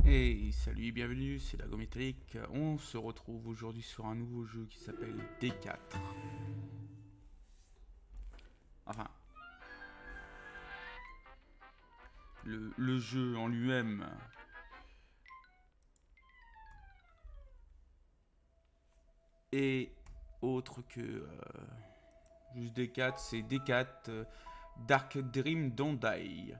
Et salut, bienvenue, c'est Lago Métallique. On se retrouve aujourd'hui sur un nouveau jeu qui s'appelle D4. Enfin, le jeu en lui-même est autre que juste D4, c'est D4 Dark Dream Don't Die.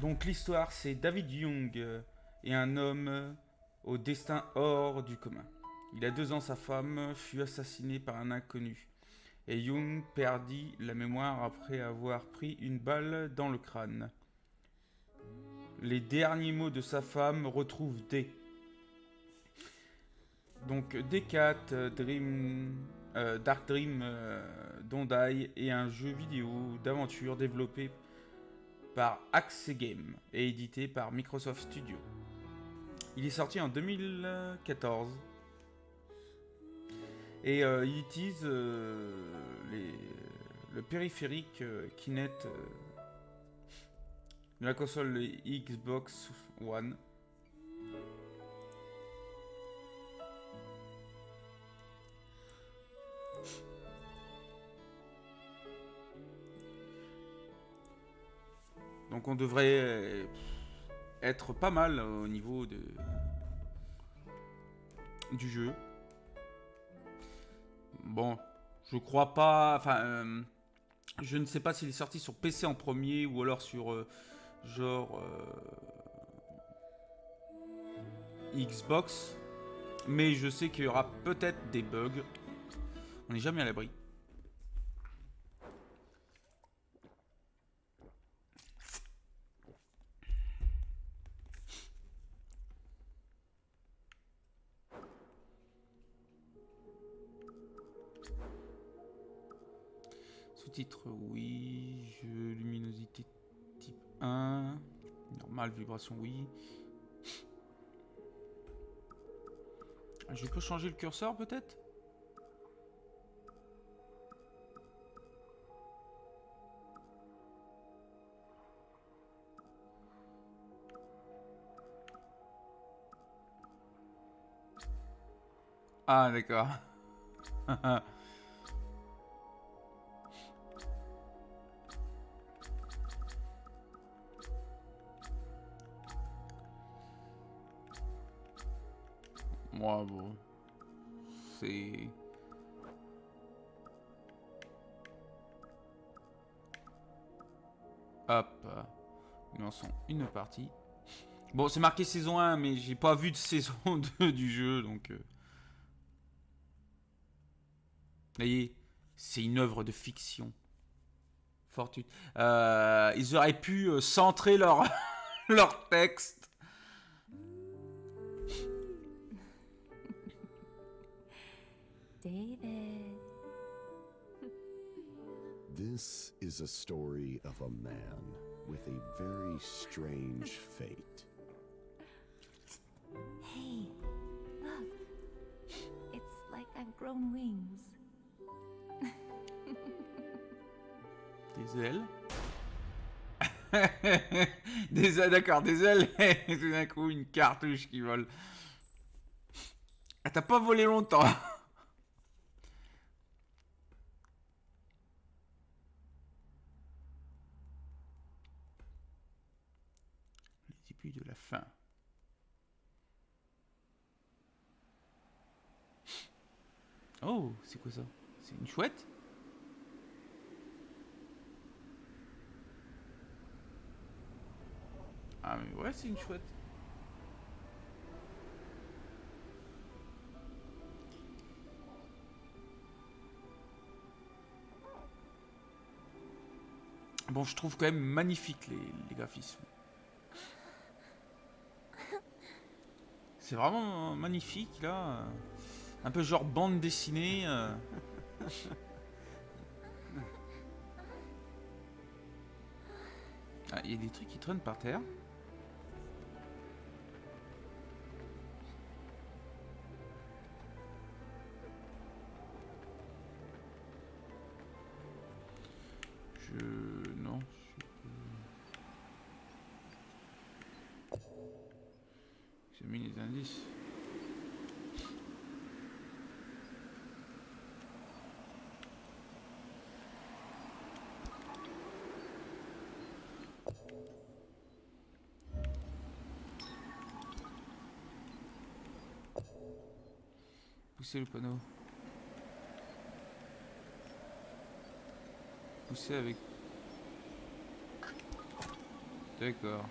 Donc l'histoire, c'est David Young et un homme au destin hors du commun. Il a 2 ans, sa femme fut assassinée par un inconnu. Et Young perdit la mémoire après avoir pris une balle dans le crâne. Les derniers mots de sa femme retrouvent D. Donc D4 Dark Dream Don't Die est un jeu vidéo d'aventure développé par Axe Game et édité par Microsoft Studio. Il est sorti en 2014 et il utilise le périphérique Kinect de la console Xbox One. Donc on devrait être pas mal au niveau du jeu. Bon, je crois pas... Enfin, je ne sais pas s'il est sorti sur PC en premier ou alors sur genre Xbox. Mais je sais qu'il y aura peut-être des bugs. On n'est jamais à l'abri. Sous-titres, oui. Jeu luminosité type 1. Normal, vibration, oui. Je peux changer le curseur peut-être ? Ah d'accord. Moi bon. C'est... Hop. Nous lançons une partie. Bon, c'est marqué saison 1, mais j'ai pas vu de saison 2 du jeu, donc... Vous voyez, c'est une œuvre de fiction. Fortune. Ils auraient pu centrer leur, leur texte. David. This is a story of a man with a very strange fate. Hey, look. It's like I've grown wings. Des ailes. Des ailes, d'accord, des ailes. Et tout d'un coup, une cartouche qui vole. Ah, t'as pas volé longtemps. Le début de la fin. Oh, c'est quoi ça? C'est une chouette? Ah mais ouais, c'est une chouette. Bon, je trouve quand même magnifique les graphismes. C'est vraiment magnifique là. Un peu genre bande dessinée. Ah, il y a des trucs qui traînent par terre. Non. J'ai mis les indices. Poussez le panneau. Poussez avec... D'accord.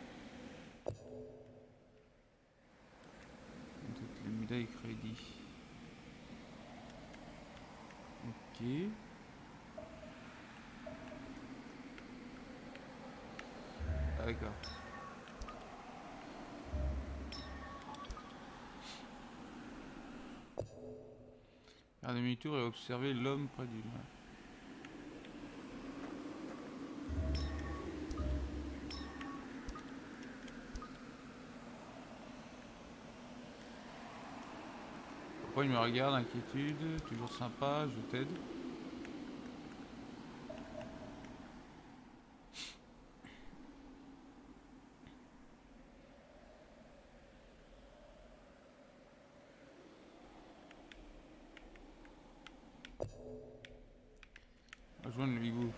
Donc les médailles crédit. Ok. Ah, d'accord. Faire demi-tour et observer l'homme près du... Pourquoi il me regarde, inquiétude, toujours sympa, je t'aide. Rejoindre le hibou.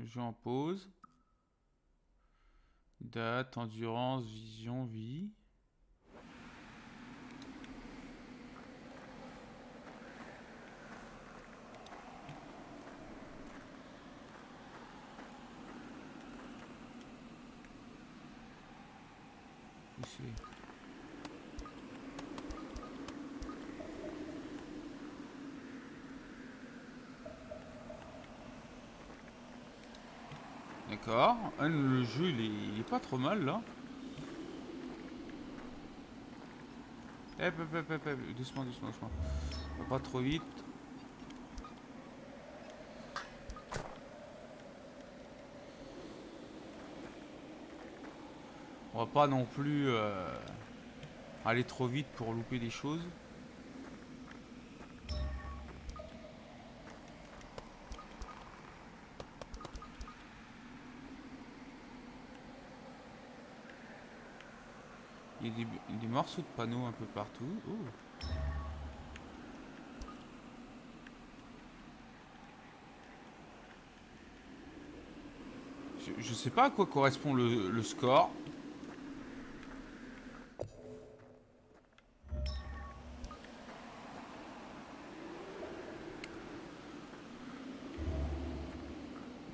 Jeu en pause. Date, endurance, vision, vie. Pousser. D'accord. Le jeu il est pas trop mal là. Doucement, doucement, doucement. Pas trop vite. On va pas non plus aller trop vite pour louper des choses. Il y a des morceaux de panneaux un peu partout. Oh. Je sais pas à quoi correspond le score.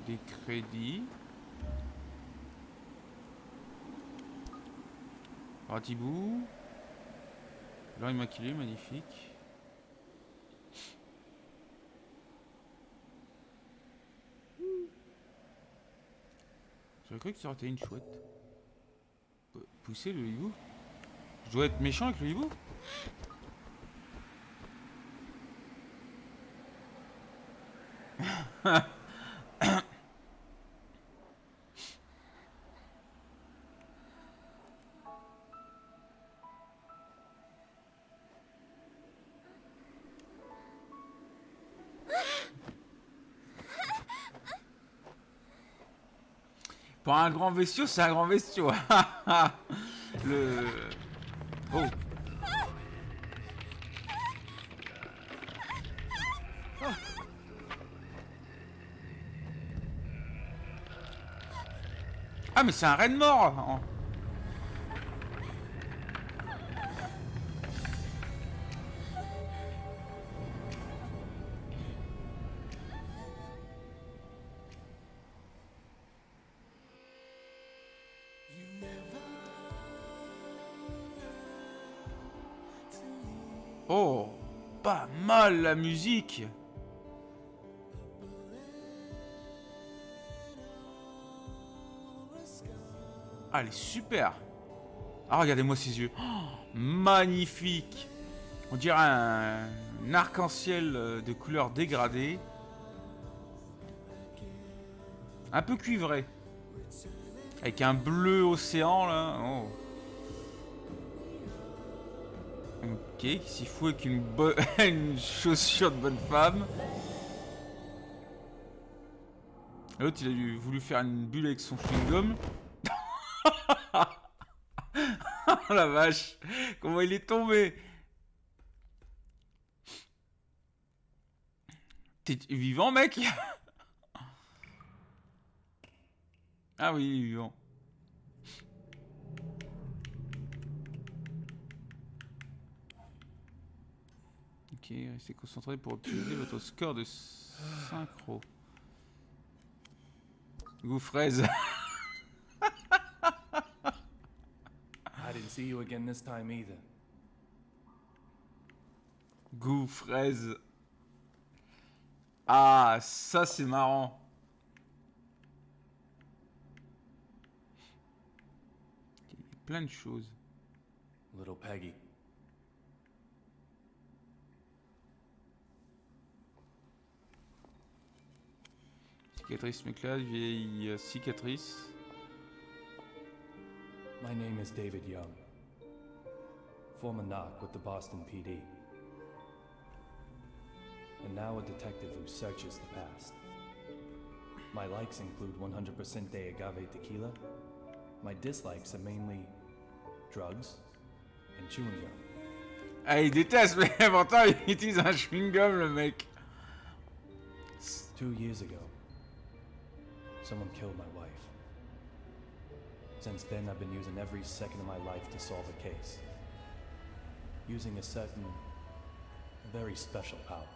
Des crédits. Ratibou. L'or immaculé, magnifique. J'aurais cru que ça aurait été une chouette. Pousser le hibou. Je dois être méchant avec le hibou. Pour un grand bestiau, c'est un grand bestiau. Le... Oh. Oh. Ah mais c'est un renne mort. Oh, pas mal la musique. Ah, elle est super. Ah, regardez-moi ses yeux. Oh, magnifique. On dirait un arc-en-ciel de couleur dégradée. Un peu cuivré. Avec un bleu océan, là. Oh. Ok, qui s'y fout avec une chaussure de bonne femme. L'autre, il a voulu faire une bulle avec son chewing-gum. Oh la vache! Comment il est tombé! T'es vivant, mec? Ah oui, il est vivant. Ok, restez concentré pour optimiser votre score de synchro. Goût fraise. I didn't see you again this time either. Goût fraise. Ah, ça c'est marrant. Il y a plein de choses. Little Peggy. Cicatrice m'éclate, vieille cicatrice. My name is David Young. Former knock with the Boston PD. And now a detective who searches the past. My likes include 100% de agave tequila. My dislikes are mainly drugs and chewing gum. Ah, il déteste, mais pourtant il utilise un chewing-gum, le mec. 2 years ago, someone killed my wife. Since then, I've been using every second of my life to solve a case. Using a certain, very special power.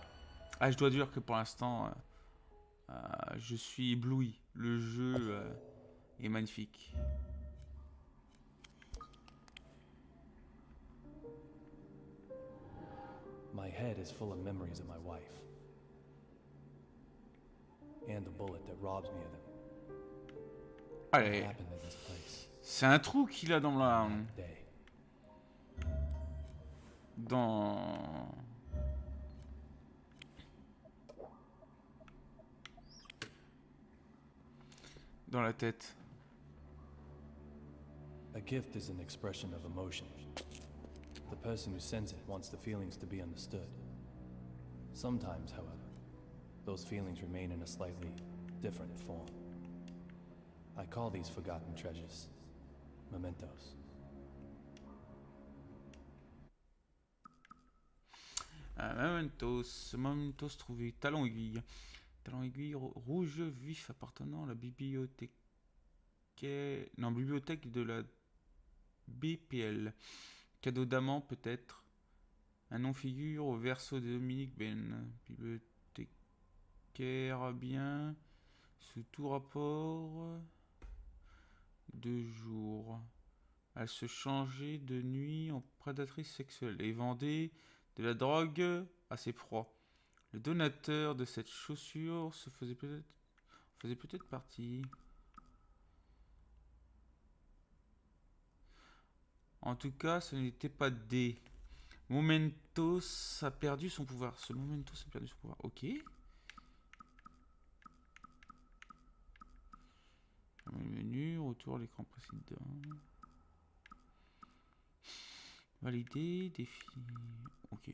Ah, je dois dire que pour l'instant, je suis ébloui. Le jeu est magnifique. My head is full of memories of my wife. And the bullet that robs me of them. What Allez, happened in this place c'est un trou qu'il a dans la... that day? Dans... Dans la tête. A gift is an expression of emotion. The person who sends it wants the feelings to be understood. Sometimes, however, those feelings remain in a slightly different form. I call these forgotten treasures mementos. Mementos trouvé. Talon aiguille. Talon aiguille rouge vif appartenant à la bibliothèque. Non, bibliothèque de la BPL. Cadeau d'amant peut-être. Un nom figure au verso de Dominique Ben. Bibliothécaire bien. Sous tout rapport. De jour. Elle se changeait de nuit en prédatrice sexuelle et vendait de la drogue à ses proies. Le donateur de cette chaussure se faisait peut-être partie. En tout cas, ce n'était pas D. Momentos a perdu son pouvoir. Ce Momentos a perdu son pouvoir. Ok. Le menu, retour à l'écran précédent. Valider, défi. Ok.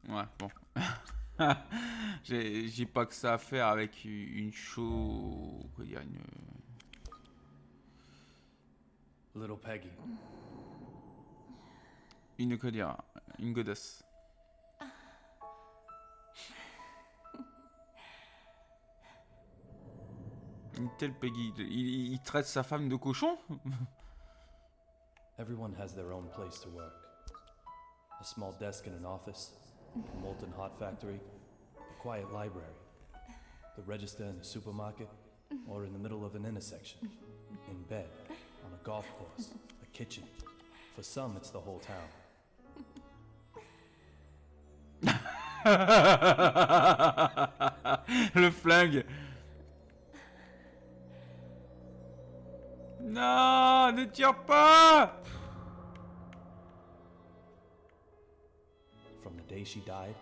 Ouais, bon. J'ai pas que ça à faire avec une show. Quoi dire, Little Peggy. quoi dire, une godasse. Une telle Peggy. Il traite sa femme de cochon? Everyone has their own place to work. A small desk in an office, a molten hot factory, a quiet library, the register in the supermarket, or in the middle of an intersection, in bed, on a golf course, a kitchen. For some, it's the whole town. Le flingue. Non, ne tire pas. From the day she died,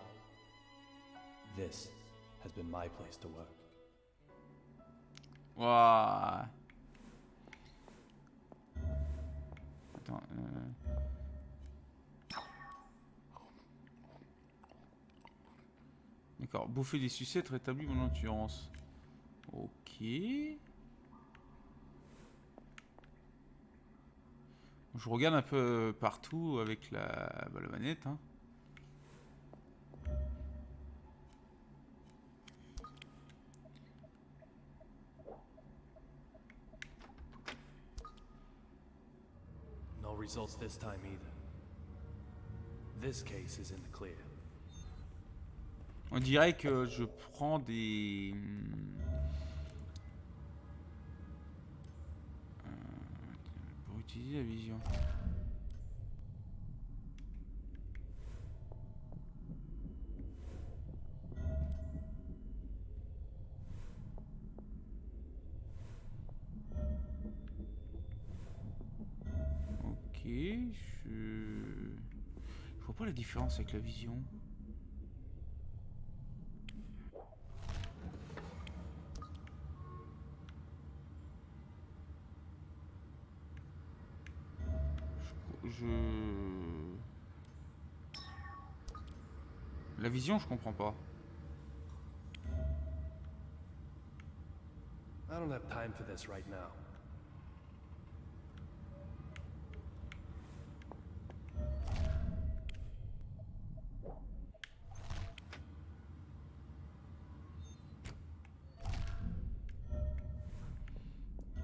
this has been my place to work. Waouh. Attends. D'accord. Bouffer des sucettes rétablit mon endurance. Ok. Je regarde un peu partout avec la manette. Hein. No results this time either. This case is in the clear. On dirait que je prends des... pour utiliser la vision. Ok, je vois pas la différence avec la vision. La vision, je comprends pas. I don't have time for this right now.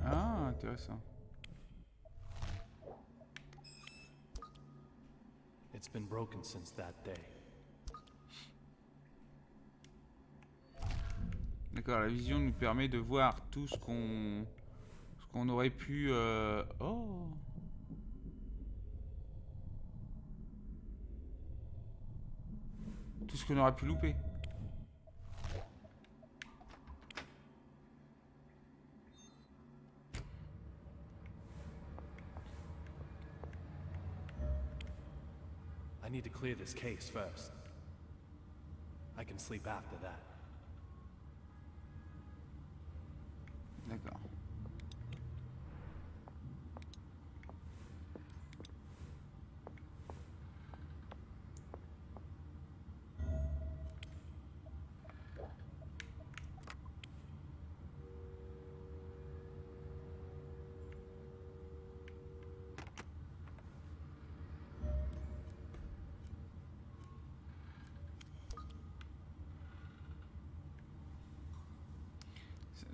Ah, intéressant. It's been broken since that day. D'accord, la vision nous permet de voir tout ce qu'on aurait pu... Oh! Tout ce qu'on aurait pu louper. I need to clear this case first. I can sleep after that. D'accord.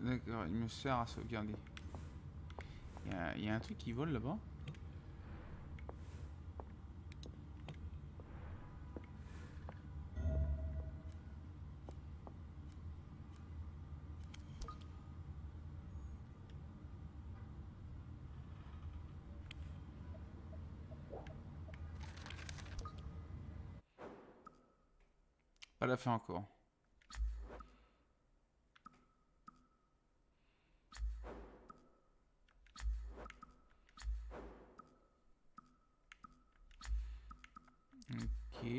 D'accord, il me sert à sauvegarder. Il y a un truc qui vole là-bas. Pas la fin encore. Ok.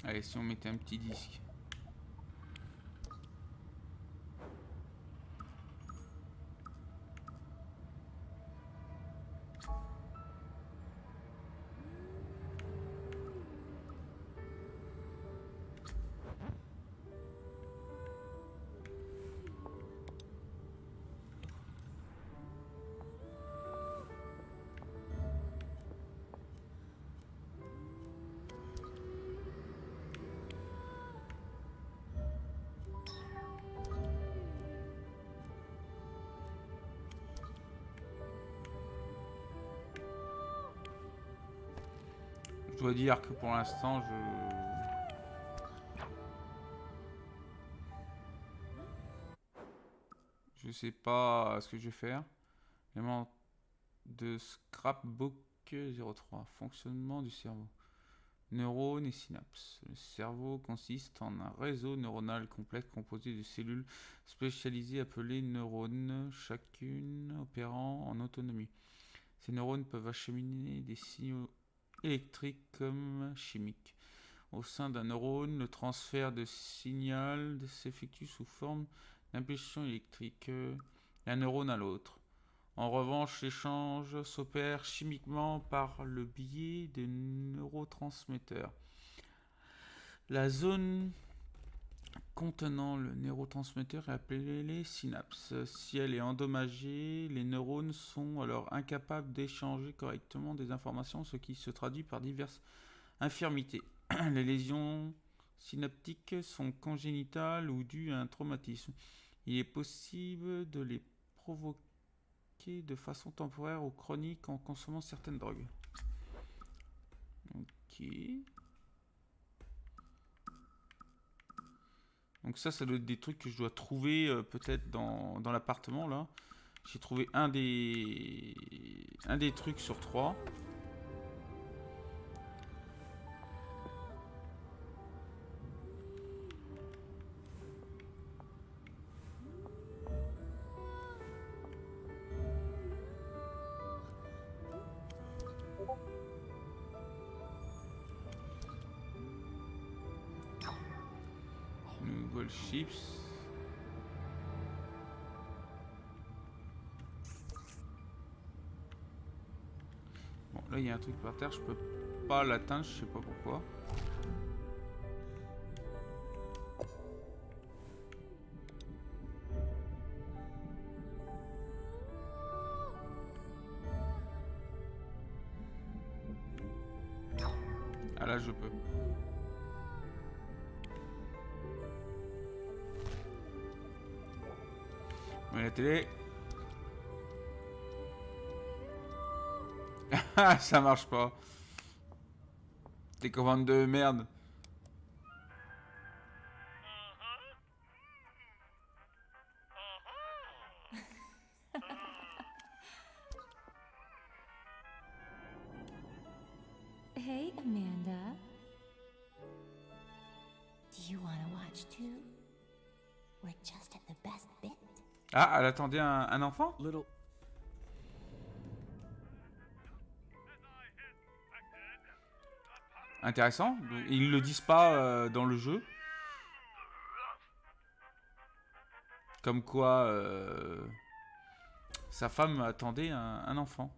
Allez, si on mettait un petit disque. Je dois dire que pour l'instant, je sais pas ce que je vais faire. Élément de scrapbook 03. Fonctionnement du cerveau. Neurones et synapses. Le cerveau consiste en un réseau neuronal complexe composé de cellules spécialisées appelées neurones, chacune opérant en autonomie. Ces neurones peuvent acheminer des signaux électriques comme chimiques. Au sein d'un neurone, le transfert de signal s'effectue sous forme d'impulsion électrique d'un neurone à l'autre. En revanche, l'échange s'opère chimiquement par le biais de neurotransmetteurs. La zone contenant le neurotransmetteur est appelée synapse. Si elle est endommagée, les neurones sont alors incapables d'échanger correctement des informations, ce qui se traduit par diverses infirmités. Les lésions synaptiques sont congénitales ou dues à un traumatisme. Il est possible de les provoquer de façon temporaire ou chronique en consommant certaines drogues. Ok. Donc ça doit être des trucs que je dois trouver peut-être dans l'appartement là. J'ai trouvé un des trucs sur 3. Nouvelle chips. Bon, là il y a un truc par terre, je peux pas l'atteindre, je sais pas pourquoi. Ah là je peux. Mais la télé. Ah ça marche pas. Tes commandes de merde. Hey, Amanda. Do you want to watch too? We're just at the best bit. Ah, elle attendait un enfant? Little. Intéressant. Ils le disent pas dans le jeu. Comme quoi sa femme attendait un enfant.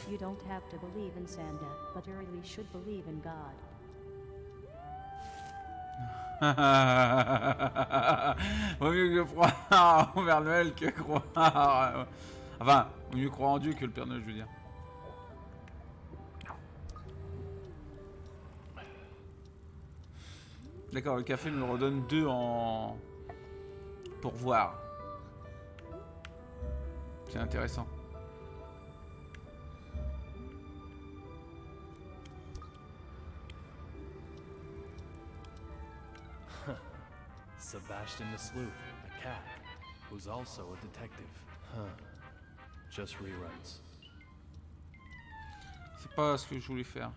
You don't have to believe in Santa, but you really should believe in God. Vaut mieux que croire au Père Noël que croire. Enfin, vaut mieux croire en Dieu que le Père Noël, je veux dire. D'accord, le café me redonne 2 en. Pour voir. C'est intéressant. Sebastian the Sleuth, a cat, who's also a detective. Huh. Just reruns. C'est pas ce que je voulais faire.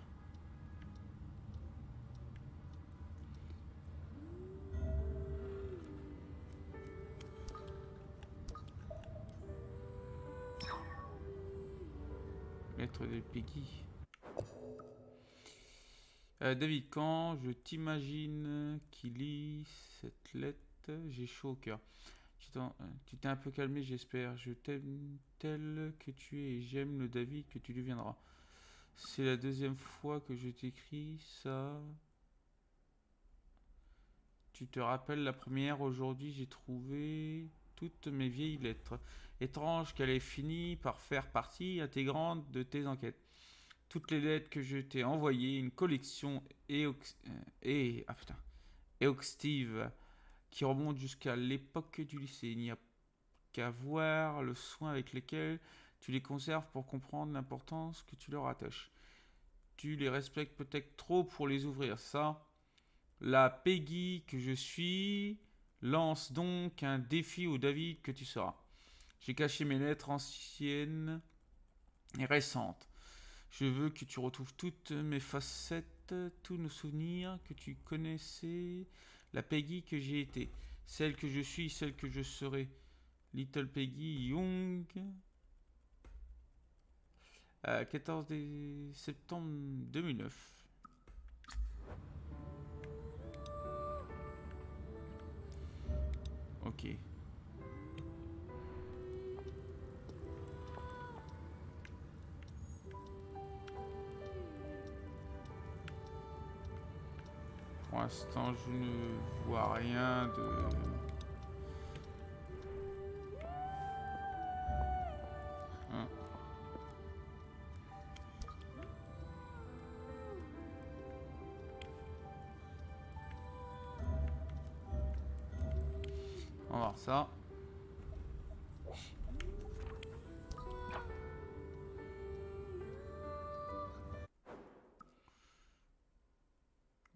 Lettre de Peggy. David, quand je t'imagine qui lit cette lettre, j'ai chaud au cœur. Tu t'es un peu calmé, j'espère. Je t'aime tel que tu es et j'aime le David que tu deviendras. C'est la deuxième fois que je t'écris ça. Tu te rappelles la première? Aujourd'hui, j'ai trouvé toutes mes vieilles lettres. Étrange qu'elle ait fini par faire partie intégrante de tes enquêtes. Toutes les lettres que je t'ai envoyées, une collection exhaustive qui remonte jusqu'à l'époque du lycée. Il n'y a qu'à voir le soin avec lequel tu les conserves pour comprendre l'importance que tu leur attaches. Tu les respectes peut-être trop pour les ouvrir, ça. La Peggy que je suis lance donc un défi au David que tu seras. J'ai caché mes lettres anciennes et récentes. Je veux que tu retrouves toutes mes facettes, tous nos souvenirs, que tu connaissais la Peggy que j'ai été, celle que je suis, celle que je serai. Little Peggy Young. 14 septembre 2009. Ok. Pour l'instant, je ne vois rien de... Hein. On va voir ça.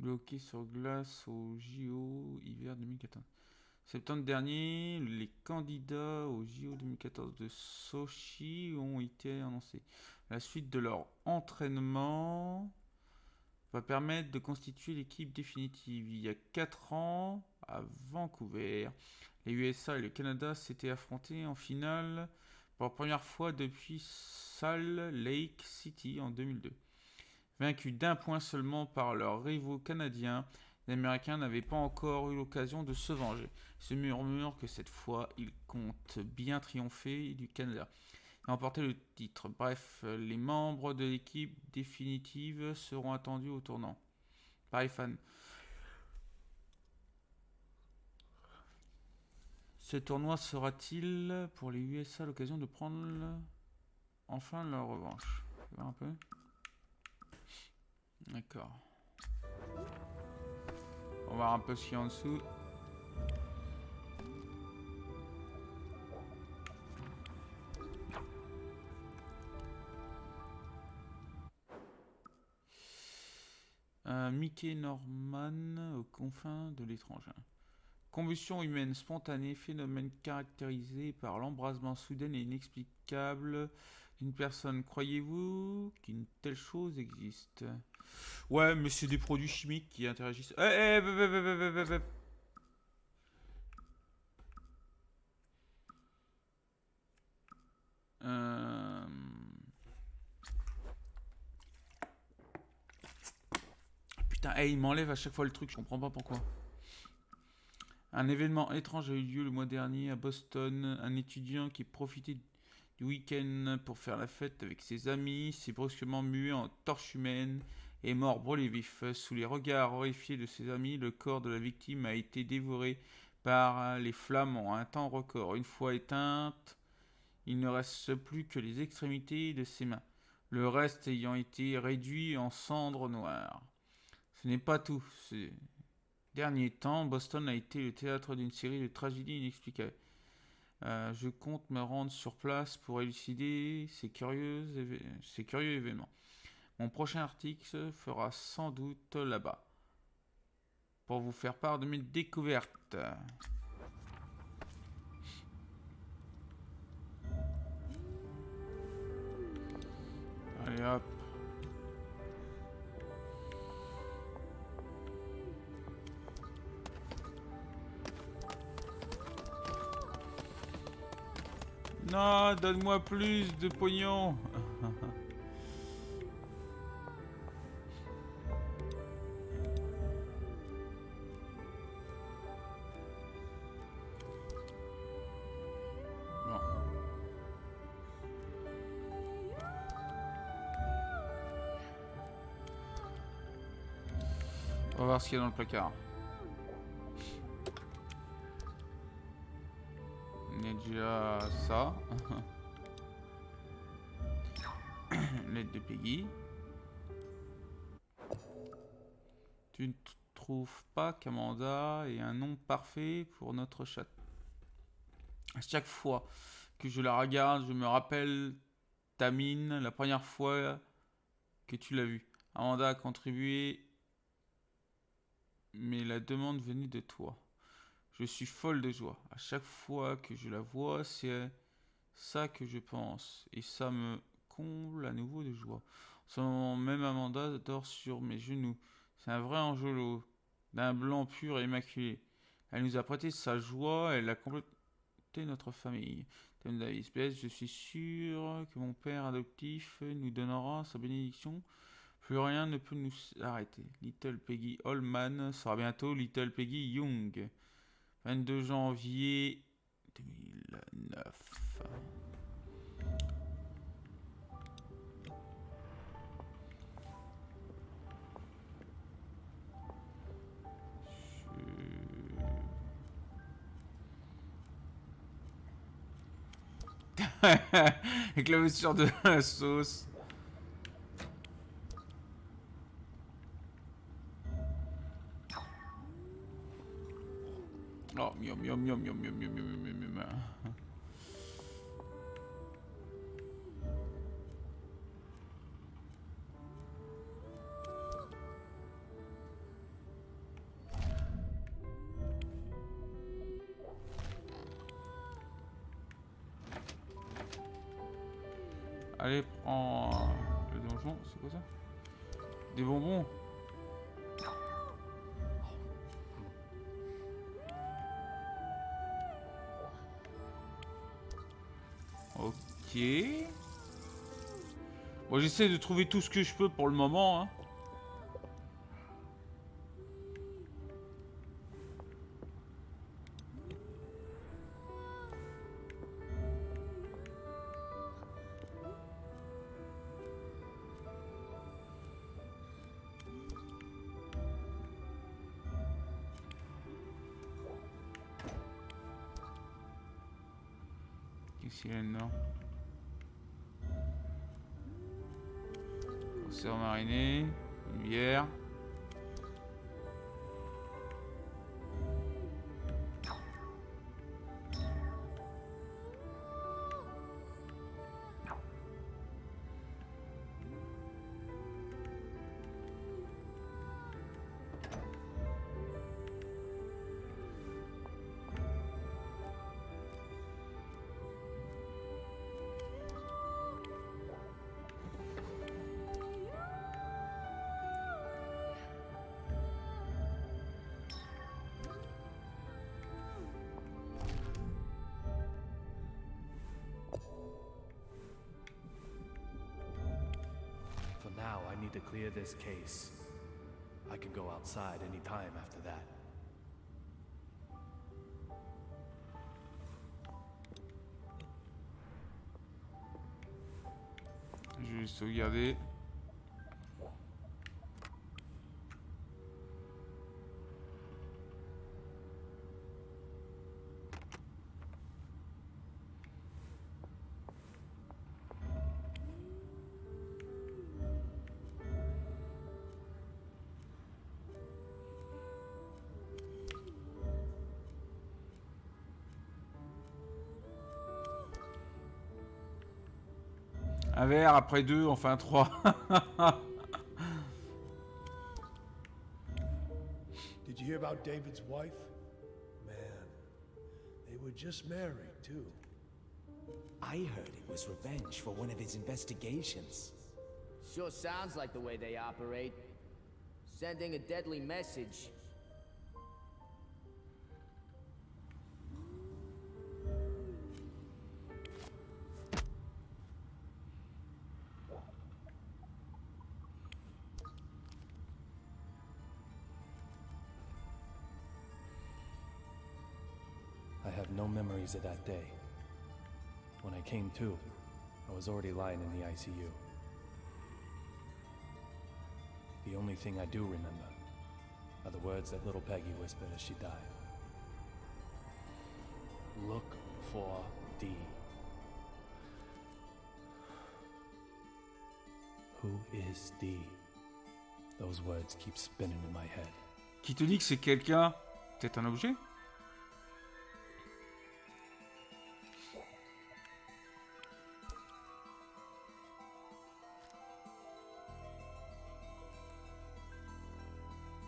Le hockey sur glace au JO hiver 2014. Septembre dernier, les candidats au JO 2014 de Sochi ont été annoncés. La suite de leur entraînement va permettre de constituer l'équipe définitive. Il y a 4 ans, à Vancouver, les USA et le Canada s'étaient affrontés en finale pour la première fois depuis Salt Lake City en 2002. Vaincus d'un point seulement par leurs rivaux canadiens, les Américains n'avaient pas encore eu l'occasion de se venger. Il se murmure que cette fois, ils comptent bien triompher du Canada et remporter le titre. Bref, les membres de l'équipe définitive seront attendus au tournant. Paris fan. Ce tournoi sera-t-il pour les USA l'occasion de prendre enfin leur revanche? On va voir un peu. D'accord. On va voir un peu ce qu'il y a en dessous. Mickey Norman aux confins de l'étranger. Combustion humaine spontanée, phénomène caractérisé par l'embrasement soudain et inexplicable d'une personne. Croyez-vous qu'une telle chose existe? Ouais, mais c'est des produits chimiques qui interagissent. Putain, il m'enlève à chaque fois le truc, je comprends pas pourquoi. Un événement étrange a eu lieu le mois dernier à Boston. Un étudiant qui profitait du week-end pour faire la fête avec ses amis s'est brusquement mué en torche humaine et est mort brûlé vif. Sous les regards horrifiés de ses amis, le corps de la victime a été dévoré par les flammes en un temps record. Une fois éteinte, il ne reste plus que les extrémités de ses mains, le reste ayant été réduit en cendres noires. Ce n'est pas tout. Ces derniers temps, Boston a été le théâtre d'une série de tragédies inexplicables. Je compte me rendre sur place pour élucider ces curieux événements. Mon prochain article se fera sans doute là-bas, pour vous faire part de mes découvertes. Allez hop. Non, donne-moi plus de pognon. Bon. On va voir ce qu'il y a dans le placard. est déjà ça. Lettre de Peggy. Tu ne trouves pas qu'Amanda ait un nom parfait pour notre chat. À chaque fois que je la regarde, je me rappelle ta mine la première fois que tu l'as vue. Amanda a contribué, mais la demande venait de toi. Je suis folle de joie. À chaque fois que je la vois, c'est ça que je pense. Et ça me comble à nouveau de joie. En ce moment même, Amanda dort sur mes genoux. C'est un vrai angelot, d'un blanc pur et immaculé. Elle nous a prêté sa joie, elle a complété notre famille. Thème Davis. PS, je suis sûr que mon père adoptif nous donnera sa bénédiction. Plus rien ne peut nous arrêter. Little Peggy Holman sera bientôt Little Peggy Young. 22 janvier 2009. Avec la mesure de la sauce. Oh, miam miam miam miam miam miam miam miam miam. Allez, prends le donjon, c'est quoi ça? Des bonbons. Ok. Bon, j'essaie de trouver tout ce que je peux pour le moment, hein. Qu'est-ce qu'il y a là-dedans? Conserve marinée, une bière. For now, I need to clear this case. I can go outside any time after that. Je vais sauvegarder. Un verre, après deux, enfin trois. Did you hear about David's wife? Man, they were just married, too. I heard it was revenge for one of his investigations. Sure sounds like the way they operate. Sending a deadly message. I have no memories of that day. When I came to, I was already lying in the ICU. The only thing I do remember are the words that little Peggy whispered as she died. Look for D. Who is D? Those words keep spinning in my head. Qui te dit que c'est quelqu'un? Peut-être un objet?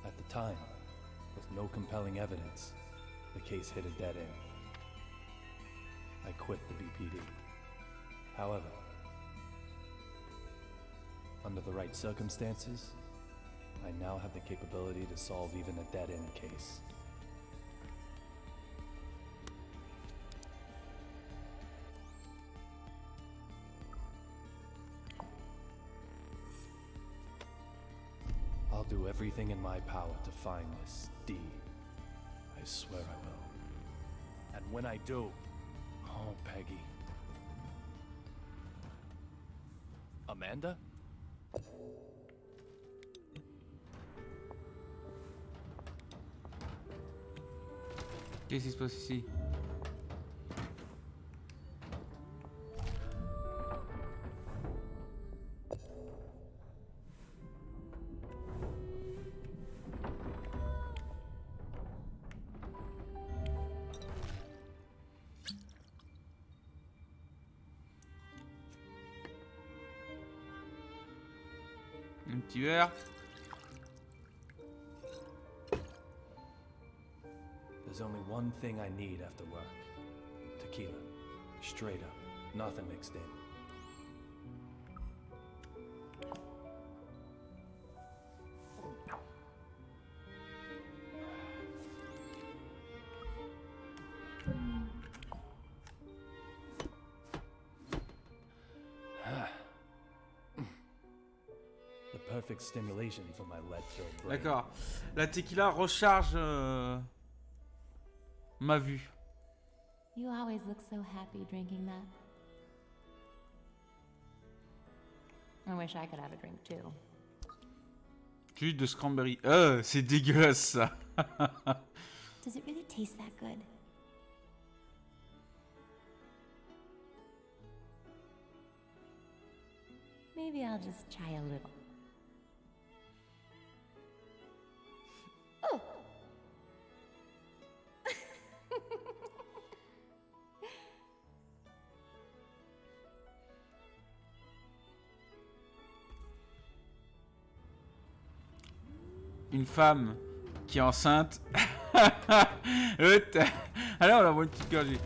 At the time, with no compelling evidence, the case hit a dead end. I quit the BPD. However, under the right circumstances, I now have the capability to solve even a dead-end case. I'll do everything in my power to find this D. I swear I will. And when I do, oh, Peggy. Amanda? Qu'est-ce qui se passe ici? Un petit verre. There's only one thing I need after work. Tequila. Straight up. Nothing mixed in. The perfect stimulation for my lead-filled brain. D'accord. La tequila recharge ma vue. You always look so happy drinking that. I wish I could have a drink too. Jus de cranberry. C'est dégueulasse ça. Does it really taste that good? Maybe I'll just try a little. Oh! Une femme qui est enceinte. Allez, on la voit une petite gorgée.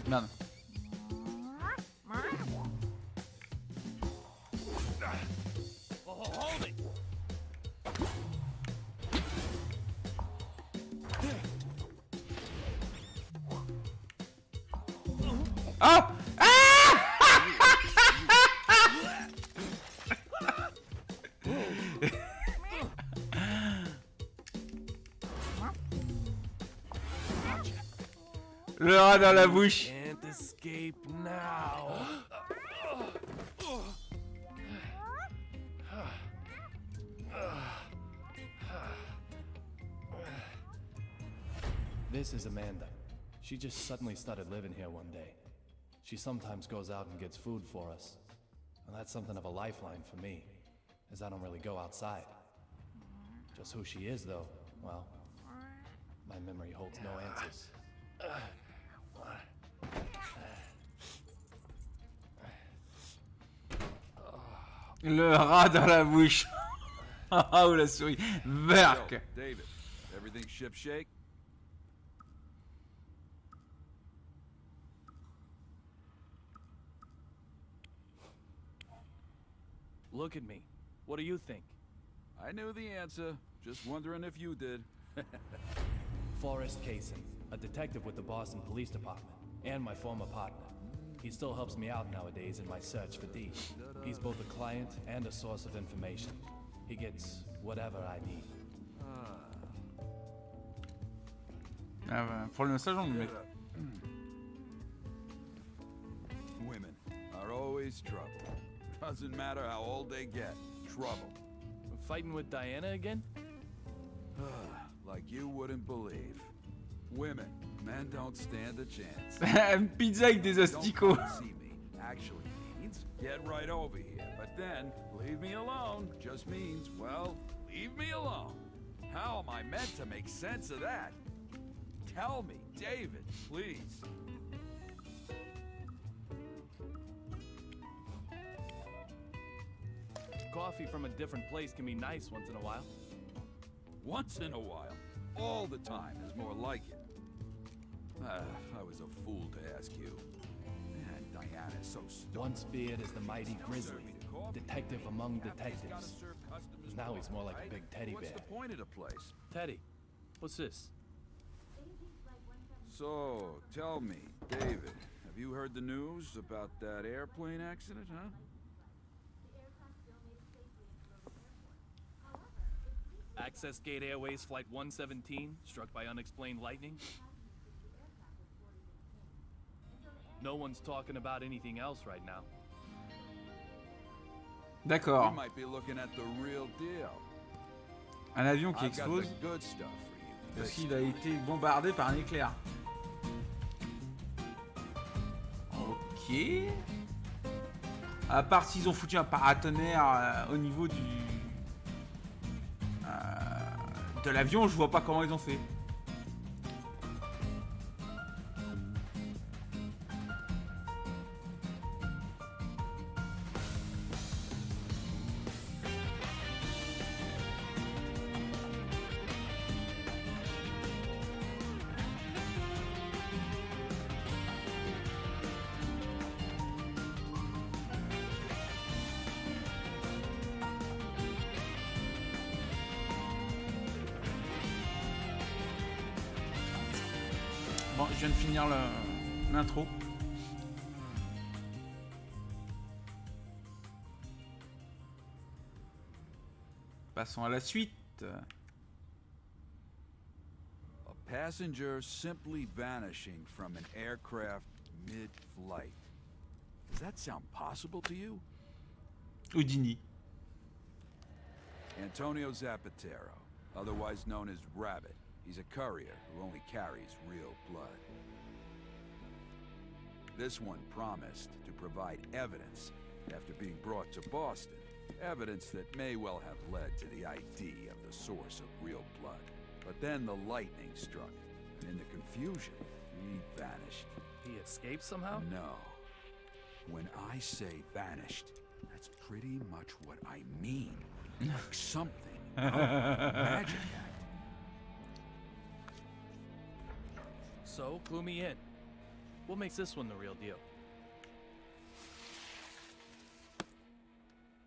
Merde. Ah! Le rat dans la bouche. Can't escape now. This is Amanda. She just suddenly started living here one day. She sometimes goes out and gets food for us. And that's something of a lifeline for me, as I don't really go outside. Just who she is, though, well, my memory holds no answers. Le rat dans la bouche. Oh la souris. Berk. David, everything shipshape? Look at me. What do you think? I knew the answer. Just wondering if you did. Forrest Kaysen, a detective with the Boston Police Department, and my former partner. He still helps me out nowadays in my search for D. He's both a client and a source of information. He gets whatever I need. Ah bah, pour le message on le met. always trouble. Doesn't matter how old they get. Trouble. We're fighting with Diana again? Like you wouldn't believe. Women, men don't stand a chance. Une pizza avec des asticots. Don't see me actually means get right over here. But then, leave me alone just means, well, leave me alone. How am I meant to make sense of that? Tell me, David, please. Coffee from a different place can be nice once in a while. Once in a while. All the time is more like it. I was a fool to ask you. Man, Diana's so stupid. Once feared as the mighty Grizzly, detective among detectives. Now he's more like a big teddy bear. What's the point of the place? Teddy, what's this? So, tell me, David, have you heard the news about that airplane accident, huh? Access Gate Airways Flight 117, struck by unexplained lightning? No one's talking about anything else right now. D'accord. We might be looking at the real deal. Un avion qui I've got explose the good stuff for you. parce qu'il a été bombardé par un éclair. Ok. À part s'ils ont foutu un paratonnerre au niveau du de l'avion, je vois pas comment ils ont fait. Bon, je viens de finir l'intro. Passons à la suite. A passenger simply vanishing from an aircraft mid-flight. Does that sound possible to you? Houdini. Antonio Zapatero, otherwise known as Rabbit. He's a courier who only carries real blood. This one promised to provide evidence after being brought to Boston. Evidence that may well have led to the ID of the source of real blood. But then the lightning struck, and in the confusion, he vanished. He escaped somehow? No. When I say vanished, that's pretty much what I mean. Like something out of a magic act. So, clue me in. What makes this one the real deal?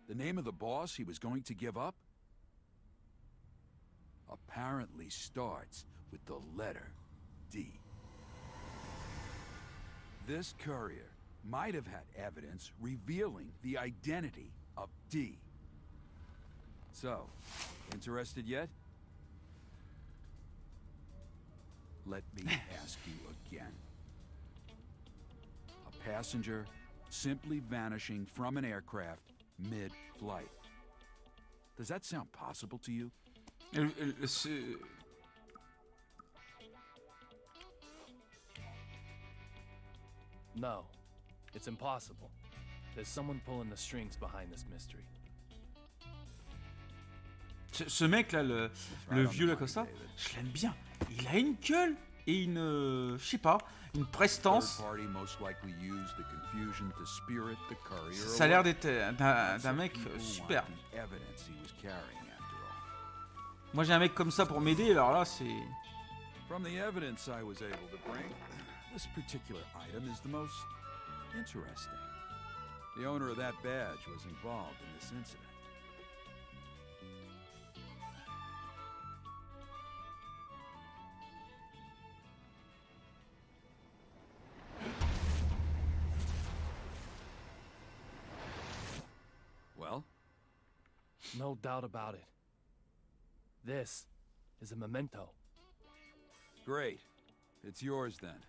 The name of the boss he was going to give up? Apparently starts with the letter D. This courier might have had evidence revealing the identity of D. So, interested yet? Let me ask you again. A passenger simply vanishing from an aircraft mid-flight. Does that sound possible to you? No, it's impossible. There's someone pulling the strings behind this mystery. Ce mec là, le vieux là comme ça, je l'aime bien. Il a une gueule et une, je sais pas, une prestance. Ça a l'air d'être d'un mec super. Moi j'ai un mec comme ça pour m'aider, alors là c'est... From the evidence I was able to bring, this particular item is the most interesting. The owner of that badge was involved in this incident. Well? No doubt about it. This is a memento. Great. It's yours then.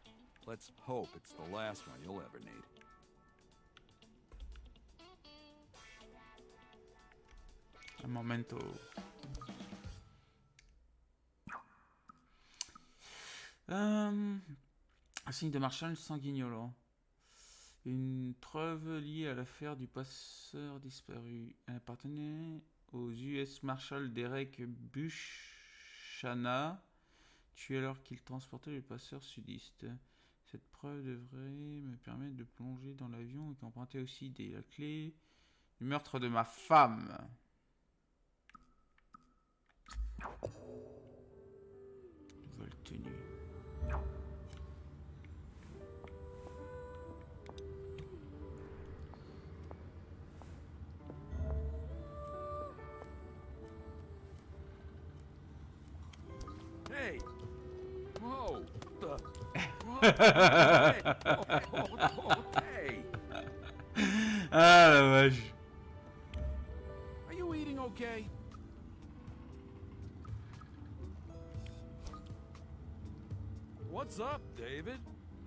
Let's hope it's the last one you'll ever need. Un memento. Un signe de Marshall sanguignolant. Une preuve liée à l'affaire du passeur disparu. Elle appartenait aux US Marshal Derek Buchanan, tué alors qu'il transportait le passeur sudiste. Cette preuve devrait me permettre de plonger dans l'avion et qu'emprunter aussi la clé du meurtre de ma femme. Nouvelle tenue. Hey! Whoa! Hey! Hey! Ah la vache. Are you eating okay? What's up, David?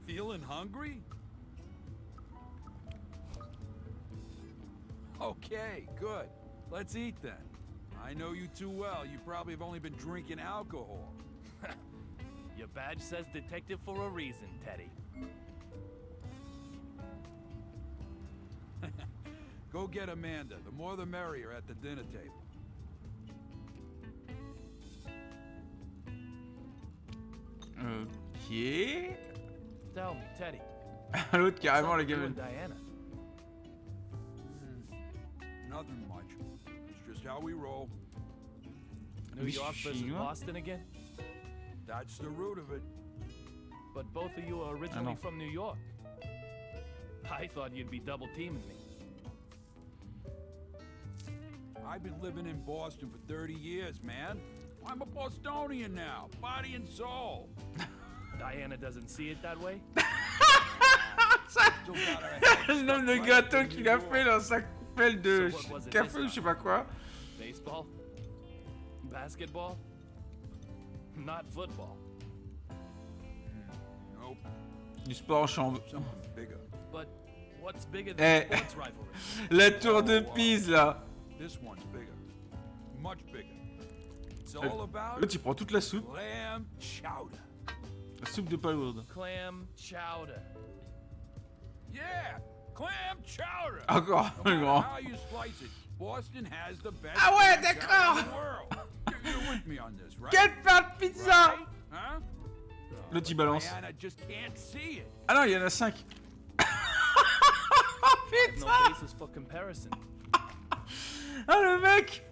Feeling hungry? Okay, good. Let's eat then. I know you too well. You probably have only been drinking alcohol. Your badge says detective for a reason, Teddy. Go get Amanda. The more the merrier at the dinner table. Ok. Tell me, Teddy. L'autre carrément what's le up with you gamin. and Diana? Nothing much. It's just how we roll. New York versus Chinois? Boston again? That's the root of it. But both of you are originally no. from New York. I thought you'd be double teaming me. I've been living in Boston for 30 years, man. I'm a Bostonian now, body and soul. Diana doesn't see it that way? Still got her head Le nombre de stuck right gâteaux in qu'il New a York. fait dans sa coupelle de So what was it café this ou je sais pas quoi. Baseball? Basketball? Not football. Nope, Du sport en chambre. something bigger. But what's bigger Eh. than sports rivalry? La tour de Pise là. This one's bigger. Much bigger. It's all about L'autre il prend toute la soupe. clam chowder. La soupe de palourde. Clam chowder. Yeah, clam chowder. Encore No plus matter grand. how you slice it, Boston has the best Ah ouais, clam d'accord. chowder in the world. You're with me on this, right? Quelle pain de pizza. Right? Huh? L'autre il balance. Diana just can't see it. Ah non, il y en a 5. There's no Putain. basis for comparison. Ah le mec.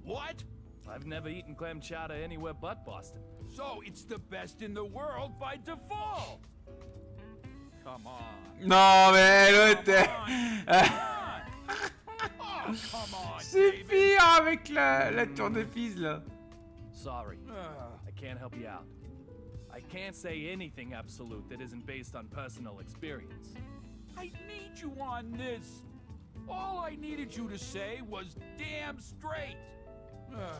What? I've never eaten clam chowder anywhere but Boston. So it's the best in the world by default. Come on. Non mais l'autre. Oh, come on, C'est David. pire avec la tour de Pise là. Sorry, Ah, I can't help you out. I can't say anything absolute that isn't based on personal experience. I need you on this. All I needed you to say was damn straight. Ah.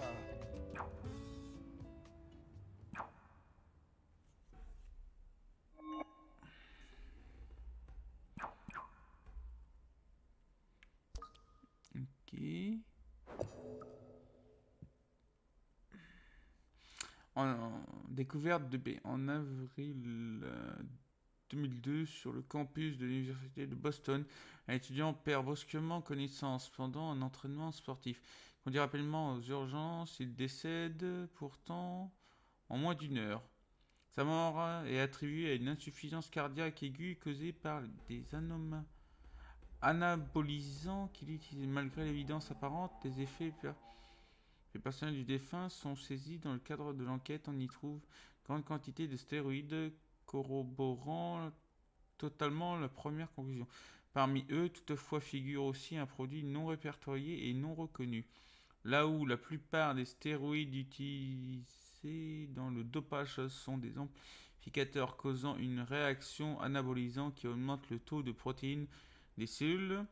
Ok. Découverte de B. En avril 2002, sur le campus de l'université de Boston, un étudiant perd brusquement connaissance pendant un entraînement sportif. Conduit rapidement aux urgences, il décède pourtant en moins d'une heure. Sa mort est attribuée à une insuffisance cardiaque aiguë causée par des anabolisants qu'il utilisait. Malgré l'évidence apparente, les effets personnels du défunt sont saisis dans le cadre de l'enquête. On y trouve grande quantité de stéroïdes corroborant totalement la première conclusion. Parmi eux, toutefois, figure aussi un produit non répertorié et non reconnu. Là où la plupart des stéroïdes utilisés dans le dopage sont des amplificateurs causant une réaction anabolisante qui augmente le taux de protéines des cellules,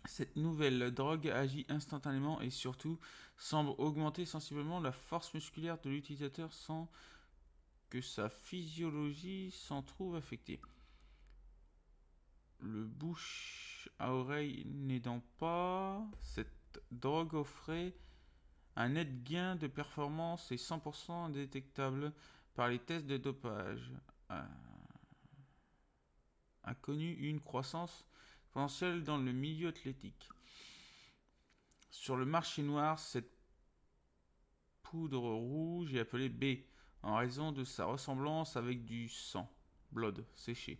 cette nouvelle drogue agit instantanément et surtout semble augmenter sensiblement la force musculaire de l'utilisateur sans que sa physiologie s'en trouve affectée. Le bouche à oreille n'aidant pas, cette drogue offrait un net gain de performance et 100% indétectable par les tests de dopage. A connu une croissance potentielle dans le milieu athlétique. Sur le marché noir, cette poudre rouge est appelée B, en raison de sa ressemblance avec du sang, blood, séché.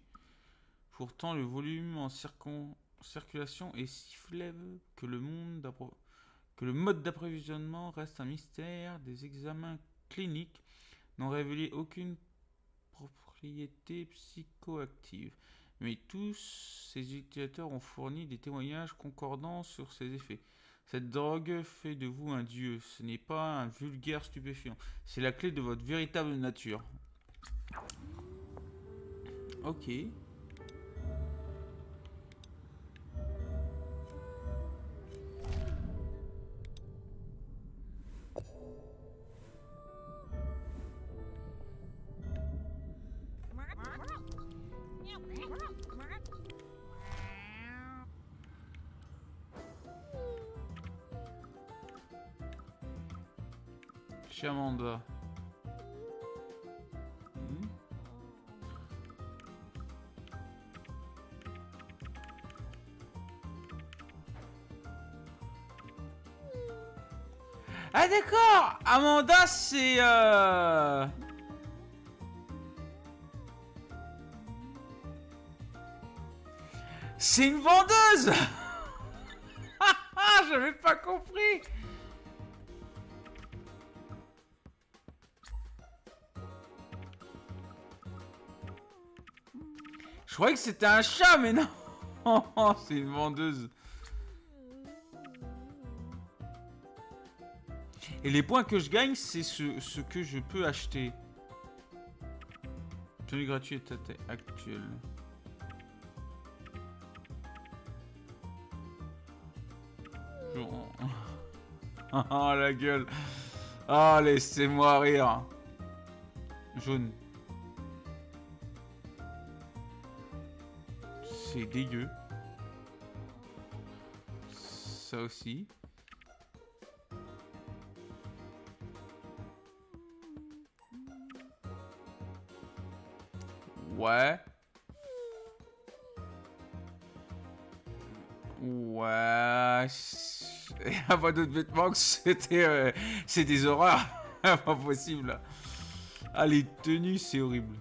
Pourtant, le volume en circulation est si faible que le mode d'approvisionnement reste un mystère. Des examens cliniques n'ont révélé aucune propriété psychoactive, mais tous ces utilisateurs ont fourni des témoignages concordants sur ses effets. Cette drogue fait de vous un dieu, ce n'est pas un vulgaire stupéfiant, c'est la clé de votre véritable nature. Ok. Chamanda. Ah d'accord, Amanda c'est c'est une vendeuse. J'avais pas compris. Je croyais que c'était un chat, mais non. C'est une vendeuse. Et les points que je gagne, c'est ce que je peux acheter. Tenue gratuite actuelle. Oh la gueule. Ah, laissez-moi rire. Jaune. C'est dégueu. Ça aussi. Ouais. Ouais. Il n'y a pas d'autres vêtements que c'était... c'est des horreurs. Pas possible. Ah, les tenues, c'est horrible.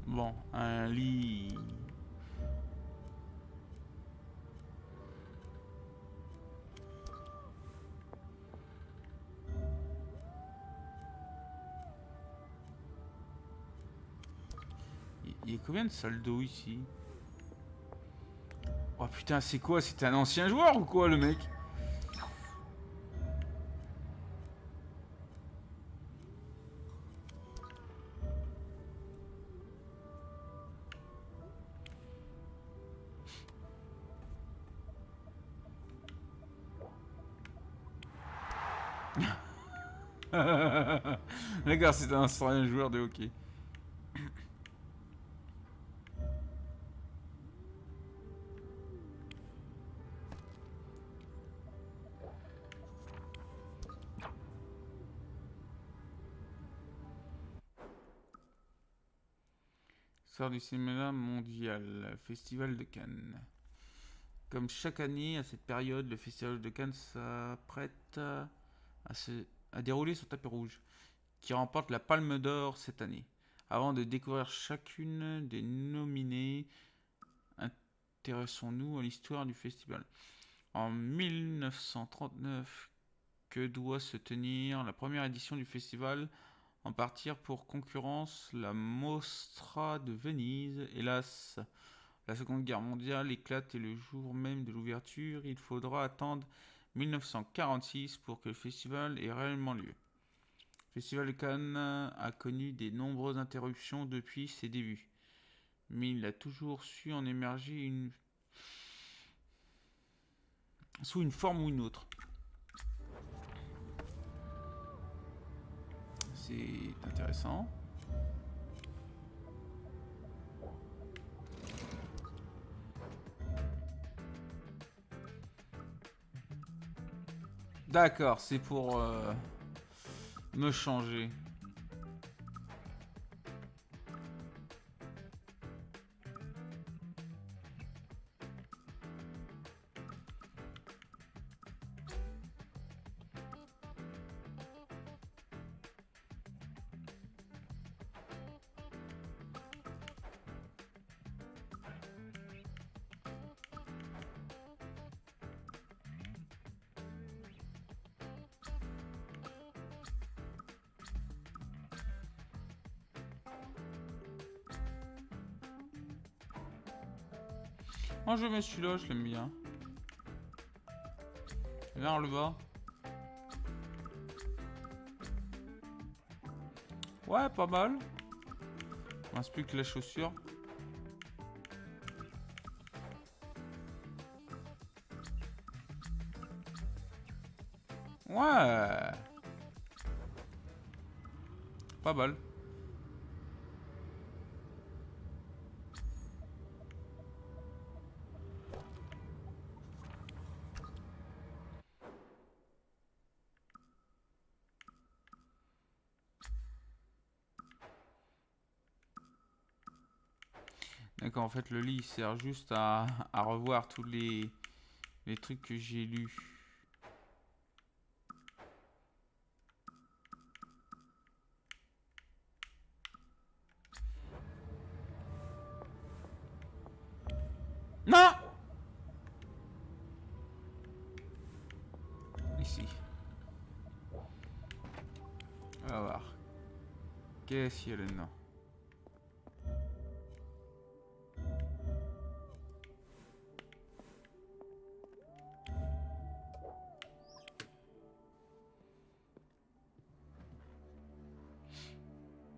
Bon, un lit. Il y a combien de salles d'eau ici? Oh putain, c'est quoi? C'était un ancien joueur ou quoi, le mec? D'accord, c'est un ancien joueur de hockey. Sort du cinéma mondial, Festival de Cannes. Comme chaque année, à cette période, le Festival de Cannes s'apprête à dérouler son tapis rouge, qui remporte la Palme d'Or cette année. Avant de découvrir chacune des nominées, intéressons-nous à l'histoire du festival. En 1939, que doit se tenir la première édition du festival en partir pour concurrence la Mostra de Venise. Hélas, la Seconde Guerre mondiale éclate et le jour même de l'ouverture, il faudra attendre 1946 pour que le festival ait réellement lieu. Le Festival de Cannes a connu de nombreuses interruptions depuis ses débuts, mais il a toujours su en émerger sous une forme ou une autre. C'est intéressant. D'accord, c'est pour me changer. Moi je mets celui-là, je l'aime bien. Vers le bas. Ouais, pas mal. Il reste plus que la chaussure. Ouais. Pas mal. D'accord, en fait le lit sert juste à revoir tous les trucs que j'ai lus. Non! Ici. On va voir. Qu'est-ce qu'il y a là-dedans?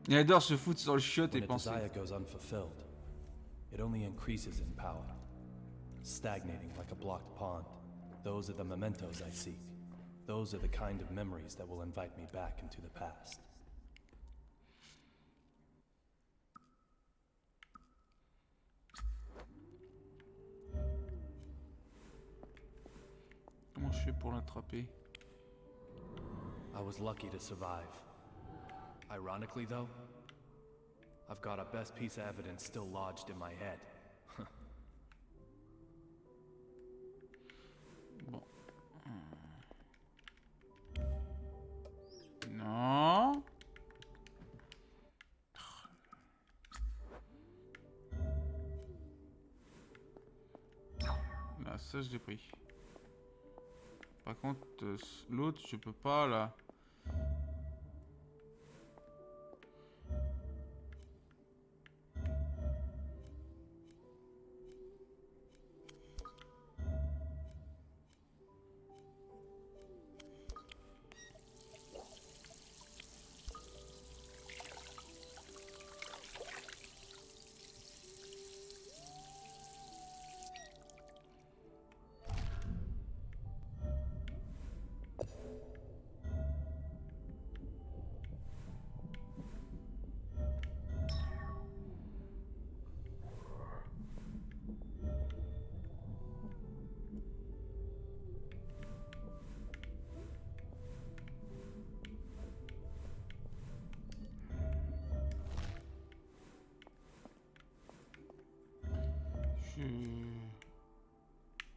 Il adore se foutre sur le chiotte et When a penser. desire goes unfulfilled, it only increases in power, stagnating like a blocked pond. Those are the mementos I seek. Those are the kind of memories that will invite me back into the past. Comment je fais pour l'attraper? I was lucky to survive. Ironically, though, I've got a best piece of evidence still lodged in my head. Bon. Non. Là, ça je l'ai pris. Par contre, l'autre, je peux pas là.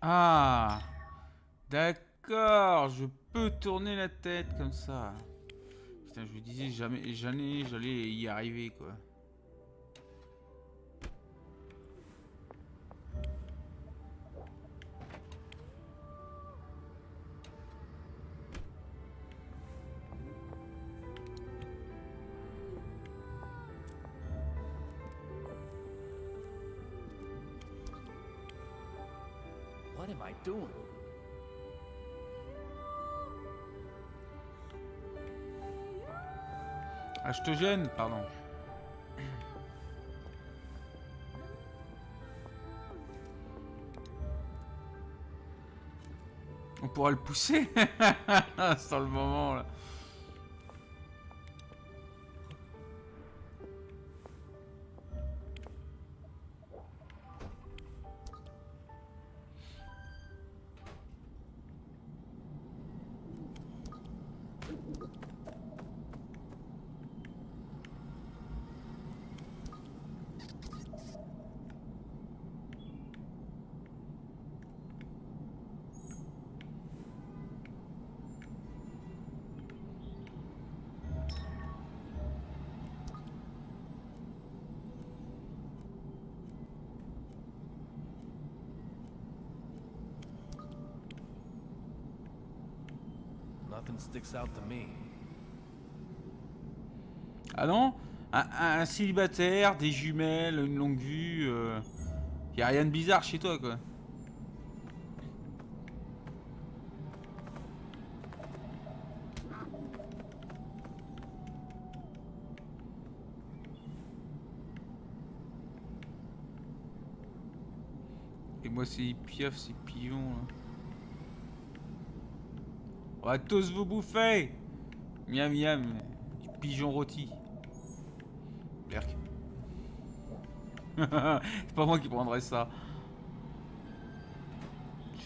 Ah, d'accord, je peux tourner la tête comme ça. Putain, je me disais jamais j'allais y arriver quoi. am I doing? Ah, je te gêne, pardon. On pourra le pousser sur le moment là. Nothing sticks out to me. Ah non, un célibataire, des jumelles, une longue vue. Y a rien de bizarre chez toi quoi. Et moi c'est pieuf, c'est pigeon là. On va tous vous bouffer. Miam miam, du pigeon rôti. Berk. C'est pas moi qui prendrais ça.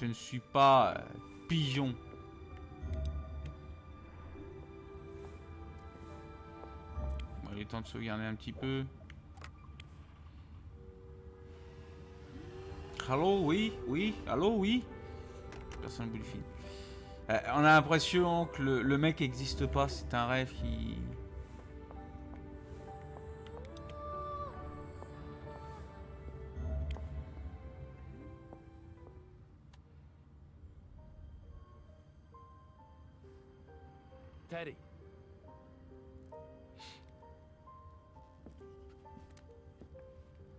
Je ne suis pas pigeon. Bon, il est temps de sauvegarder un petit peu. Allô, oui, oui, allô, oui. Personne ne bout du film. On a l'impression que le mec n'existe pas, c'est un rêve qui... Teddy.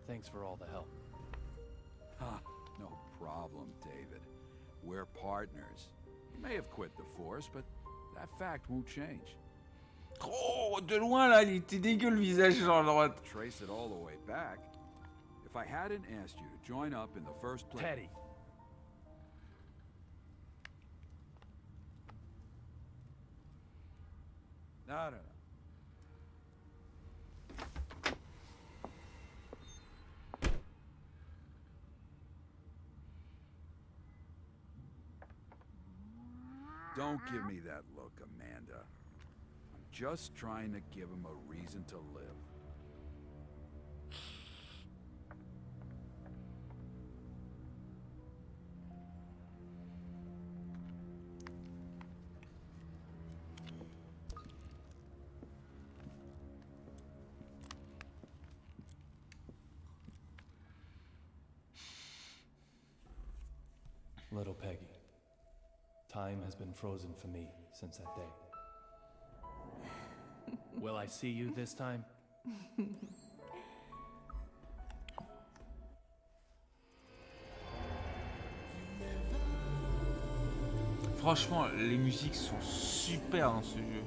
Thanks for all the help. Ah, no problem, David. We're partners. You may have quit the force, but that fact won't change. Oh, de loin là, il était dégueu le visage sur la droite. Trace it all the way back. If I hadn't asked you to join up in the first place... Teddy. No. Don't give me that look, Amanda. I'm just trying to give him a reason to live. Little Peggy. Time has been frozen for me since that day. Will I see you this time? Franchement, les musiques sont super dans ce jeu.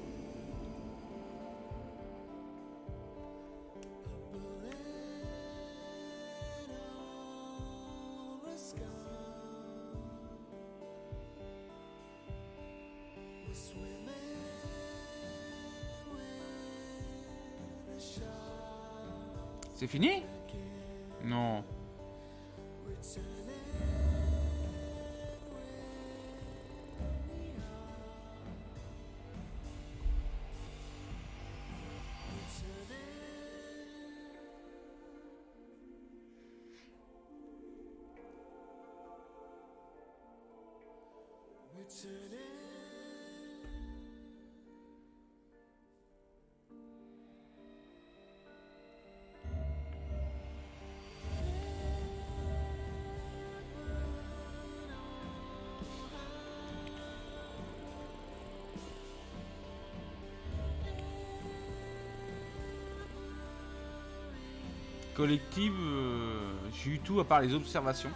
C'est fini? Non. Collective, j'ai eu tout à part les observations.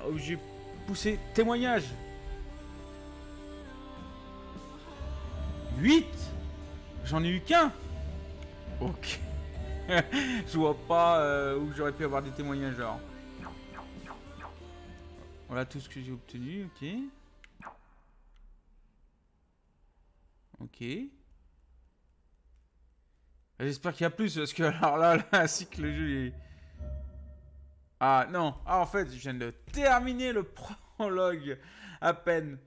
où j'ai poussé témoignage. 8. J'en ai eu qu'un. Ok. Je vois pas où j'aurais pu avoir des témoignages genre. Voilà tout ce que j'ai obtenu, ok. Ok. J'espère qu'il y a plus parce que alors là ainsi que le jeu est... Ah non, ah en fait je viens de terminer le prologue à peine.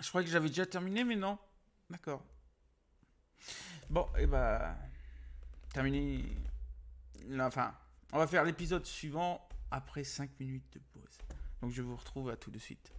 Je croyais que j'avais déjà terminé mais non. D'accord. Bon et bah terminé. Enfin, on va faire l'épisode suivant après 5 minutes de pause. Donc je vous retrouve à tout de suite.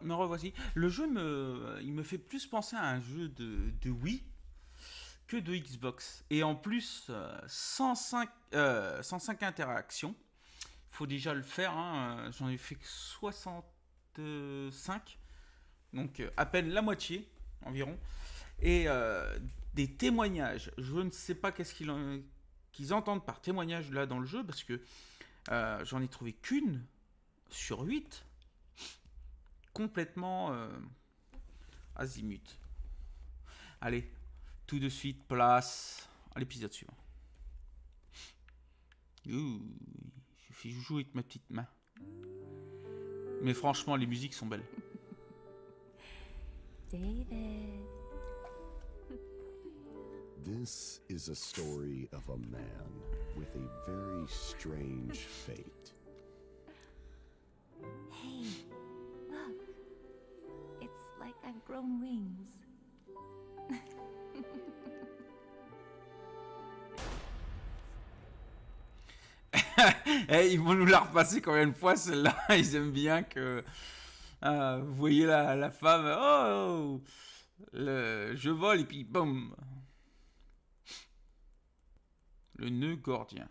Me revoici. Le jeu il me fait plus penser à un jeu de Wii que de Xbox. Et en plus, 105 interactions. Faut déjà le faire. Hein. J'en ai fait que 65. Donc à peine la moitié environ. Et des témoignages. Je ne sais pas qu'est-ce qu'ils entendent par témoignage là dans le jeu. Parce que j'en ai trouvé qu'une sur 8. Complètement azimut. Allez, tout de suite, place à l'épisode suivant. Je fais joujou avec ma petite main. Mais franchement, les musiques sont belles. David. This is a story of a man with a very strange fate. Hey, look. It's like I've grown wings. Ils vont nous la repasser combien de fois celle-là. Ils aiment bien que vous voyez la femme. Oh, je vole et puis boum. Le nœud gordien.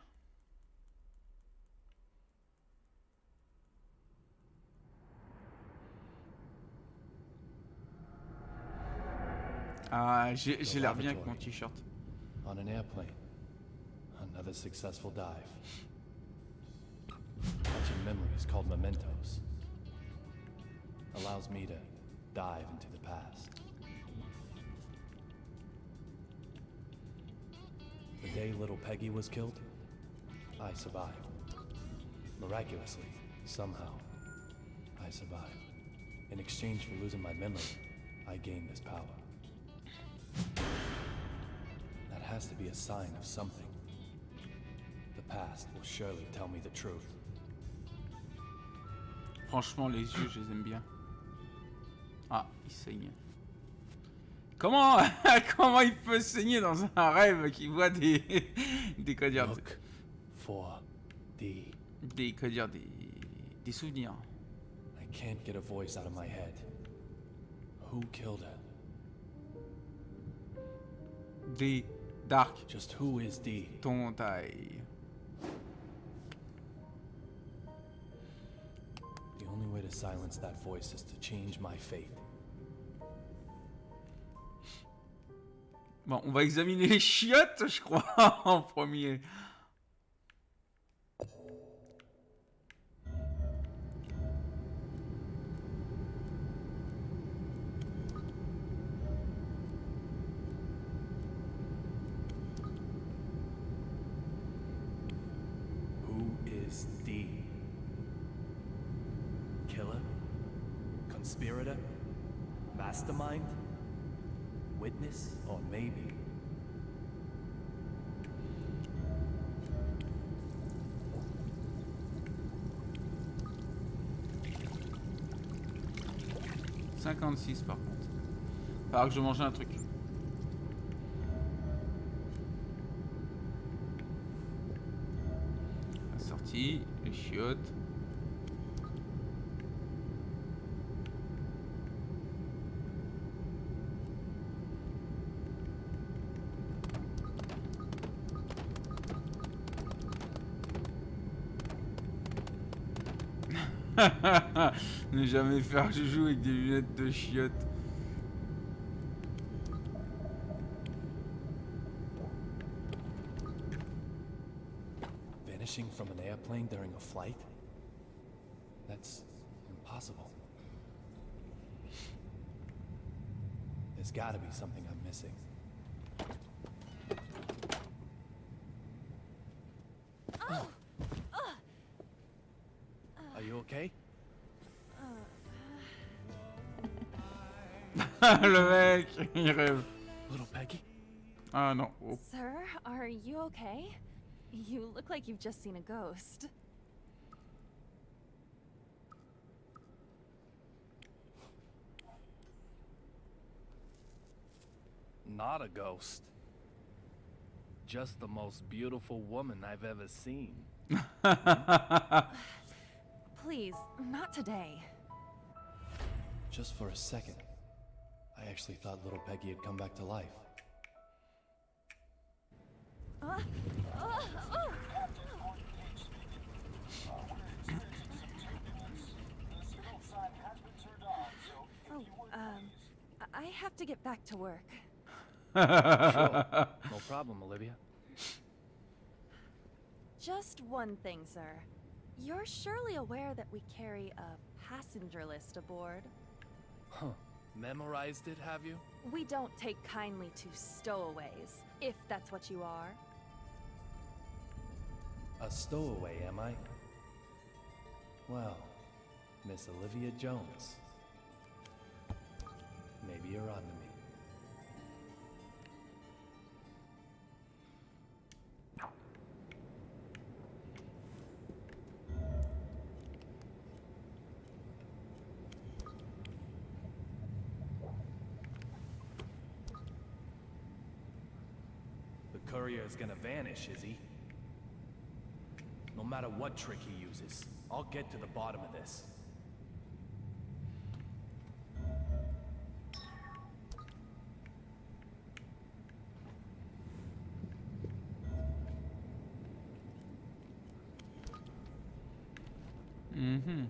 Ah, j'ai l'air bien avec mon t-shirt. On an airplane. Another successful dive. Touching memories called mementos. Allows me to dive into the past. The day little Peggy was killed, I survived. Miraculously, somehow, I survived. In exchange for losing my memory, I gained this power. That has to be a sign of something. The past will surely tell me the truth. Franchement, les yeux, je les aime bien. Ah, il saigne. Comment il peut saigner dans un rêve qui voit des quoi dire, Look for the... des souvenirs. I can't get a voice out of my head. Who killed her? Des dark. Just who is D? Ton taille. The only way to silence that voice is to change my fate. Bon, on va examiner les chiottes, je crois, en premier. Who is D? Killer? Conspirator? Mastermind? Witness? Or maybe... « 56 par contre. Il va falloir que je mange un truc. La sortie, les chiottes. Ne jamais faire joujou avec des lunettes de chiottes. Vanishing from an airplane during a flight? That's impossible. There's gotta be something I'm missing. Are you okay? Le mec, il rêve. Little Peggy? Ah non. Oh. Sir, are you okay? You look like you've just seen a ghost. Not a ghost. Just the most beautiful woman I've ever seen. Please, not today. Just for a second, I actually thought little Peggy had come back to life. I have to get back to work. Sure. No problem, Olivia. Just one thing, sir. You're surely aware that we carry a passenger list aboard. Huh. Memorized it, have you? We don't take kindly to stowaways, if that's what you are. A stowaway, am I? Well, Miss Olivia Jones. Maybe you're on to me. The courier is gonna vanish, is he? No matter what trick he uses, I'll get to the bottom of this. Mhm.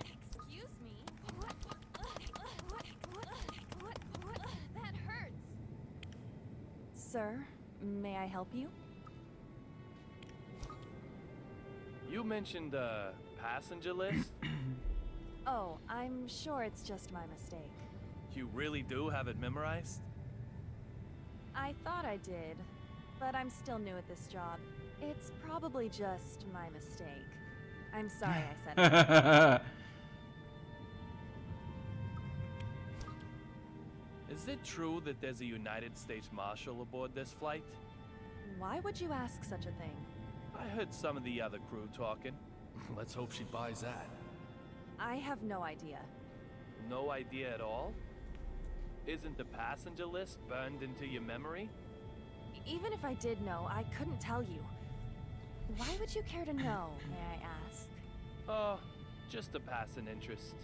Excuse me? That hurts. Sir, may I help you? You mentioned a passenger list? Oh, I'm sure it's just my mistake. You really do have it memorized? I thought I did, but I'm still new at this job. It's probably just my mistake. I'm sorry I said it. Is it true that there's a United States Marshal aboard this flight? Why would you ask such a thing? I heard some of the other crew talking. Let's hope she buys that. I have no idea. No idea at all? Isn't the passenger list burned into your memory? Even if I did know, I couldn't tell you. Why would you care to know, may I ask? Oh, just a passing interest.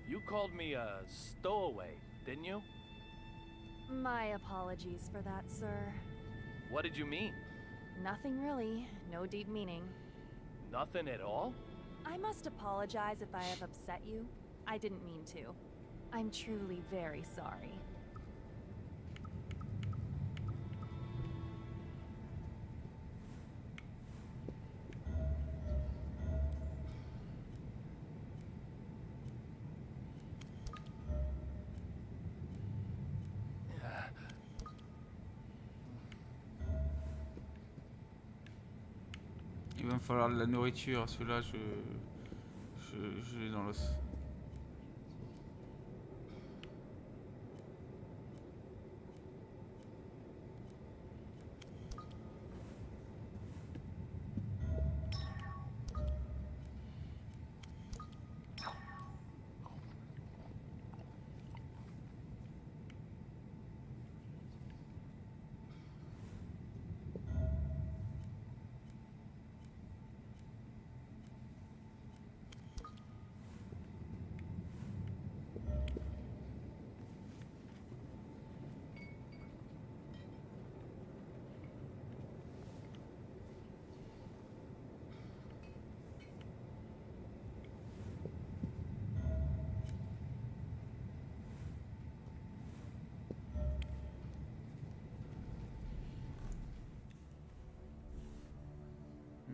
You called me a stowaway, didn't you? My apologies for that, sir. What did you mean? Nothing really. No deep meaning. Nothing at all? I must apologize if I have upset you. I didn't mean to. I'm truly very sorry. Il va me falloir de la nourriture, celui-là je l'ai dans l'os.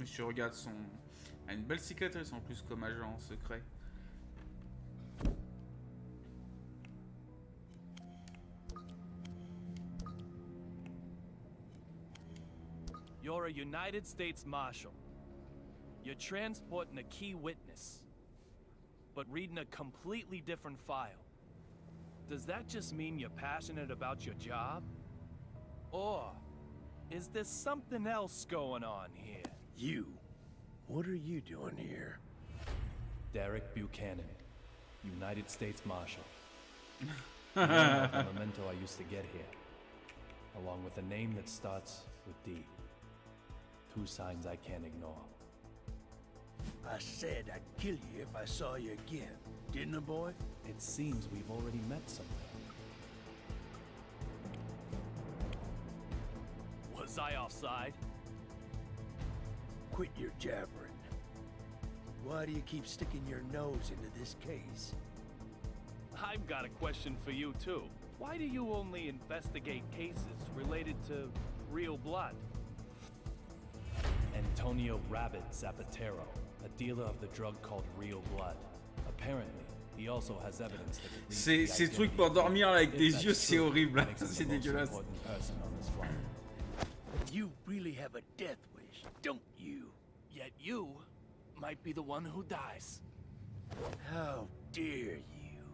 Monsieur regarde son... a une belle cicatrice en plus comme agent secret. You're a United States Marshal. You're transporting a key witness. but reading a completely different file. Does that just mean you're passionate about your job? Or is there something else going on here? You. What are you doing here? Derek Buchanan, United States Marshal. The owner of the memento I used to get here, along with a name that starts with D. Two signs I can't ignore. I said I'd kill you if I saw you again, didn't I, boy? It seems we've already met somewhere. Was I offside? Quit your jabbering. Why do you keep sticking your nose into this case? I've got a question for you, too. Why do you only investigate cases related to real blood? Antonio Rabbit Zapatero, a dealer of the drug called Real Blood. Apparently, he also has evidence that it leads to the Ces trucs identity pour of dormir là, avec If des that's yeux, c'est true, horrible. makes him C'est the most dégueulasse. important person on this flight. You really have a death wish, don't you? Yet you might be the one who dies. How dare you?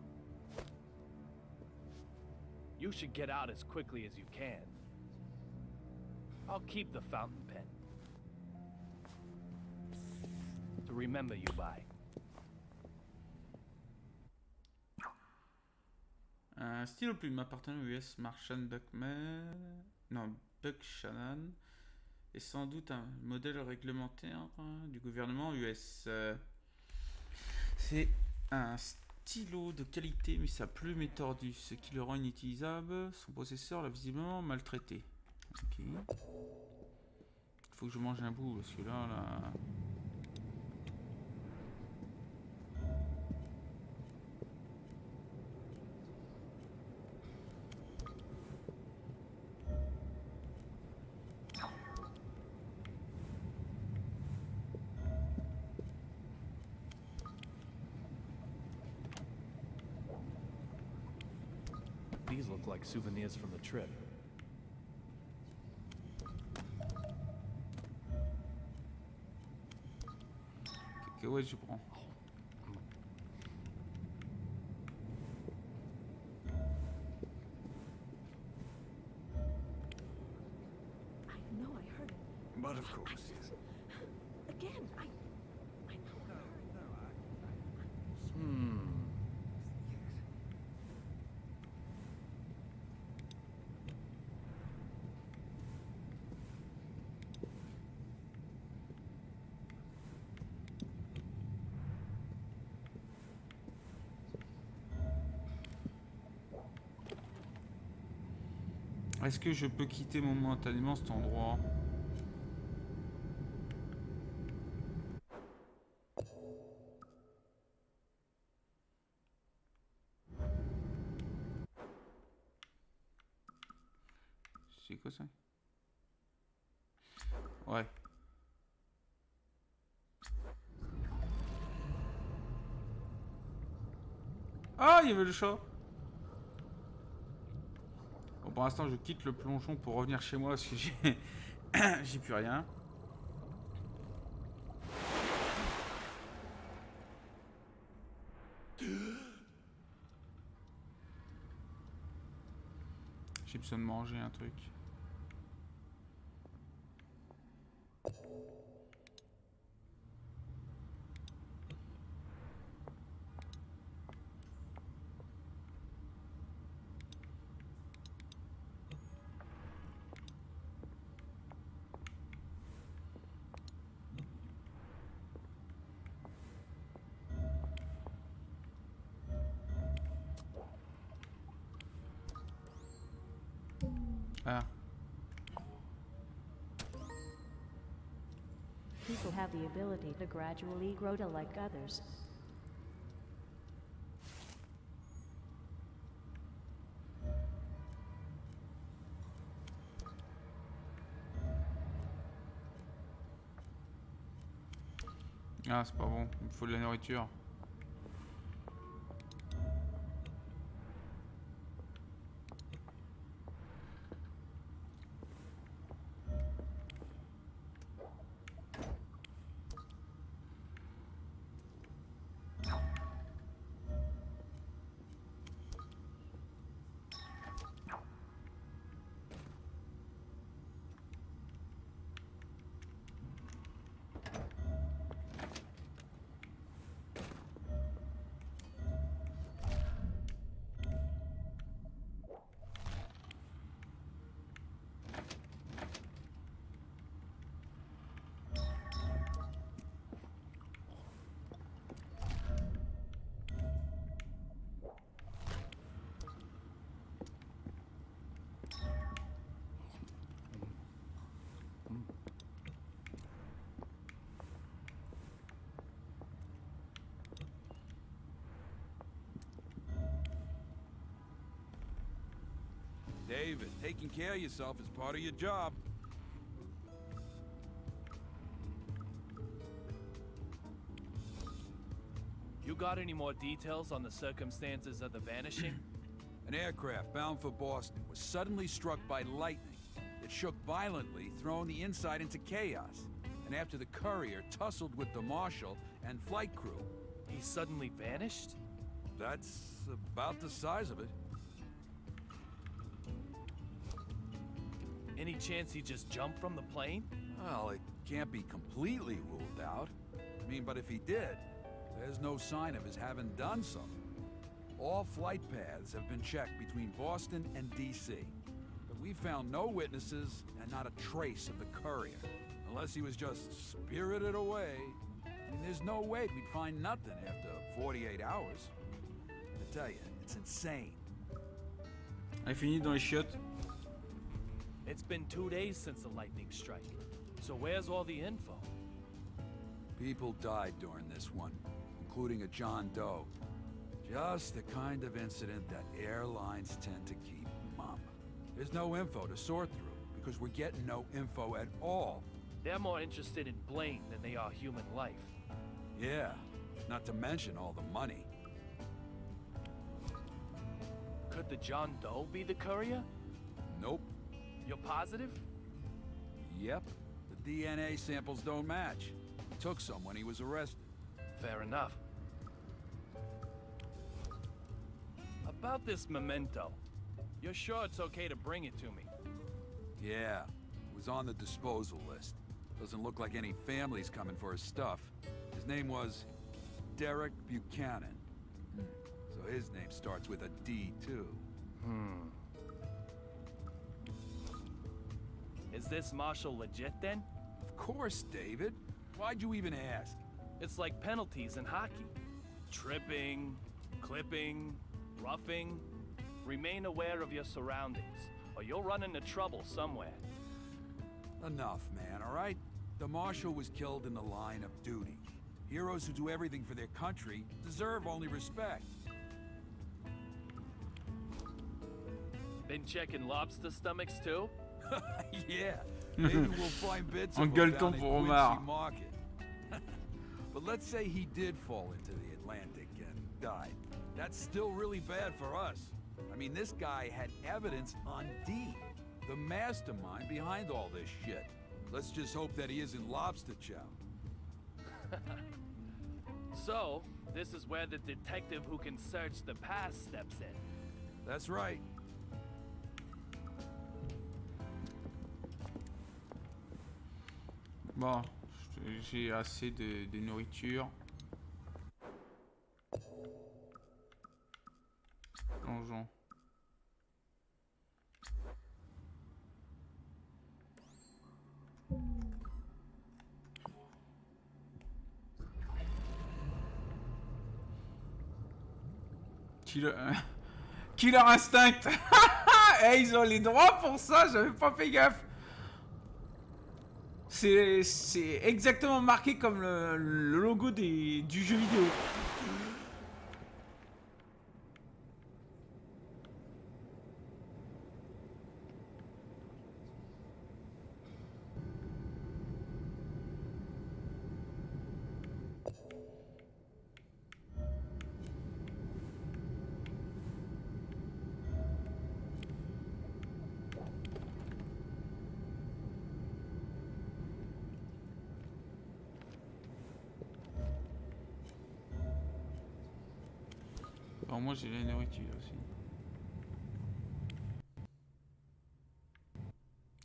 You should get out as quickly as you can. I'll keep the fountain pen. To remember you by. Un stylo plume appartenant au US Marchand Buckman. Non, Buchanan. Est sans doute un modèle réglementaire du gouvernement US. C'est un stylo de qualité, mais sa plume est tordue, ce qui le rend inutilisable. Son possesseur l'a visiblement maltraité. Ok. Il faut que je mange un bout, parce que là... These look like souvenirs from the trip. Ok, ouais, je prends. I know I heard it. But of course. Again, I know I heard it. Est-ce que je peux quitter momentanément cet endroit? C'est quoi ça? Ouais. Ah, il y avait le chat. Bon, pour l'instant, je quitte le plongeon pour revenir chez moi parce que j'ai j'ai plus rien. J'ai besoin de manger un truc. Ah. People have the ability to gradually grow to like others. Ah, c'est pas bon, il me faut de la nourriture. David. Taking care of yourself is part of your job. You got any more details on the circumstances of the vanishing? An aircraft bound for Boston was suddenly struck by lightning. It shook violently, throwing the inside into chaos. And after the courier tussled with the marshal and flight crew. He suddenly vanished? That's about the size of it. Any chance he just jumped from the plane? Well, it can't be completely ruled out. I mean, but if he did, there's no sign of his having done so. All flight paths have been checked between Boston and D.C. But we found no witnesses and not a trace of the courier. Unless he was just spirited away. I mean, there's no way we'd find nothing after 48 hours. I tell you, it's insane. Elle finit dans les chiottes. It's been 2 days since the lightning strike. So where's all the info? People died during this one, including a John Doe. Just the kind of incident that airlines tend to keep mum. There's no info to sort through, because we're getting no info at all. They're more interested in blame than they are human life. Yeah, not to mention all the money. Could the John Doe be the courier? Nope. You're positive? Yep. The DNA samples don't match. He took some when he was arrested. Fair enough. About this memento, you're sure it's okay to bring it to me? Yeah, it was on the disposal list. Doesn't look like any family's coming for his stuff. His name was Derek Buchanan. So his name starts with a D, too. Is this Marshall legit, then? Of course, David. Why'd you even ask? It's like penalties in hockey. Tripping, clipping, roughing. Remain aware of your surroundings, or you'll run into trouble somewhere. Enough, man, all right? The Marshal was killed in the line of duty. Heroes who do everything for their country deserve only respect. Been checking lobster stomachs, too? Yeah, maybe we'll find bits of En him gueuletant down in pour Quincy homard. Market. But let's say he did fall into the Atlantic and died. That's still really bad for us. I mean, this guy had evidence on D, the mastermind behind all this shit. Let's just hope that he isn't lobster chow. So, this is where the detective who can search the past steps in. That's right. Bon, j'ai assez de nourriture. Plongeons. Killer Instinct. Eh, ils ont les droits pour ça, j'avais pas fait gaffe. C'est exactement marqué comme le logo du jeu vidéo. Alors moi j'ai la nourriture aussi.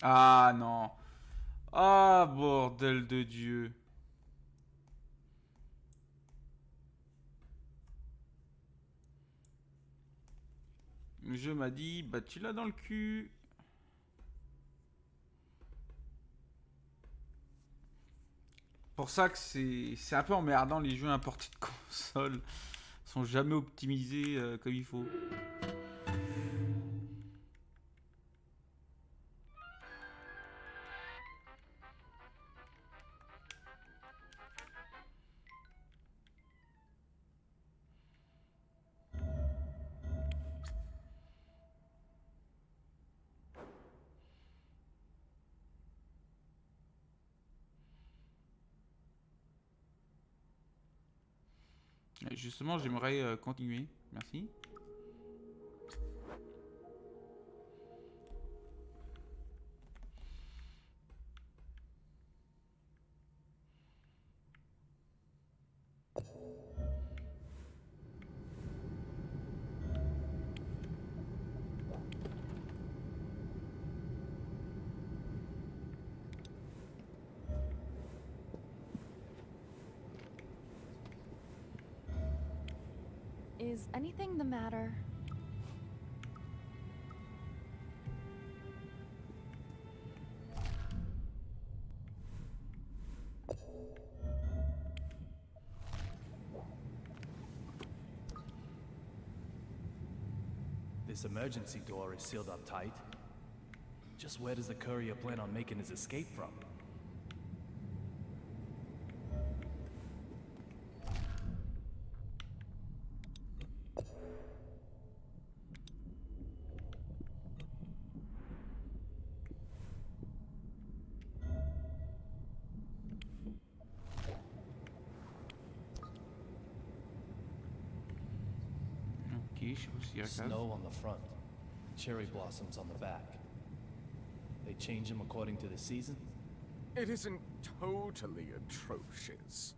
Ah non. Ah bordel de Dieu. Le jeu m'a dit, bah tu l'as dans le cul. Pour ça que c'est un peu emmerdant les jeux importés de console. Sont jamais optimisés comme il faut. Justement, j'aimerais continuer. Merci. Is anything the matter? This emergency door is sealed up tight. Just where does the courier plan on making his escape from? Ok, je sais pas s'il y a la case. Snow on the front, cherry blossoms on the back. They change them according to the season? It isn't totally atrocious,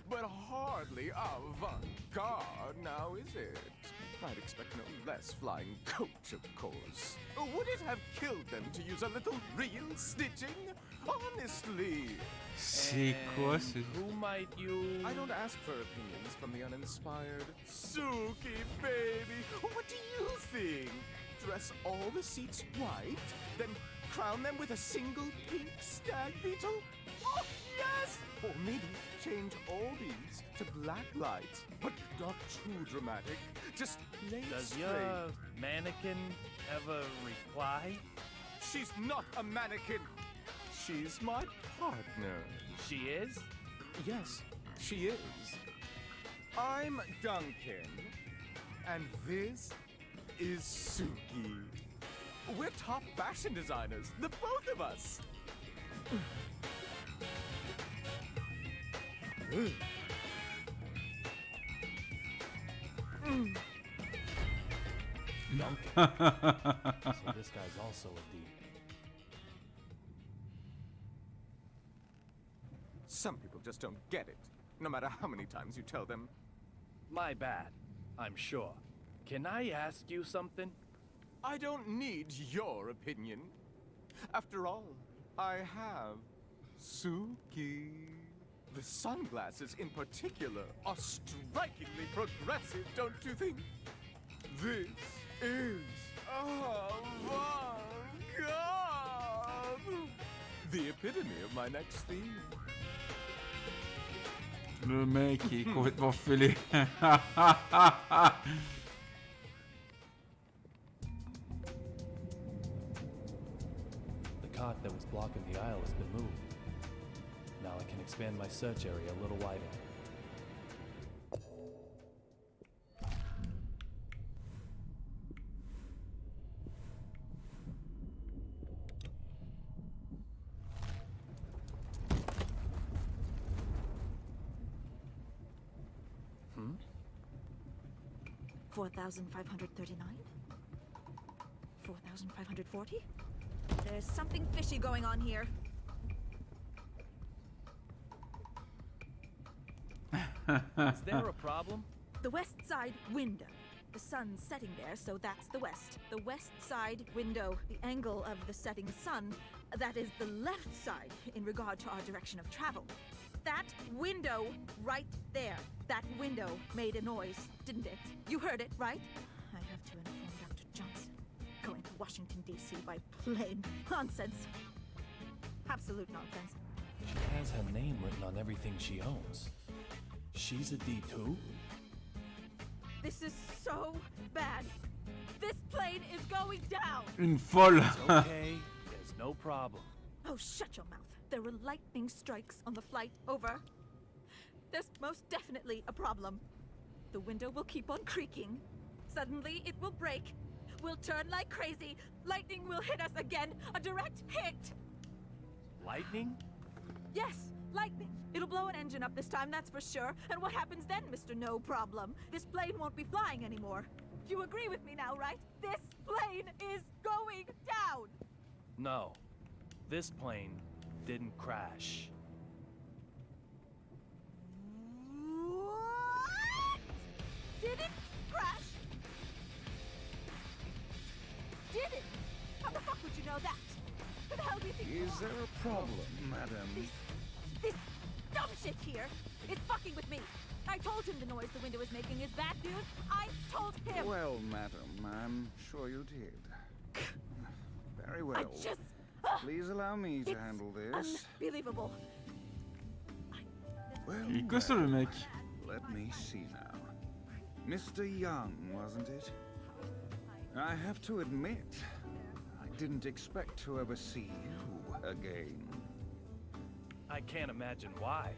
but hardly avant-garde now, is it? I'd expect no less flying coach, of course. Would it have killed them to use a little real stitching? Honestly. C'est quoi ce... Who might you... I don't ask for opinions from the uninspired. Suki, baby, what do you think? Dress all the seats white, then crown them with a single pink stag beetle? Oh, yes! Or maybe change all these to black lights, but not too dramatic. Just lay Does straight. your mannequin ever reply? She's not a mannequin. She's my partner. She is? Yes, she is. I'm Duncan, and this is Suki. We're top fashion designers, the both of us. So this guy's also a D. Some people just don't get it, no matter how many times you tell them. My bad, I'm sure. Can I ask you something? I don't need your opinion. After all, I have Suki. The sunglasses in particular are strikingly progressive, don't you think? This is avant-garde. The epitome of my next theme. Le mec est complètement fêlé. The cot that was blocking the aisle has been moved. Now I can expand my search area a little wider. Hmm? 4,539? 4,540? There's something fishy going on here. Is there a problem? The west side window. The sun's setting there, so that's the west. The west side window. The angle of the setting sun, that is the left side in regard to our direction of travel. That window right there. That window made a noise, didn't it? You heard it, right? I have to inform Dr. Johnson. Going to Washington, D.C. by plain nonsense. Absolute nonsense. She has her name written on everything she owns. She's a D too? This is so bad. This plane is going down. Une folle. It's okay. There's no problem. Oh, shut your mouth. There were lightning strikes on the flight over. There's most definitely a problem. The window will keep on creaking. Suddenly it will break. We'll turn like crazy. Lightning will hit us again. A direct hit. Lightning? Yes, Lightning. It'll blow an engine up this time, that's for sure. And what happens then, Mr. No Problem? This plane won't be flying anymore. You agree with me now, right? This plane is going down! No. This plane didn't crash. What? Did it crash? Did it? How the fuck would you know that? Who the hell do you think you Is are? there a problem, madam? This dumb shit here is fucking with me. I told him the noise the window is making is bad news. I told him. Well, madam, I'm sure you did. Very well. I just... Please allow me to handle this. Unbelievable. Well, Il est costaud le mec. let me see now. Mr. Young, wasn't it? I have to admit, I didn't expect to ever see you again. I can't imagine why.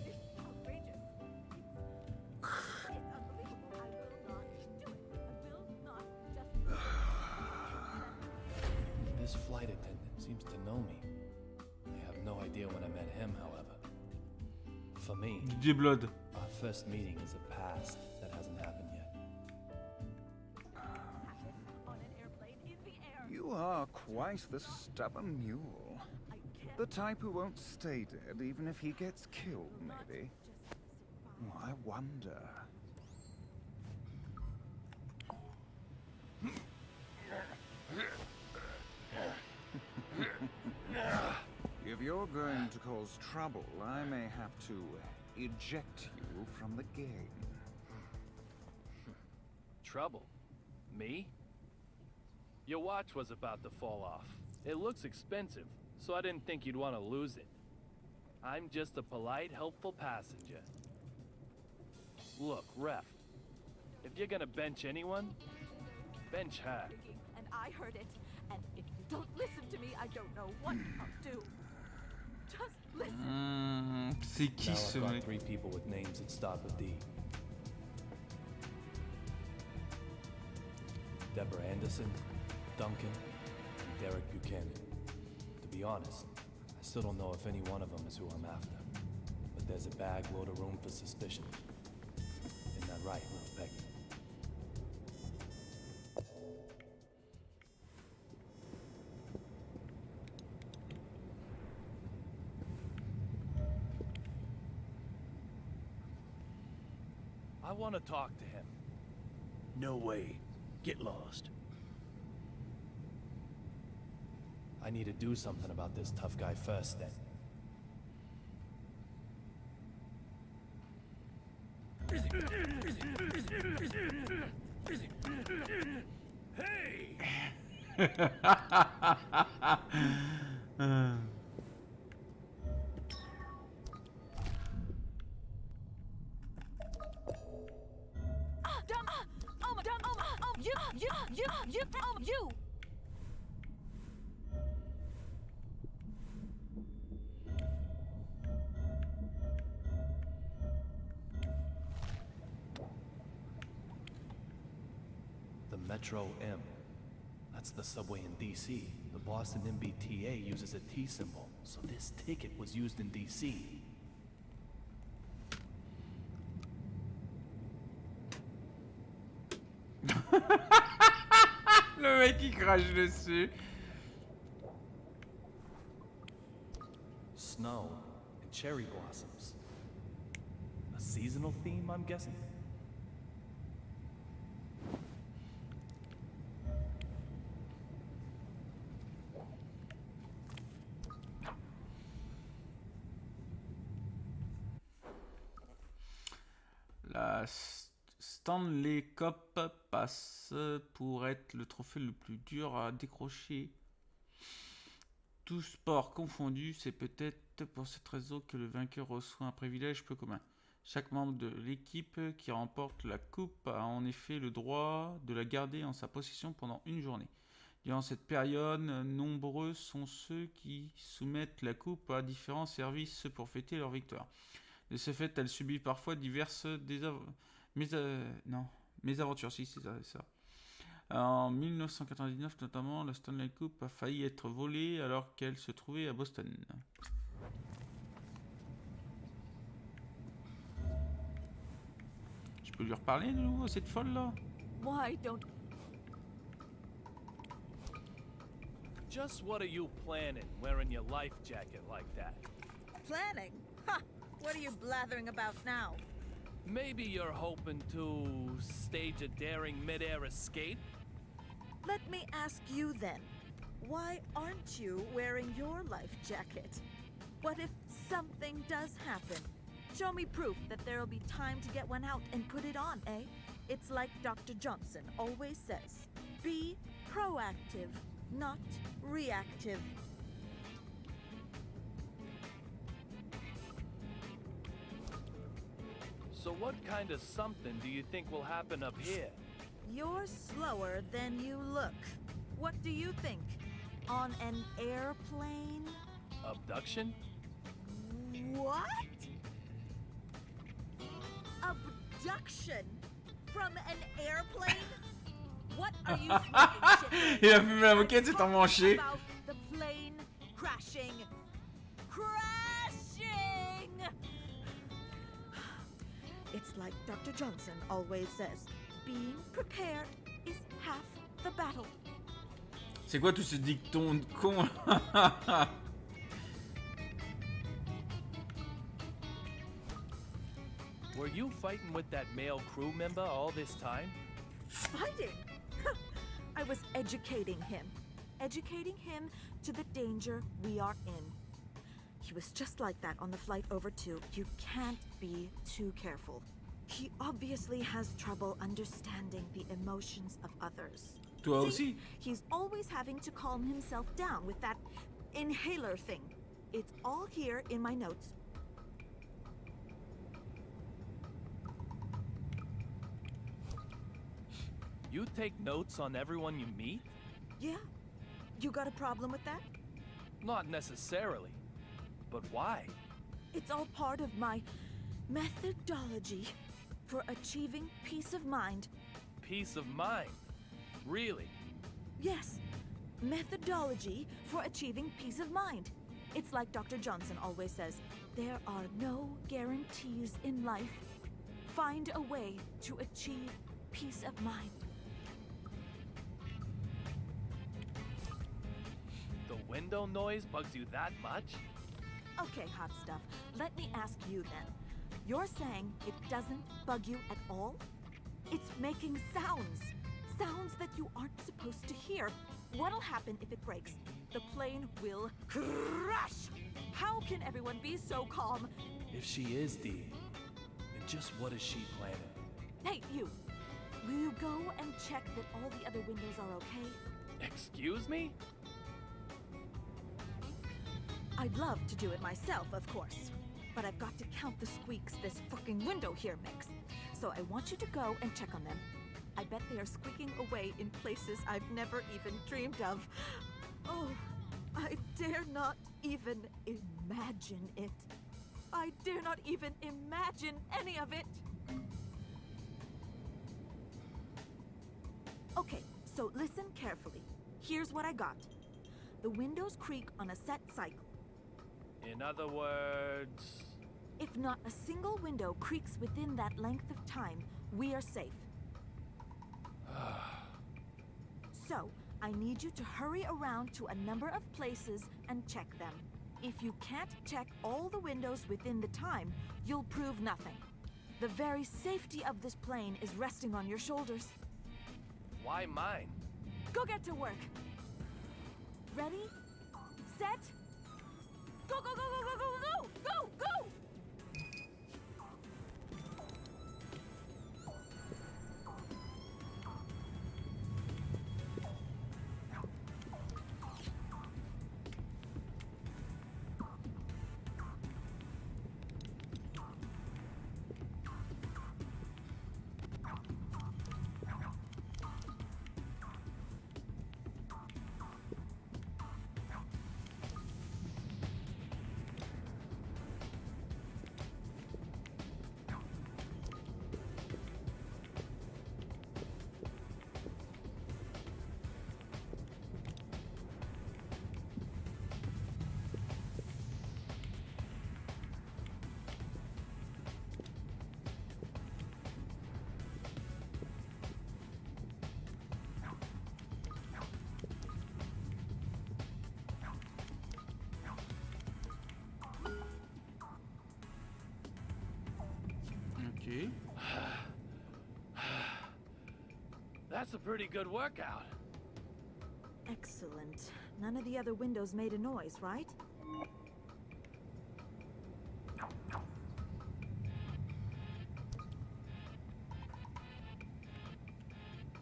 It's outrageous. It's unbelievable. I will not do it. I will not just... This flight attendant seems to know me. I have no idea when I met him, however. For me, Didier Blood. our first meeting is a past that hasn't happened yet. on an airplane in the air. You are quite the stubborn mule. The type who won't stay dead even if he gets killed, maybe. Oh, I wonder. If you're going to cause trouble, I may have to eject you from the game. Trouble? Me? Your watch was about to fall off. It looks expensive, so I didn't think you'd want to lose it. I'm just a polite, helpful passenger. Look, Ref, if you're gonna bench anyone, bench her. And I heard it. And if you don't listen to me, I don't know what I'll do. Just listen. C'est qui Now ce I've got mec? 3 people with names that start with D. Deborah Anderson, Duncan, and Derek Buchanan. To be honest, I still don't know if any one of them is who I'm after. But there's a bag load of room for suspicion. Isn't that right, little Peggy? I want to talk to him. No way. Get lost. I need to do something about this tough guy first, then. Hey! You! The Metro M. That's the subway in D.C. The Boston MBTA uses a T symbol, so this ticket was used in D.C. Le mec il crache dessus. Snow and cherry blossoms. A seasonal theme, I'm guessing? La Stanley Cup passe pour être le trophée le plus dur à décrocher. Tout sport confondu, c'est peut-être pour cette raison que le vainqueur reçoit un privilège peu commun. Chaque membre de l'équipe qui remporte la coupe a en effet le droit de la garder en sa possession pendant une journée. Durant cette période, nombreux sont ceux qui soumettent la coupe à différents services pour fêter leur victoire. De ce fait, elle subit parfois diverses mésaventures. Si, c'est ça. En 1999, notamment, la Stanley Cup a failli être volée alors qu'elle se trouvait à Boston. Je peux lui reparler de nouveau, cette folle là? Why don't... Just what are you planning wearing your life jacket like that? Planning? Ha! What are you blathering about now? Maybe you're hoping to stage a daring mid-air escape? Let me ask you then. Why aren't you wearing your life jacket? What if something does happen? Show me proof that there'll be time to get one out and put it on, eh? It's like Dr. Johnson always says. Be proactive, not reactive. So what kind of something do you think will happen up here? You're slower than you look. What do you think? On an airplane? Abduction? What? Abduction? From an airplane? What are you smoking, Il a fumé la moquette, c'est emmanché. about the plane crashing. Crashing! It's like Dr. Johnson always says. Being prepared is half the battle. C'est quoi tout ce dicton de con? Were you fighting with that male crew member all this time? Fighting? I was educating him. Educating him to the danger we are in. He was just like that on the flight over too. You can't be too careful. He obviously has trouble understanding the emotions of others. Toi See, aussi? he's always having to calm himself down with that inhaler thing. It's all here in my notes. You take notes on everyone you meet? Yeah? You got a problem with that? Not necessarily. But why? It's all part of my methodology for achieving peace of mind. Peace of mind? Really? Yes, methodology for achieving peace of mind. It's like Dr. Johnson always says, there are no guarantees in life. Find a way to achieve peace of mind. The window noise bugs you that much? Okay, hot stuff. Let me ask you then. You're saying it doesn't bug you at all? It's making sounds. Sounds that you aren't supposed to hear. What'll happen if it breaks? The plane will crash! How can everyone be so calm? If she is Dee, then just what is she planning? Hey, you! Will you go and check that all the other windows are okay? Excuse me? I'd love to do it myself, of course. But I've got to count the squeaks this fucking window here makes. So I want you to go and check on them. I bet they are squeaking away in places I've never even dreamed of. Oh, I dare not even imagine it. I dare not even imagine any of it. Okay, so listen carefully. Here's what I got. The windows creak on a set cycle. In other words... If not a single window creaks within that length of time, we are safe. So, I need you to hurry around to a number of places and check them. If you can't check all the windows within the time, you'll prove nothing. The very safety of this plane is resting on your shoulders. Why mine? Go get to work. Ready? Set? Go, go, go, go, go, go, go, go, go! Ok. That's a pretty good workout. Excellent. None of the other windows made a noise, right?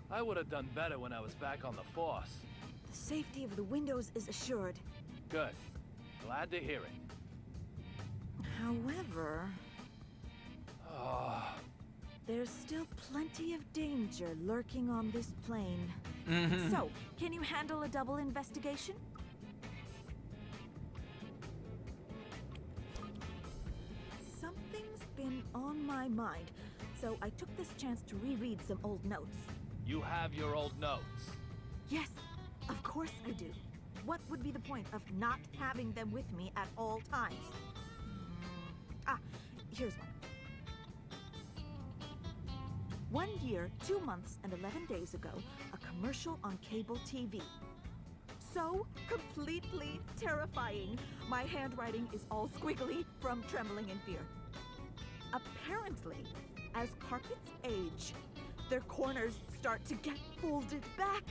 I would have done better when I was back on the force. The safety of the windows is assured. Good. Glad to hear it. However, there's still plenty of danger lurking on this plane. So, can you handle a double investigation? Something's been on my mind, so I took this chance to reread some old notes. You have your old notes. Yes, of course I do. What would be the point of not having them with me at all times? Here's one. 1 year, 2 months, and 11 days ago, a commercial on cable TV. So completely terrifying. My handwriting is all squiggly from trembling in fear. Apparently, as carpets age, their corners start to get folded back.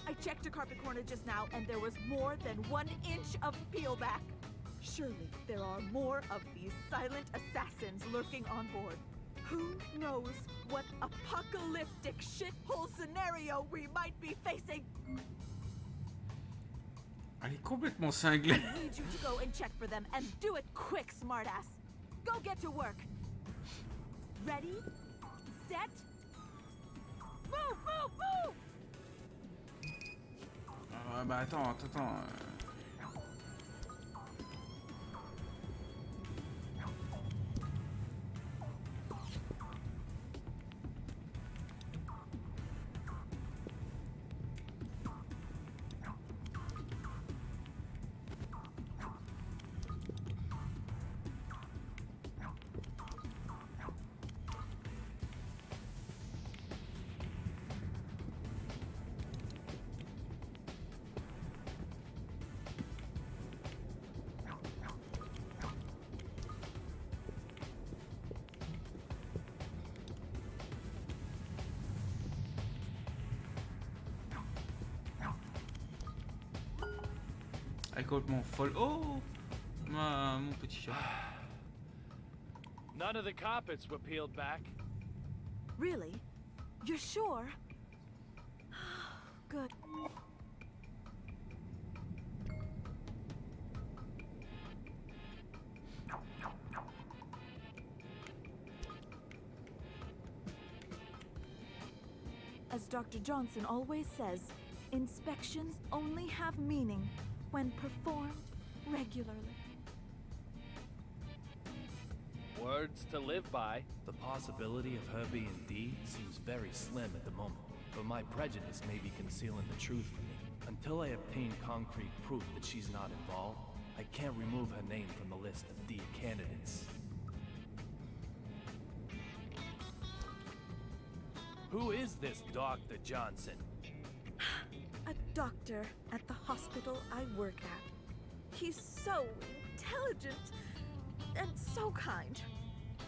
I checked a carpet corner just now, and there was more than 1 inch of peel back. Surely there are more of these silent assassins lurking on board. Who knows what apocalyptic shithole scenario we might be facing? Elle est complètement cinglée. I need you to go and check for them, and do it quick, smartass. Go get to work. Ready, set, move, move, move! Bah attends. Elle est complètement folle. Oh, mon petit chat. None of the carpets were peeled back. Really? You're sure? Good. As Dr. Johnson always says, inspections only have meaning when performed regularly. Words to live by. The possibility of her being D seems very slim at the moment, but my prejudice may be concealing the truth from me. Until I obtain concrete proof that she's not involved, I can't remove her name from the list of D candidates. Who is this Dr. Johnson? A doctor at the hospital I work at. He's so intelligent and so kind.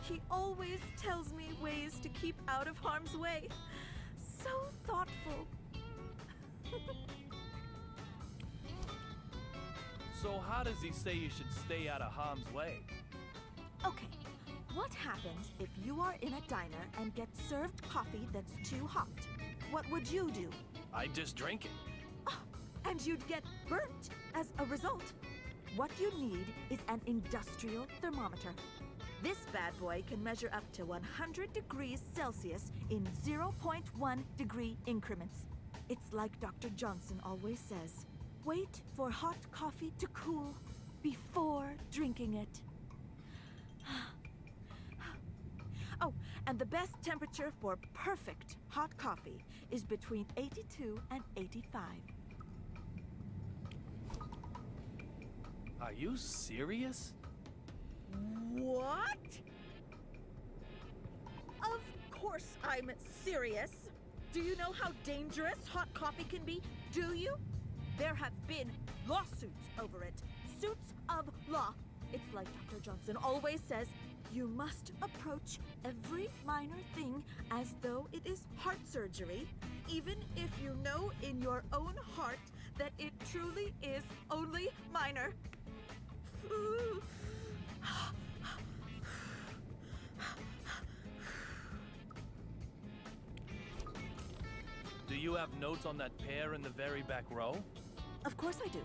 He always tells me ways to keep out of harm's way. So thoughtful. So how does he say you should stay out of harm's way? Okay, what happens if you are in a diner and get served coffee that's too hot? What would you do? I just drink it. Oh, and you'd get burnt as a result. What you need is an industrial thermometer. This bad boy can measure up to 100 degrees Celsius in 0.1 degree increments. It's like Dr. Johnson always says, wait for hot coffee to cool before drinking it. Oh, and the best temperature for perfect hot coffee is between 82 and 85. Are you serious? What? Of course I'm serious. Do you know how dangerous hot coffee can be? Do you? There have been lawsuits over it. Suits of law. It's like Dr. Johnson always says, You must approach every minor thing as though it is heart surgery, even if you know in your own heart that it truly is only minor. Do you have notes on that pair in the very back row? Of course I do.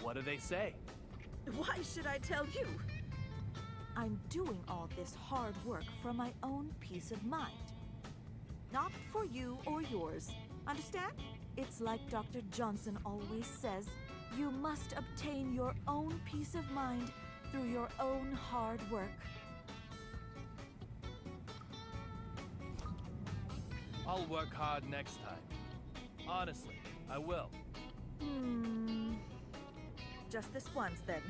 What do they say? Why should I tell you? I'm doing all this hard work for my own peace of mind. Not for you or yours. Understand? It's like Dr. Johnson always says, you must obtain your own peace of mind through your own hard work. I'll work hard next time. Honestly, I will. Just this once, then.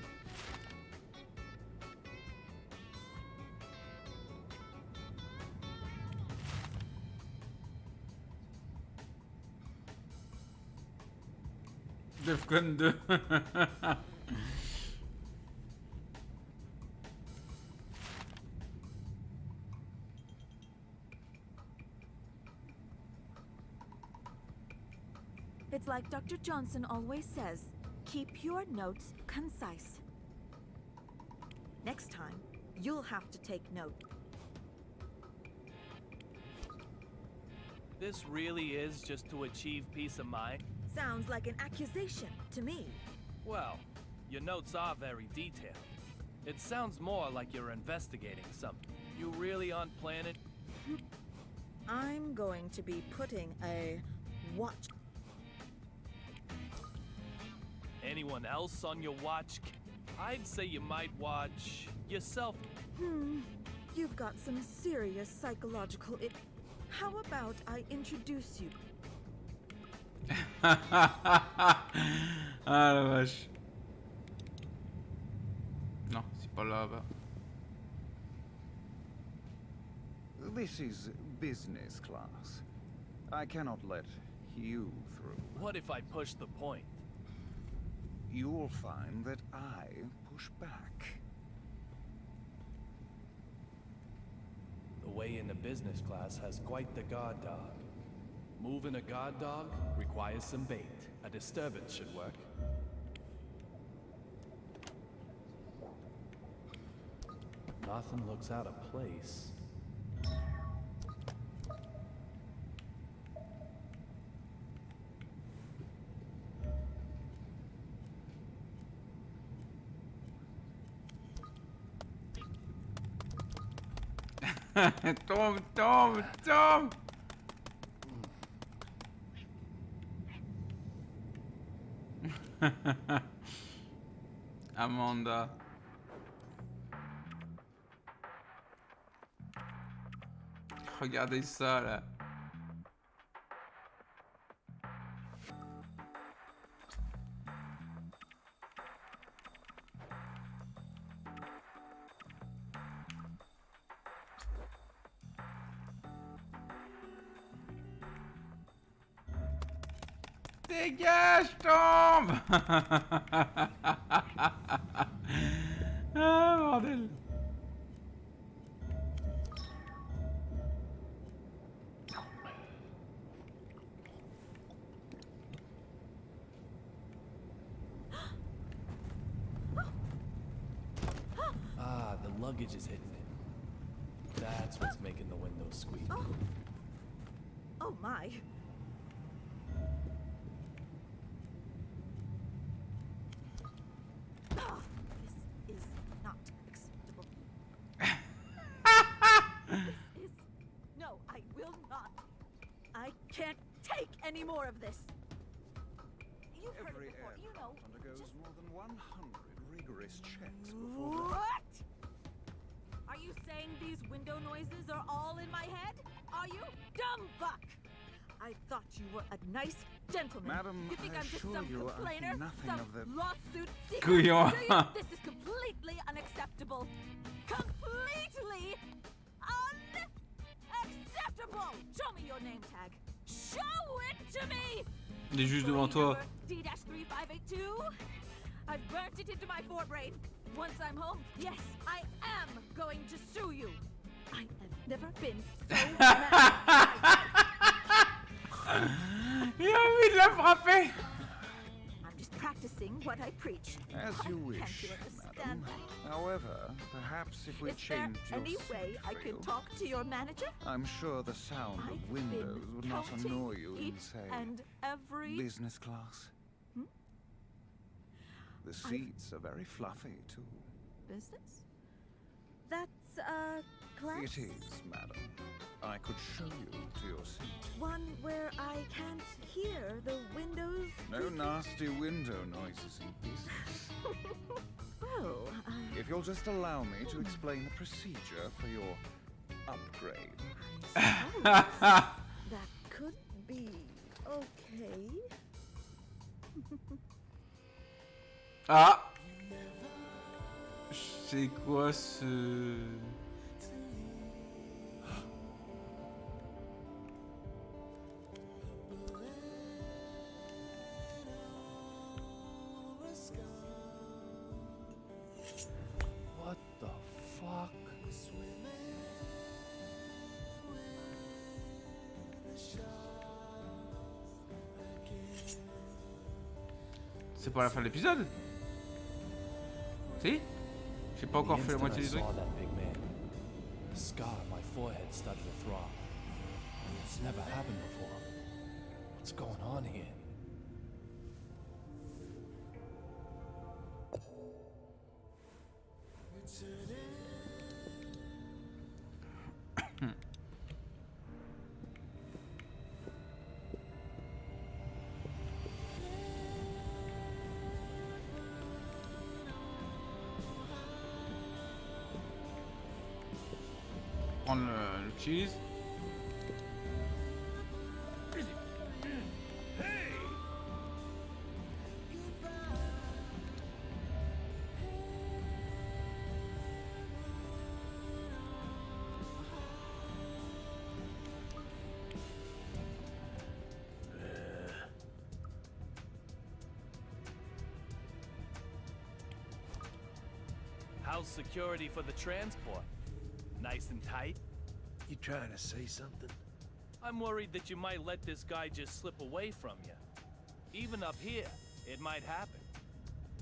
Defcon 2. It's like Dr. Johnson always says, keep your notes concise. Next time, you'll have to take note. This really is just to achieve peace of mind? Sounds like an accusation to me. Well, your notes are very detailed. It sounds more like you're investigating something. You really on planet? I'm going to be putting a watch. Anyone else on your watch? I'd say you might watch yourself. You've got some serious psychological How about I introduce you? Ah la vache. Non, c'est pas là-bas. This is business class. I cannot let you through. What if I push the point? You'll find that I push back. The way in the business class has quite the guard dog. Moving a guard dog requires some bait. A disturbance should work. Nothing looks out of place. Tombe. Amanda. Regardez ça là. Dégage, tombe. Ah, bordel. Ah, the luggage is hitting it. That's what's making the window squeak. Oh my. This is not acceptable. This is... No, I will not. I can't take any more of this. You've heard Every it before, you know. undergoes more than 100 rigorous checks before What? Are you saying these window noises are all in my head? Are you? Dumb fuck! I thought you were a nice gentleman. Madam, you think I I'm just assure some you I complainer? think nothing Some of the- lawsuit seeker? Couillon. Do you? This is completely unacceptable. Completely unacceptable! Show me your name tag. Show it to me! Il est juste devant toi. D-3582. I've burnt it into my forebrain. Once I'm home, yes, I am going to sue you. I have never been so mad. Il a envie de la frapper. I'm just practicing what I preach. As Why you can't wish, you understand madam. that? However, perhaps if we Is there change your any way I seat can for you, talk to your manager? I'm sure the sound I've of windows been would not counting annoy you in, each say, and every business class. Hmm? The seats are very fluffy, too. business. That's class. It is, madam. I could show you to your seat. One where I can't hear the windows. No nasty window noises in business. Well, If you'll just allow me to explain the procedure for your upgrade. that could be okay. Ah. C'est quoi ce... What the fuck? C'est pas la fin de l'épisode? Si? J'ai pas encore fait la moitié du truc. That big man. The scar on my forehead started to throb. It's never happened before. What's going on here? Prendre le cheese. How's security for the transport? Nice and tight? You trying to say something? I'm worried that you might let this guy just slip away from you. Even up here, it might happen.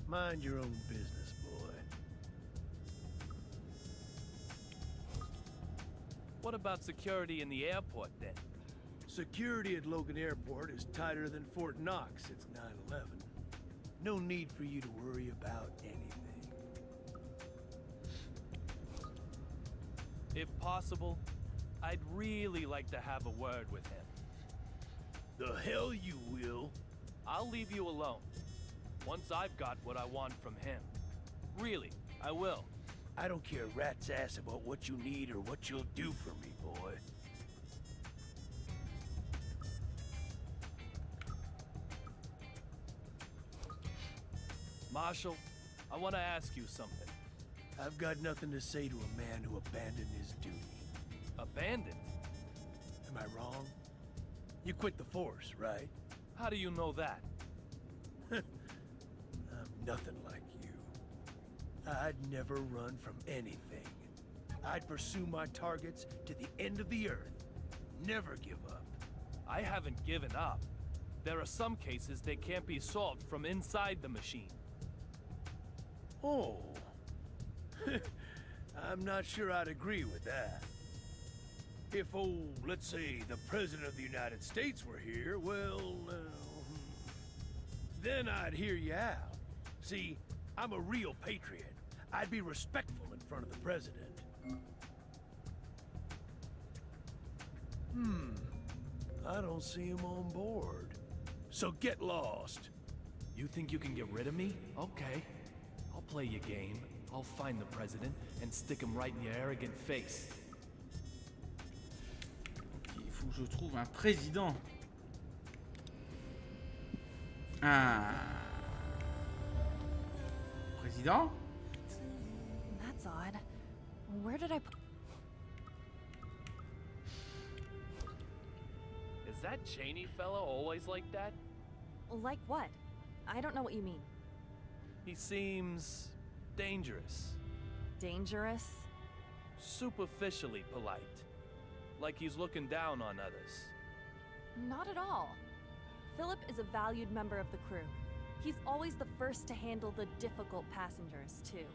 Mind your own business, boy. What about security in the airport then? Security at Logan Airport is tighter than Fort Knox since 9/11. No need for you to worry about anything. If possible, I'd really like to have a word with him. The hell you will. I'll leave you alone. Once I've got what I want from him. Really, I will. I don't care a rat's ass about what you need or what you'll do for me, boy. Marshal, I want to ask you something. I've got nothing to say to a man who abandoned his duty. Abandoned? Am I wrong? You quit the force, right? How do you know that? I'm nothing like you. I'd never run from anything. I'd pursue my targets to the end of the earth. Never give up. I haven't given up. There are some cases that can't be solved from inside the machine. Oh. I'm not sure I'd agree with that. If, let's say, the President of the United States were here, well, then I'd hear you out. See, I'm a real patriot. I'd be respectful in front of the President. I don't see him on board. So get lost. You think you can get rid of me? Okay. I'll play your game. I'll find the President and stick him right in your arrogant face. Il faut que je trouve un président. Un président? That's odd. Where did I put... Is that Cheney fella always like that? Like what? I don't know what you mean. He seems Dangerous. Dangerous? Superficially polite. Like he's looking down on others. Not at all. Philip is a valued member of the crew. He's always the first to handle the difficult passengers, too.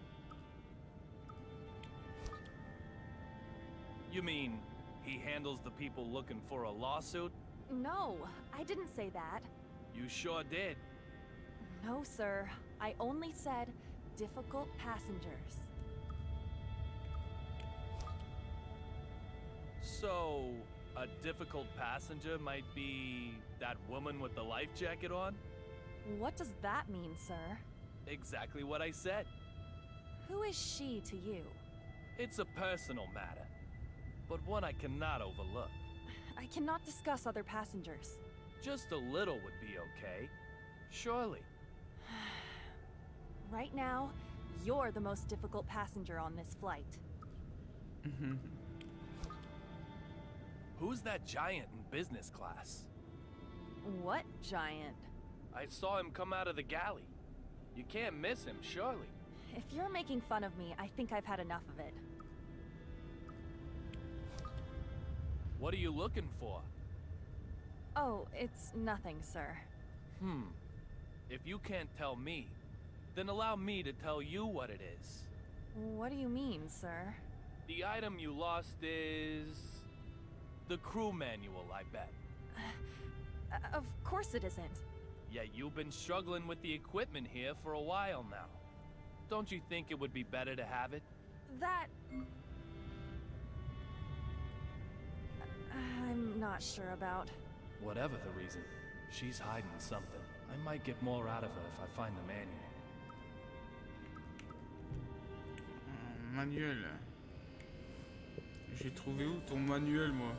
You mean he handles the people looking for a lawsuit? No, I didn't say that. You sure did. No, sir. I only said difficult passengers. So, a difficult passenger might be that woman with the life jacket on? What does that mean, sir? Exactly what I said. Who is she to you? It's a personal matter, but one I cannot overlook. I cannot discuss other passengers. Just a little would be okay. Surely. Right now, you're the most difficult passenger on this flight. Who's that giant in business class? What giant? I saw him come out of the galley. You can't miss him, surely. If you're making fun of me, I think I've had enough of it. What are you looking for? Oh, it's nothing, sir. If you can't tell me, then allow me to tell you what it is. What do you mean, sir? The item you lost is... the crew manual, I bet. Of course it isn't. Yet you've been struggling with the equipment here for a while now. Don't you think it would be better to have it? That... I'm not sure about. Whatever the reason, she's hiding something. I might get more out of her if I find the manual. Manuel. J'ai trouvé où ton manuel, moi?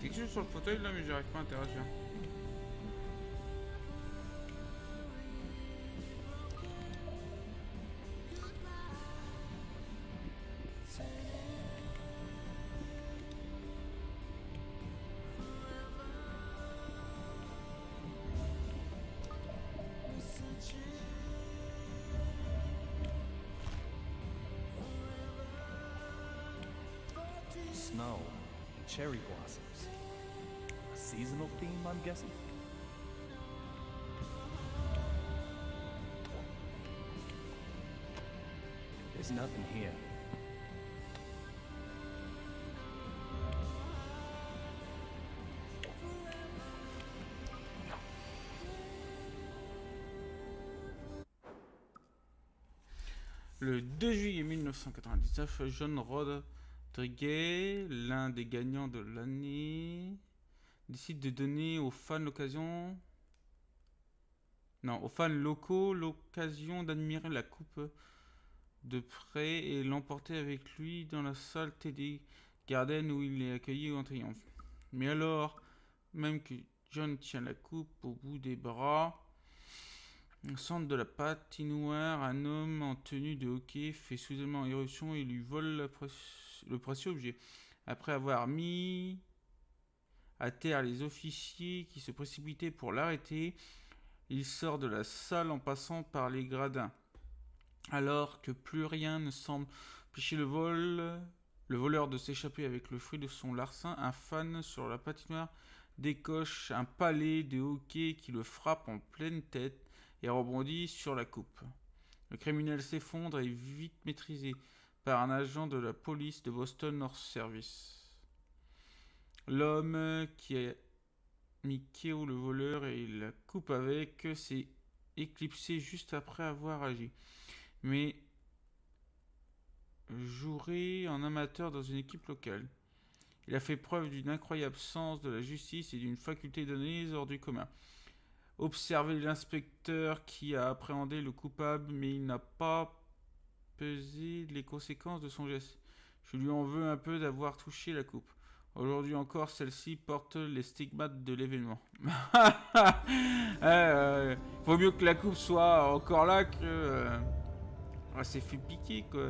Quelque chose sur le fauteuil là, mais j'arrive pas à interagir. Snow and cherry blossoms. A seasonal theme, I'm guessing? There's nothing here. Le 2 juillet 1999, John Rodriguez, l'un des gagnants de l'année, décide de donner aux fans locaux l'occasion d'admirer la coupe de près et l'emporter avec lui dans la salle TD Garden où il est accueilli en triomphe. Mais alors, même que John tient la coupe au bout des bras, au centre de la patinoire, un homme en tenue de hockey fait soudainement éruption et lui vole le précieux objet. Après avoir mis à terre les officiers qui se précipitaient pour l'arrêter. Il sort de la salle en passant par les gradins. Alors que plus rien ne semble empêcher le voleur de s'échapper avec le fruit de son larcin, un fan sur la patinoire décoche un palais de hockey qui le frappe en pleine tête et rebondit sur la coupe. Le criminel s'effondre et est vite maîtrisé par un agent de la police de Boston North Service. L'homme qui a mis KO le voleur et la coupe avec s'est éclipsé juste après avoir agi. Mais jouerait en amateur dans une équipe locale. Il a fait preuve d'une incroyable sens de la justice et d'une faculté d'analyse hors du commun. Observez l'inspecteur qui a appréhendé le coupable, mais il n'a pas pesé les conséquences de son geste. Je lui en veux un peu d'avoir touché la coupe. Aujourd'hui encore, celle-ci porte les stigmates de l'événement. Vaut mieux que la coupe soit encore là que... Elle s'est fait piquer, quoi.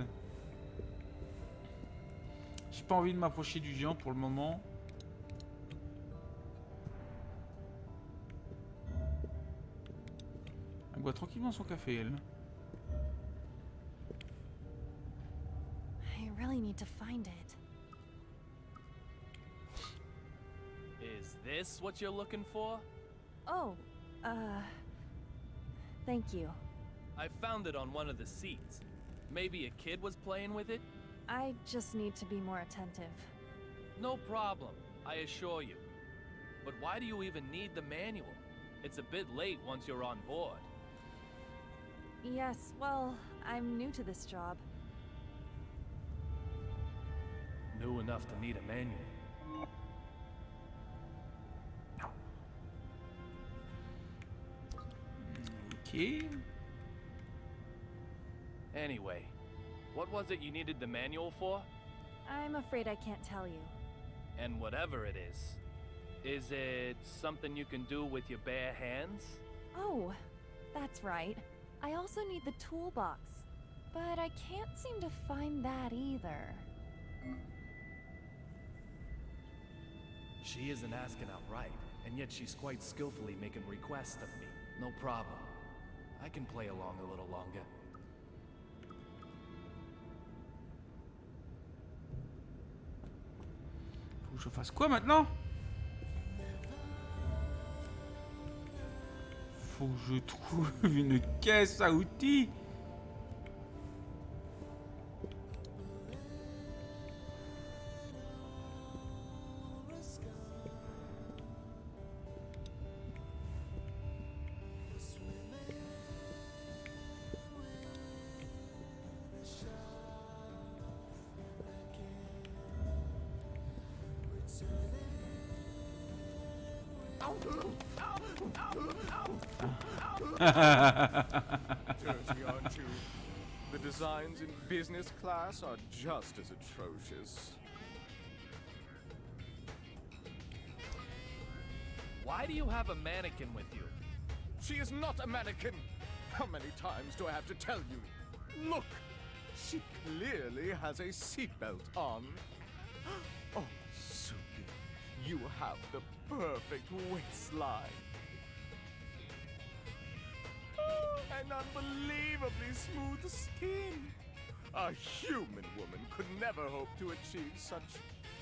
J'ai pas envie de m'approcher du géant pour le moment. Elle boit tranquillement son café, elle. I really need to find it. Is this what you're looking for? Oh, thank you. I found it on one of the seats. Maybe a kid was playing with it? I just need to be more attentive. No problem, I assure you. But why do you even need the manual? It's a bit late once you're on board. Yes, well, I'm new to this job. New enough to need a manual. Okay. Anyway, what was it you needed the manual for? I'm afraid I can't tell you. And whatever it is it something you can do with your bare hands? Oh, that's right. I also need the toolbox, but I can't seem to find that either. She isn't asking outright, and yet she's quite skillfully making requests of me. No problem. I can play along a little longer. Faut que je fasse quoi maintenant? Faut que je trouve une caisse à outils. Dirty, aren't you? The designs in business class are just as atrocious. Why do you have a mannequin with you? She is not a mannequin! How many times do I have to tell you? Look! She clearly has a seatbelt on. Oh, Suki, you have the perfect waistline. An unbelievably smooth skin. A human woman could never hope to achieve such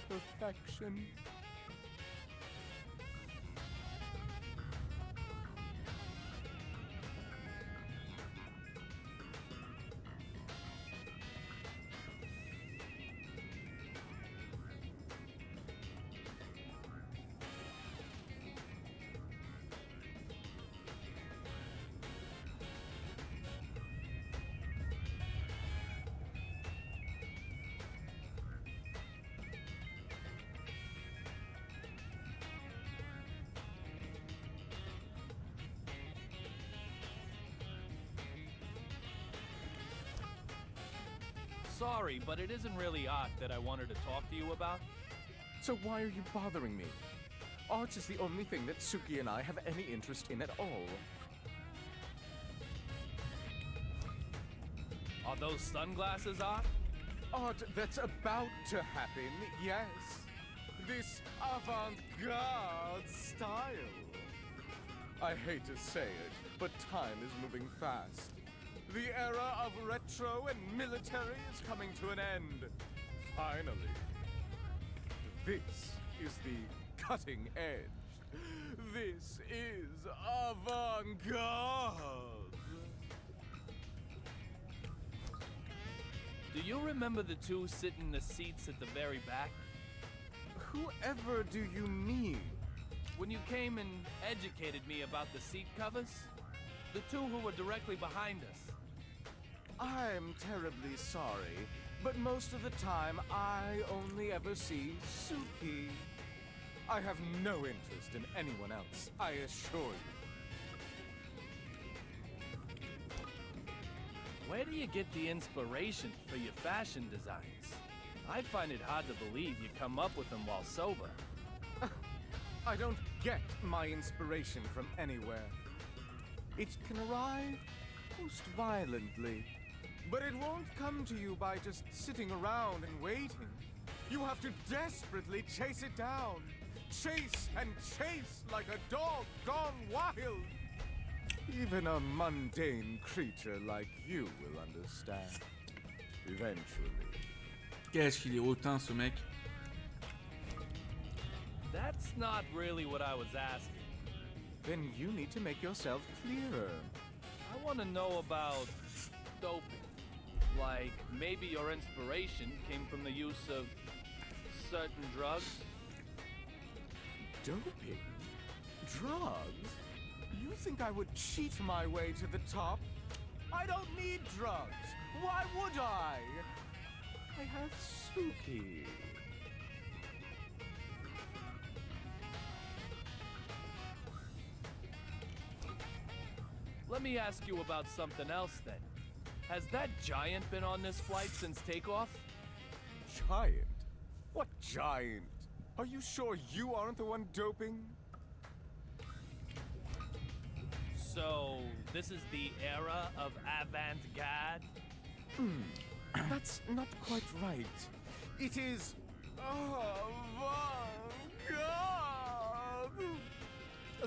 perfection. Sorry, but it isn't really art that I wanted to talk to you about. So why are you bothering me? Art is the only thing that Suki and I have any interest in at all. Are those sunglasses art? Art that's about to happen, yes. this avant-garde style. I hate to say it, but time is moving fast. The era of retro and military is coming to an end. Finally. This is the cutting edge. This is avant-garde. Do you remember the two sitting in the seats at the very back? Whoever do you mean? When you came and educated me about the seat covers? The two who were directly behind us. I'm terribly sorry, but most of the time I only ever see Suki. I have no interest in anyone else, I assure you. Where do you get the inspiration for your fashion designs? I find it hard to believe you come up with them while sober. I don't get my inspiration from anywhere. It can arrive most violently, but it won't come to you by just sitting around and waiting. You have to desperately chase it down. Chase and chase like a dog gone wild. Even a mundane creature like you will understand. Eventually. Qu'est-ce qu'il est hautain, ce mec. That's not really what I was asking. Then you need to make yourself clearer. I want to know about doping. Like, maybe your inspiration came from the use of certain drugs? Doping? Drugs? You think I would cheat my way to the top? I don't need drugs. Why would I? I have Suki. Let me ask you about something else then. Has that giant been on this flight since takeoff? Giant? What giant? Are you sure you aren't the one doping? So, this is the era of avant-garde? That's not quite right. It is avant-garde.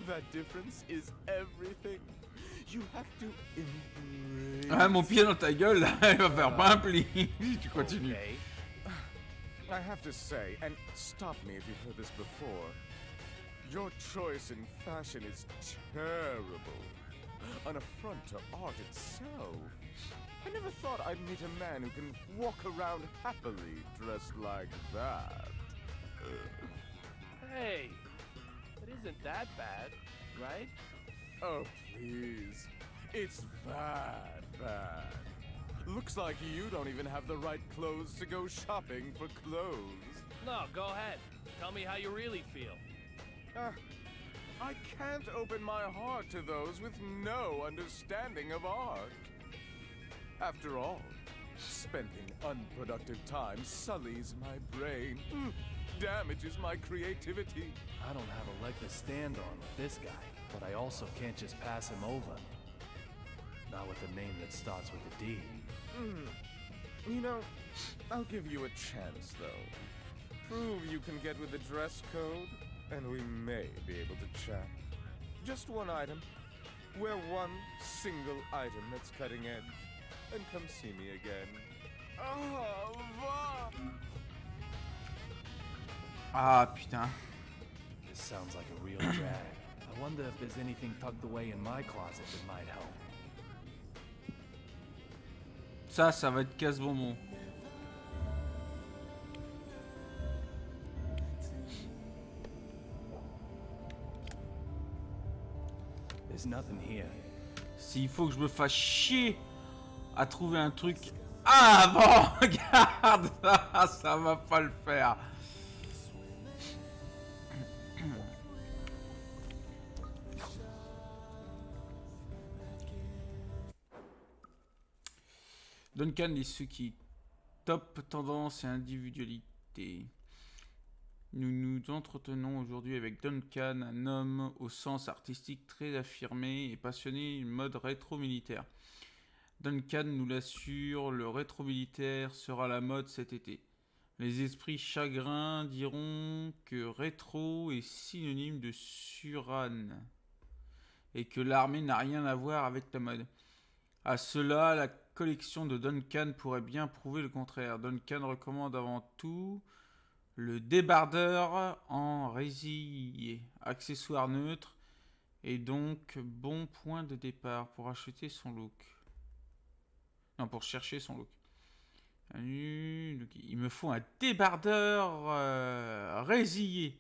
That difference is everything. You have to embrace. Ah, mon pied dans ta gueule, là, il va faire pas un pli si tu continues. Okay. I have to say, and stop me if you've heard this before, your choice in fashion is terrible. An affront to art itself. I never thought I'd meet a man who can walk around happily dressed like that. Hey, it isn't that bad, right? Oh, please. It's bad, bad. Looks like you don't even have the right clothes to go shopping for clothes. No, go ahead. Tell me how you really feel. I can't open my heart to those with no understanding of art. After all, spending unproductive time sullies my brain, damages my creativity. I don't have a leg to stand on with this guy, but I also can't just pass him over. Not with a name that starts with a D. You know, I'll give you a chance, though. Prove you can get with the dress code, and we may be able to chat. Just one item. Wear one single item that's cutting edge, and come see me again. Ah, putain. This sounds like a real drag. I wonder if there's anything tucked away in my closet that might help. Ça va être casse-bonbon. There's nothing here. S'il faut que je me fasse chier à trouver un truc. Ah bon, regarde, ça va pas le faire. Duncan lit ceux qui top tendance et individualité. Nous nous entretenons aujourd'hui avec Duncan, un homme au sens artistique très affirmé et passionné d'une mode rétro-militaire. Duncan nous l'assure, le rétro-militaire sera la mode cet été. Les esprits chagrins diront que rétro est synonyme de surane et que l'armée n'a rien à voir avec la mode. À cela, la collection de Duncan pourrait bien prouver le contraire. Duncan recommande avant tout le débardeur en résillé, accessoire neutre et donc bon point de départ pour acheter son look. Non, pour chercher son look. Il me faut un débardeur résillé.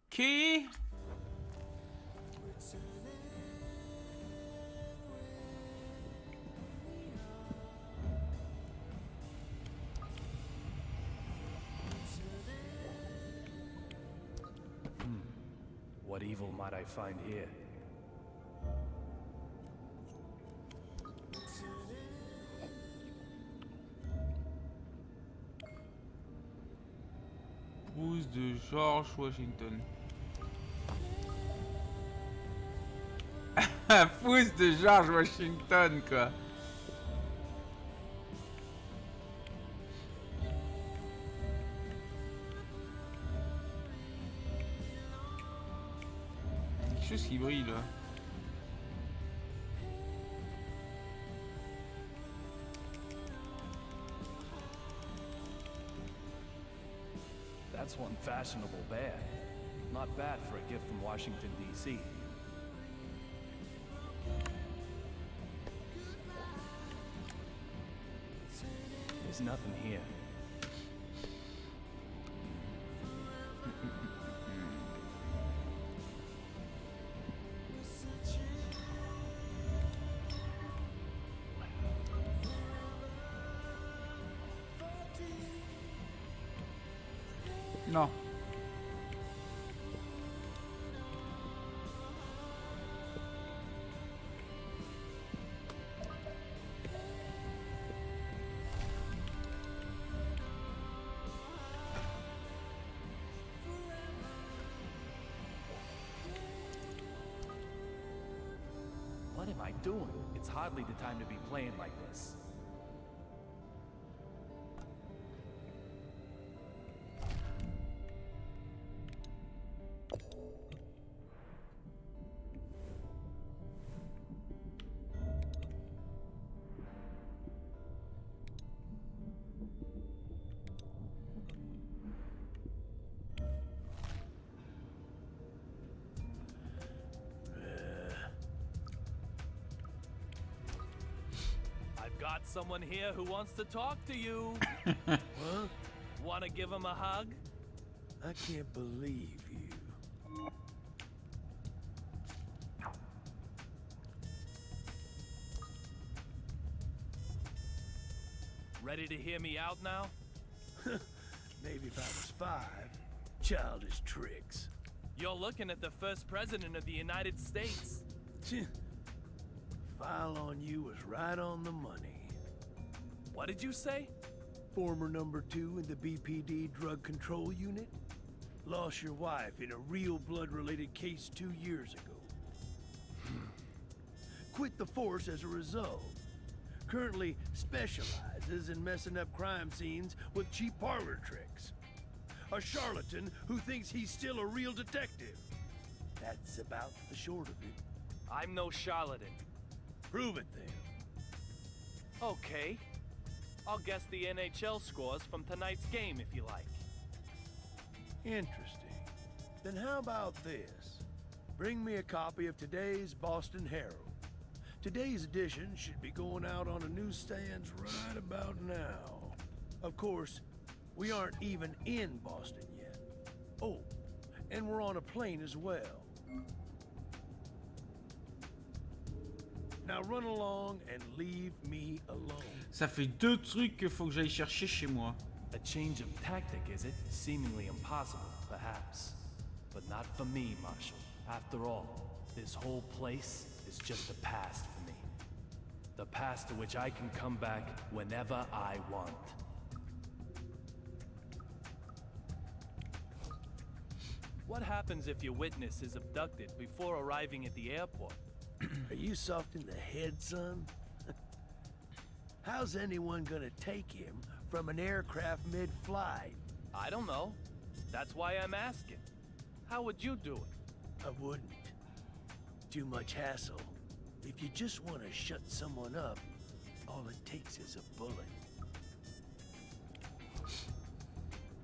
Ok. What evil might I find here? Pouce de George Washington. Pouce de George Washington, quoi. Quelque chose qui brille là. That's one fashionable bear. Not bad for a gift from Washington, D.C. There's nothing here. Non. What am I doing? It's hardly the time to be playing like this. Got someone here who wants to talk to you. What? Want to give him a hug? I can't believe you. Ready to hear me out now? Maybe if I was 5. Childish tricks. You're looking at the first president of the United States. File on you was right on the money. What did you say? Former number 2 in the BPD drug control unit. Lost your wife in a real blood-related case 2 years ago. Quit the force as a result. Currently specializes in messing up crime scenes with cheap parlor tricks. A charlatan who thinks he's still a real detective. That's about the short of it. I'm no charlatan. Prove it then. Okay. I'll guess the NHL scores from tonight's game if you like. Interesting. Then how about this? Bring me a copy of today's Boston Herald. Today's edition should be going out on the newsstands right about now. Of course, we aren't even in Boston yet. Oh, and we're on a plane as well. Now run along and leave me alone. Ça fait 2 trucs qu'il faut que j'aille chercher chez moi. A change of tactic, is it? Seemingly impossible, perhaps. But not for me, Marshal. After all, this whole place is just the past for me. The past to which I can come back whenever I want. What happens if your witness is abducted before arriving at the airport? Are you soft in the head, son? How's anyone gonna take him from an aircraft mid-flight? I don't know. That's why I'm asking. How would you do it? I wouldn't. Too much hassle. If you just want to shut someone up, all it takes is a bullet.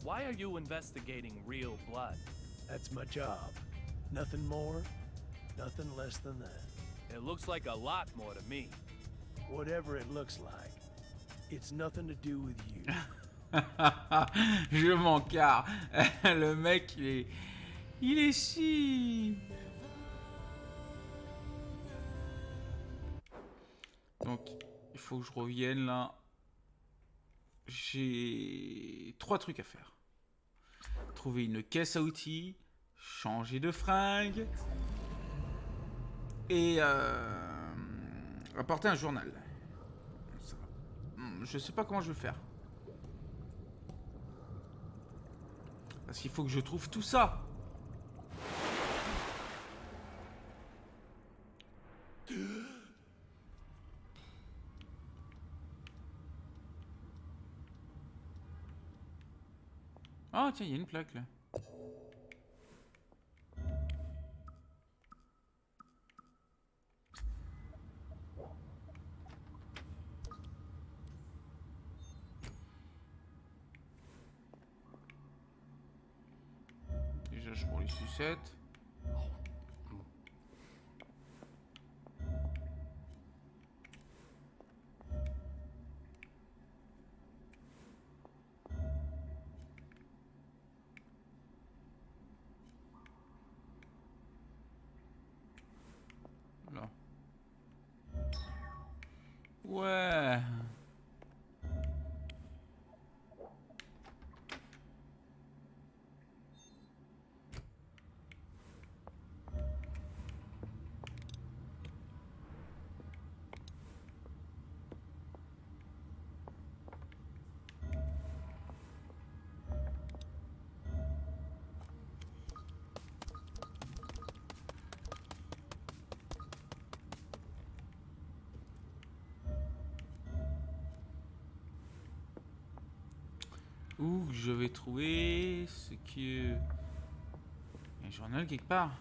Why are you investigating real blood? That's my job. Nothing more, nothing less than that. It looks like a lot more to me. Whatever it looks like, it's nothing to do with you. Je m'en carre. Le mec, il est si... Donc, il faut que je revienne là. J'ai 3 trucs à faire. Trouver une caisse à outils, changer de fringue et apporter un journal. Ça va. Je sais pas comment je vais faire. Parce qu'il faut que je trouve tout ça. Ah tiens, il y a une plaque là. Déjà je prends les sucettes. Là. Ouais. Où je vais trouver ce qui est... un journal quelque part.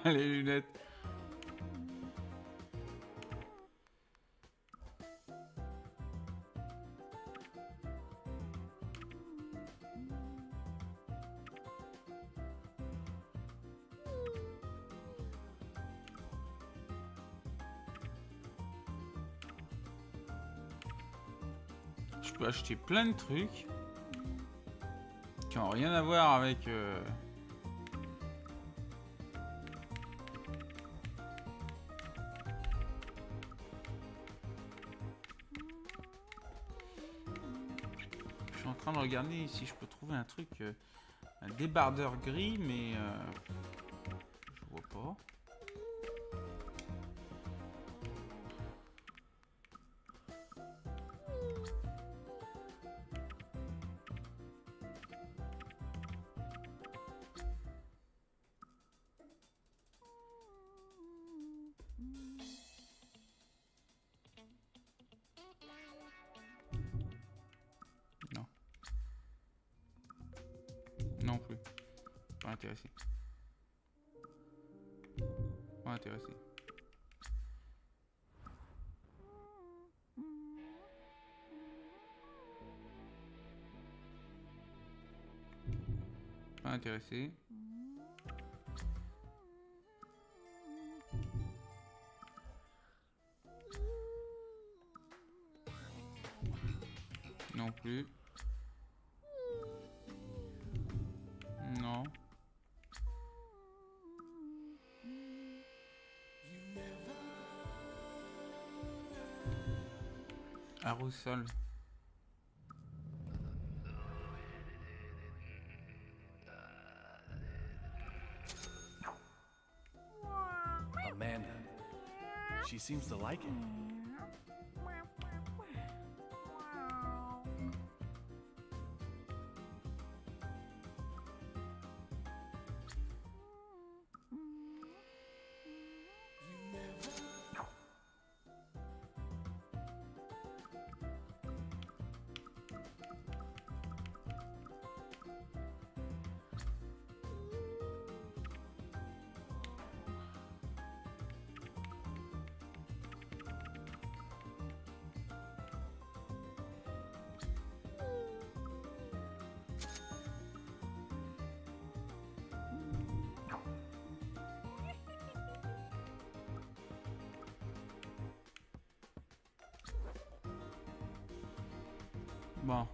Les lunettes. Je peux acheter plein de trucs qui n'ont rien à voir avec... en train de regarder si je peux trouver un truc, un débardeur gris, mais je vois pas. Non. Non plus. Pas intéressé. Pas intéressé. Pas intéressé. Non plus. Non. Aérosol. Amanda. She seems to like it. Bon.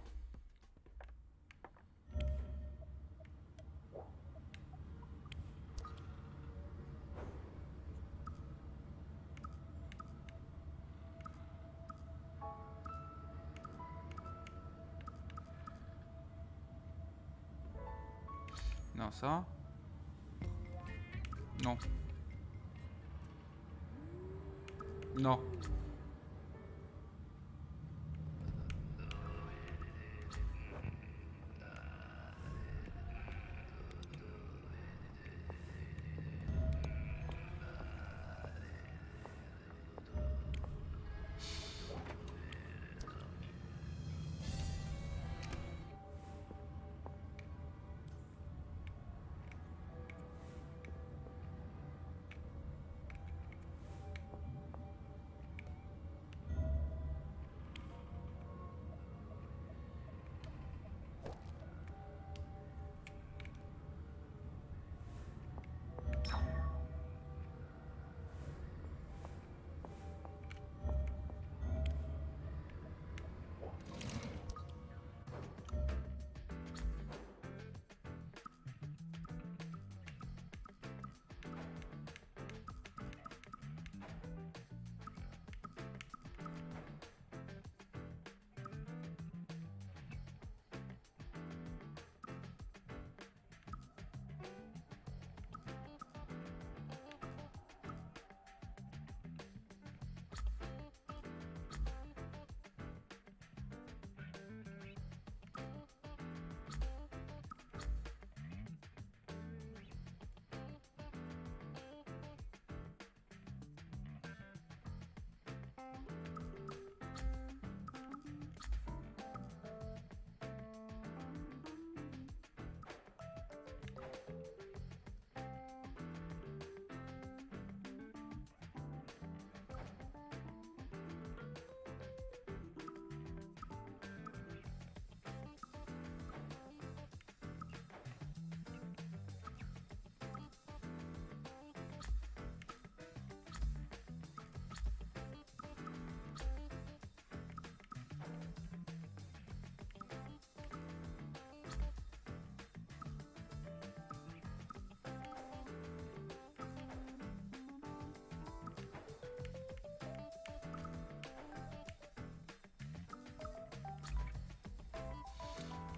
Non, ça. Non. Non.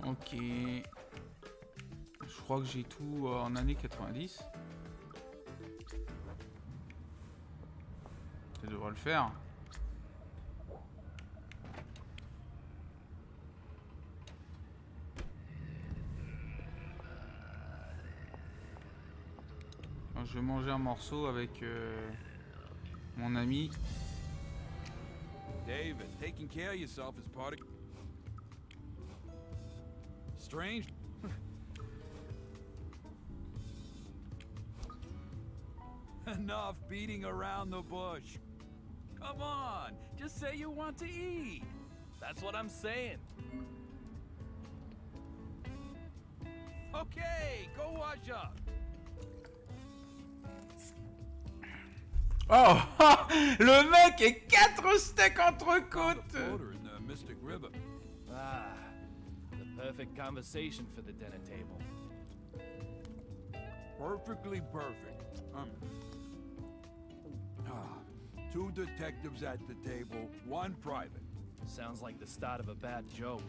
Ok. Je crois que j'ai tout en années 90. Ça devrait le faire. Alors, je vais manger un morceau avec mon ami. David, taking care of yourself is part of... Strange. Enough beating around the bush. Come on, just say you want to eat. That's what I'm saying. Okay, go wash up. Oh, le mec est 4 steaks entrecôtes. Floater in the Mystic River. Ah, the perfect conversation for the dinner table. Perfectly perfect. Two detectives at the table, one private. Sounds like the start of a bad joke.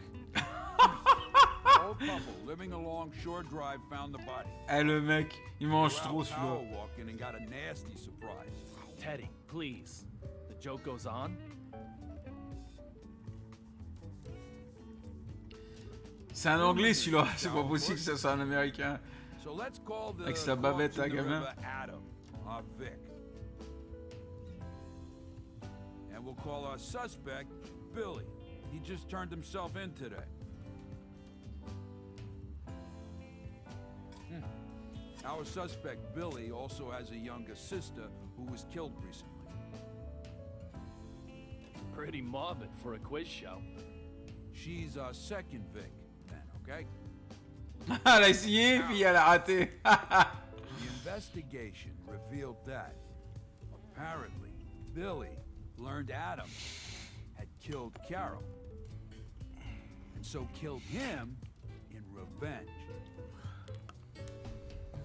Old couple living along Shore Drive found the body. Eh, le mec, il mange Ralph trop celui-là. Powell walked in and got a nasty surprise. Teddy, please. The joke goes on? C'est un anglais celui-là, c'est pas possible que ça soit un américain. So let's call the Avec sa bavette à gamin. Adam, our Vic. And we'll call our suspect Billy. He just turned himself in today. Our suspect Billy also has a younger sister who was killed recently. Pretty morbid for a quiz show. She's our second Vic, then, okay? Elle a essayé, puis elle a raté. The investigation revealed that, apparently, Billy learned Adam had killed Carol, and so killed him in revenge.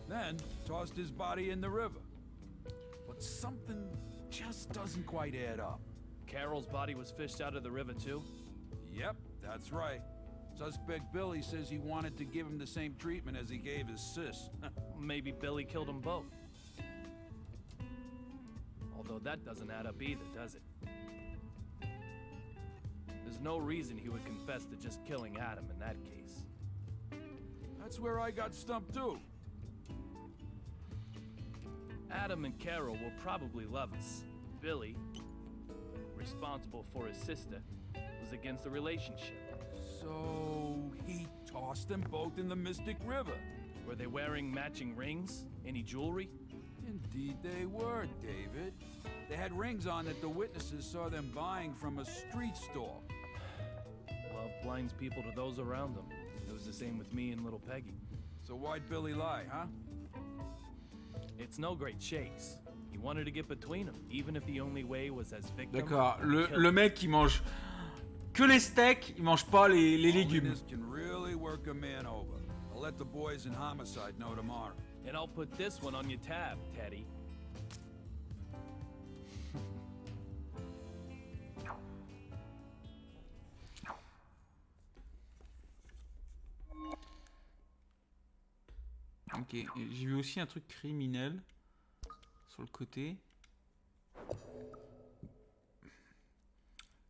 Then tossed his body in the river. But something just doesn't quite add up. Carol's body was fished out of the river too? Yep, that's right. Suspect Billy says he wanted to give him the same treatment as he gave his sis. Maybe Billy killed them both. Although that doesn't add up either, does it? There's no reason he would confess to just killing Adam in that case. That's where I got stumped too. Adam and Carol will probably love us. Billy, responsible for his sister, was against the relationship. So he tossed them both in the Mystic River. Were they wearing matching rings? Any jewelry? Indeed they were, David. They had rings on that the witnesses saw them buying from a street stall. Love blinds people to those around them. It was the same with me and little Peggy. So why'd Billy lie, huh? It's no great chase. He wanted to get between them, even if the only way was as victim. D'accord, le mec il mange que les steaks, il mange pas les légumes. Holiness can really work a man over. I'll let the boys in homicide know tomorrow. And I'll put this one on your tab, Teddy. Ok, j'ai vu aussi un truc criminel sur le côté.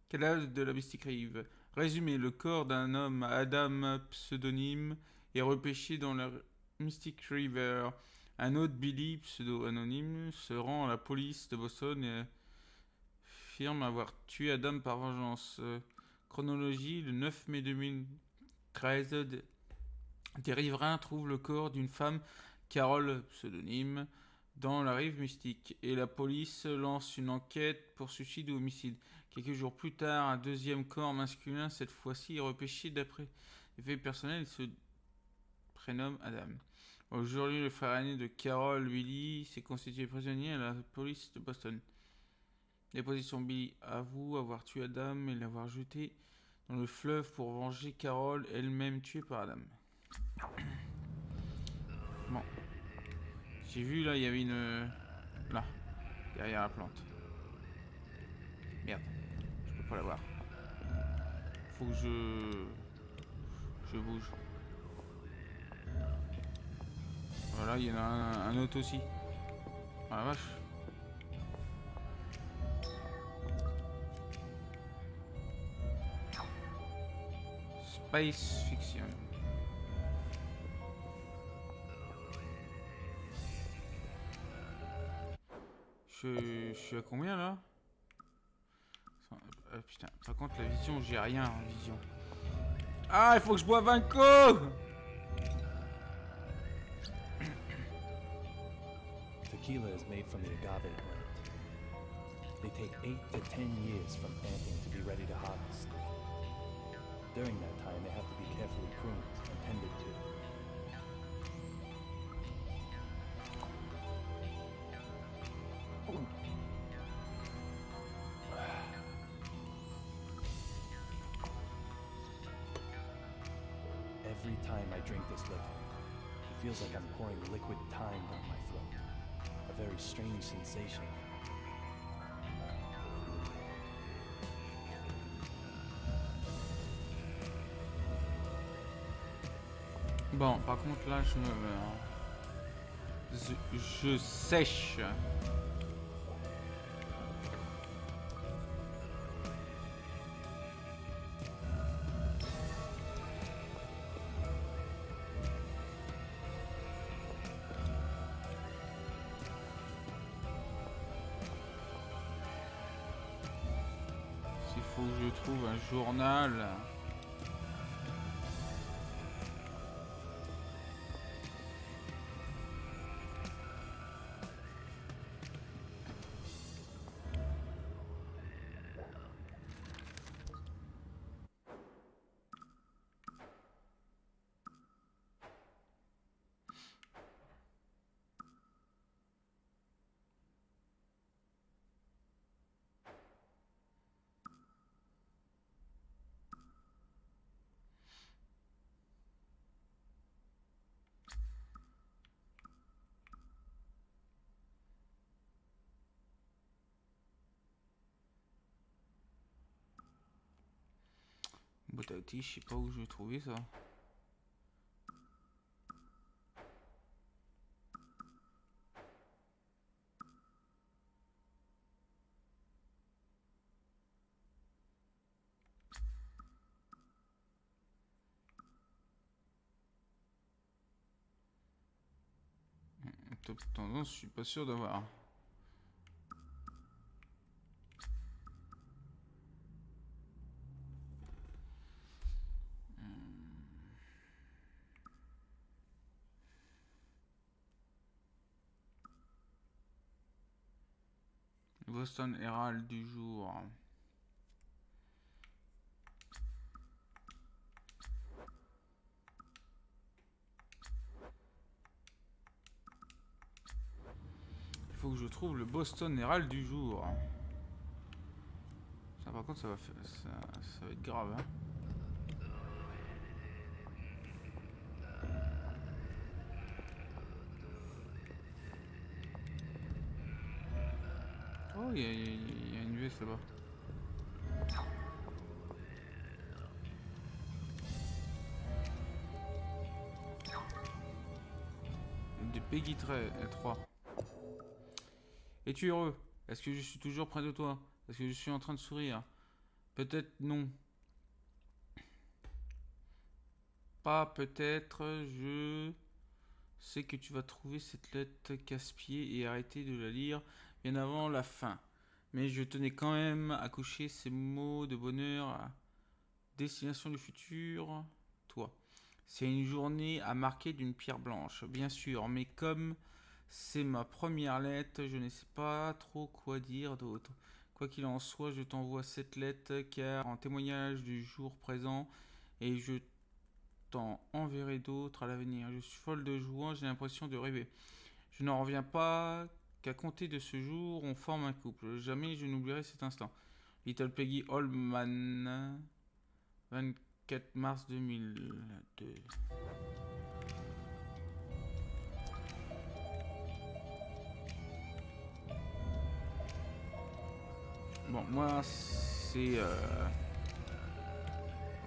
Cadavre de la Mystic Rive. Résumé, le corps d'un homme, Adam, pseudonyme, est repêché dans la Mystic River. Un autre, Billy, pseudo-anonyme, se rend à la police de Boston et affirme avoir tué Adam par vengeance. Chronologie, le 9 mai 2013, des riverains trouvent le corps d'une femme, Carol, pseudonyme, dans la rive mystique, et la police lance une enquête pour suicide ou homicide. Quelques jours plus tard, un deuxième corps masculin, cette fois-ci, est repêché d'après les faits personnels, il se prénomme Adam. Aujourd'hui, le frère aîné de Carol, Billy, s'est constitué prisonnier à la police de Boston. Déposition, Billy avoue avoir tué Adam et l'avoir jeté dans le fleuve pour venger Carol, elle-même tuée par Adam. Bon. J'ai vu là, il y avait une... Là, derrière la plante. Merde, je peux pas la voir. Faut que Je bouge. Voilà, il y en a un autre aussi. Ah la vache. Space Fiction. Je suis à combien là? Putain, par contre la vision, j'ai rien en vision. Ah, il faut que je boive un coup. Tequila is made from the agave plant. They take 8 to 10 years from planting to be ready to harvest. During that time, they have to be carefully pruned and tended to. Every time I drink this liquor, it feels like I'm pouring liquid time down my throat. A very strange sensation. Bon, par contre là, je sèche. Il faut que je trouve un journal. Boîte à outils, je sais pas où je vais trouver ça. Top tendance, je suis pas sûr d'avoir. Boston Herald du jour. Il faut que je trouve le Boston Herald du jour. Ça, par contre, ça va faire, ça va être grave. Hein. Oh, il y a une veste là-bas. Des Peggy 3. Es-tu heureux? Est-ce que je suis toujours près de toi? Est-ce que je suis en train de sourire? Peut-être non. Pas peut-être. Je sais que tu vas trouver cette lettre casse-pied et arrêter de la lire bien avant la fin. Mais je tenais quand même à coucher ces mots de bonheur à destination du futur. Toi. C'est une journée à marquer d'une pierre blanche, bien sûr, mais comme c'est ma première lettre, je ne sais pas trop quoi dire d'autre. Quoi qu'il en soit, je t'envoie cette lettre car en témoignage du jour présent et je t'en enverrai d'autres à l'avenir. Je suis folle de joie, j'ai l'impression de rêver. Je n'en reviens pas qu'à compter de ce jour, on forme un couple. Jamais je n'oublierai cet instant. Little Peggy Holman, 24 mars 2002. Bon, moi, c'est...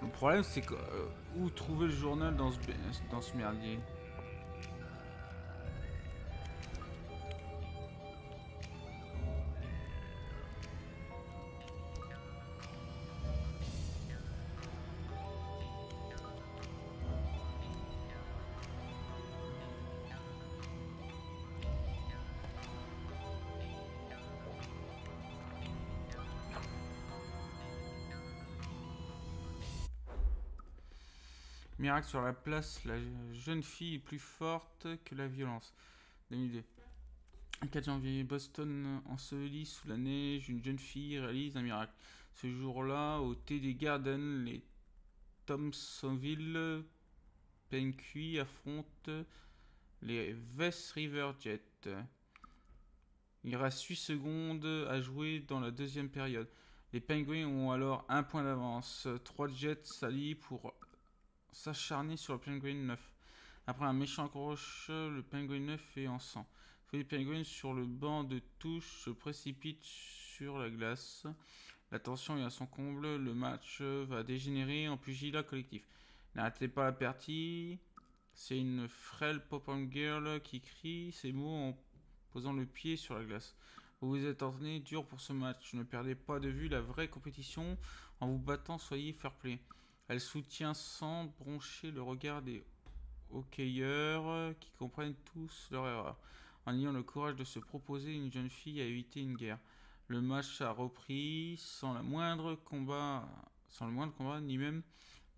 Le problème, c'est que où trouver le journal dans ce merdier? Miracle sur la place, la jeune fille est plus forte que la violence. 2002. 4 janvier, Boston enseveli sous la neige, une jeune fille réalise un miracle. Ce jour-là, au TD Garden, les Thompsonville Penguins affrontent les West River Jets. Il reste 8 secondes à jouer dans la deuxième période. Les Penguins ont alors un point d'avance. 3 Jets s'allient pour s'acharner sur le Penguin 9. Après un méchant accroche, le Penguin 9 est en sang. Les Penguins sur le banc de touche se précipitent sur la glace. La tension est à son comble, le match va dégénérer en pugilat collectif. N'arrêtez pas la partie. C'est une frêle pop-up girl qui crie ces mots en posant le pied sur la glace. Vous vous êtes entraîné dur pour ce match. Ne perdez pas de vue la vraie compétition. En vous battant, soyez fair-play. Elle soutient sans broncher le regard des hockeyeurs qui comprennent tous leur erreur. En ayant le courage de se proposer, une jeune fille a évité une guerre. Le match a repris sans le moindre combat, ni même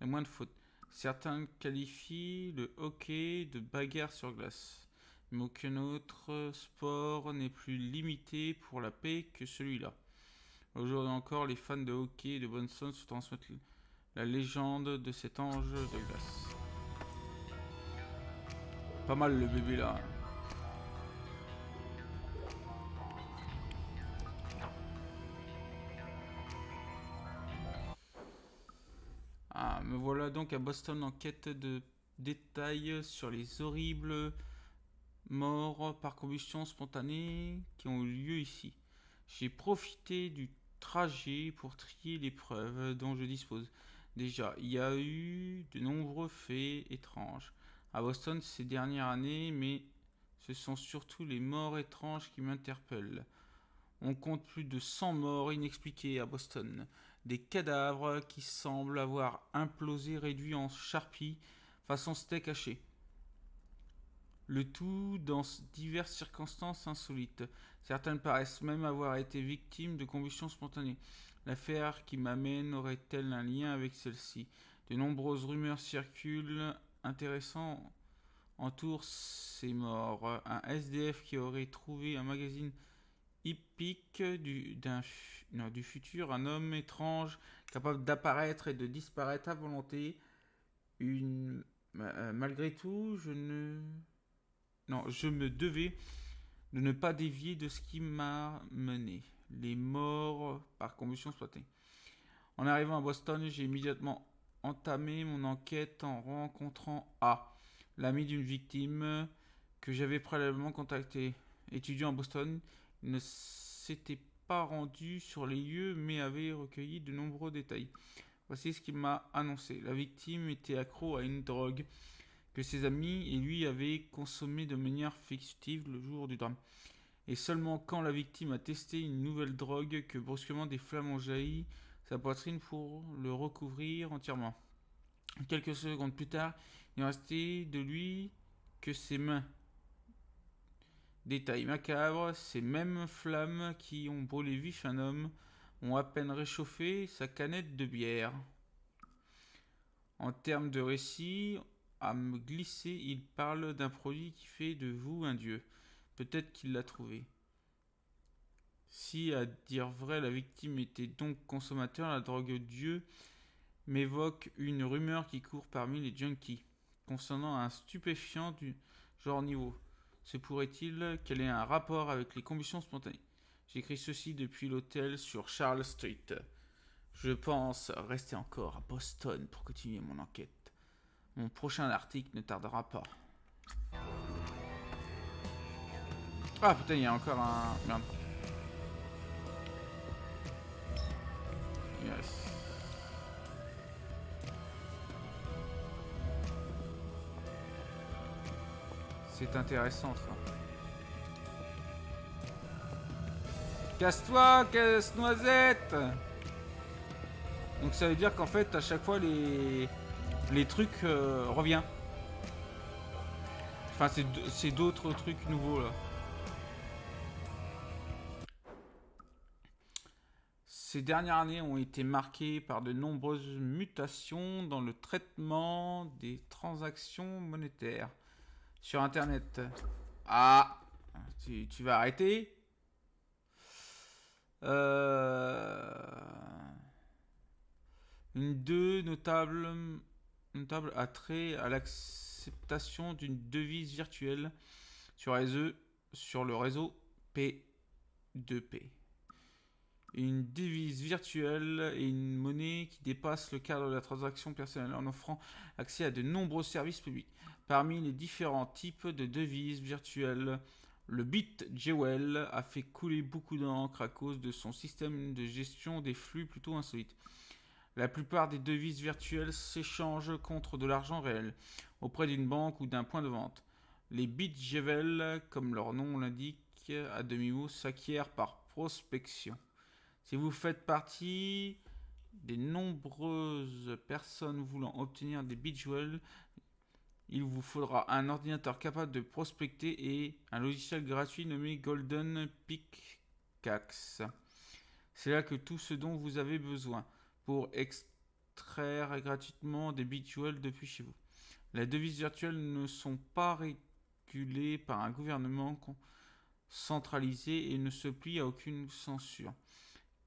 la moindre faute. Certains qualifient le hockey de bagarre sur glace. Mais aucun autre sport n'est plus limité pour la paix que celui-là. Aujourd'hui encore, les fans de hockey et de Boston se transmettent la légende de cet ange de glace. Pas mal le bébé là. Ah, me voilà donc à Boston en quête de détails sur les horribles morts par combustion spontanée qui ont eu lieu ici. J'ai profité du trajet pour trier les preuves dont je dispose. Déjà, il y a eu de nombreux faits étranges à Boston ces dernières années, mais ce sont surtout les morts étranges qui m'interpellent. On compte plus de 100 morts inexpliquées à Boston. Des cadavres qui semblent avoir implosé réduits en charpie façon steak haché. Le tout dans diverses circonstances insolites. Certaines paraissent même avoir été victimes de combustion spontanée. L'affaire qui m'amène aurait-elle un lien avec celle-ci? De nombreuses rumeurs circulent intéressant entourent ces morts. Un SDF qui aurait trouvé un magazine hippique du futur, un homme étrange capable d'apparaître et de disparaître à volonté. Malgré tout, je me devais de ne pas dévier de ce qui m'a mené. Les morts par combustion spontanée. En arrivant à Boston, j'ai immédiatement entamé mon enquête en rencontrant A, l'ami d'une victime que j'avais préalablement contacté. Étudiant à Boston, il ne s'était pas rendu sur les lieux mais avait recueilli de nombreux détails. Voici ce qu'il m'a annoncé. La victime était accro à une drogue que ses amis et lui avaient consommée de manière fictive le jour du drame. Et seulement quand la victime a testé une nouvelle drogue que brusquement des flammes ont jailli sa poitrine pour le recouvrir entièrement. Quelques secondes plus tard, il ne restait de lui que ses mains. Détail macabre, ces mêmes flammes qui ont brûlé vif un homme ont à peine réchauffé sa canette de bière. En termes de récit, à me glisser, il parle d'un produit qui fait de vous un dieu. Peut-être qu'il l'a trouvé. Si, à dire vrai, la victime était donc consommateur, la drogue dieu m'évoque une rumeur qui court parmi les junkies concernant un stupéfiant du genre niveau. Se pourrait-il qu'elle ait un rapport avec les combustions spontanées? J'écris ceci depuis l'hôtel sur Charles Street. Je pense rester encore à Boston pour continuer mon enquête. Mon prochain article ne tardera pas. Ah putain, il y a encore un... Merde. Yes. C'est intéressant ça. Casse-toi, casse-noisette. Donc ça veut dire qu'en fait, à chaque fois, les trucs reviennent. Enfin, c'est d'autres trucs nouveaux là. Ces dernières années ont été marquées par de nombreuses mutations dans le traitement des transactions monétaires sur Internet. Ah, tu vas arrêter. Deux notables a trait à l'acceptation d'une devise virtuelle sur le réseau P2P. Une devise virtuelle est une monnaie qui dépasse le cadre de la transaction personnelle en offrant accès à de nombreux services publics. Parmi les différents types de devises virtuelles, le BitJewel a fait couler beaucoup d'encre à cause de son système de gestion des flux plutôt insolite. La plupart des devises virtuelles s'échangent contre de l'argent réel, auprès d'une banque ou d'un point de vente. Les BitJewel, comme leur nom l'indique, à demi-mot, s'acquièrent par prospection. Si vous faites partie des nombreuses personnes voulant obtenir des BitJewel, il vous faudra un ordinateur capable de prospecter et un logiciel gratuit nommé Golden Pickaxe. C'est là que tout ce dont vous avez besoin pour extraire gratuitement des BitJewel depuis chez vous. Les devises virtuelles ne sont pas régulées par un gouvernement centralisé et ne se plient à aucune censure.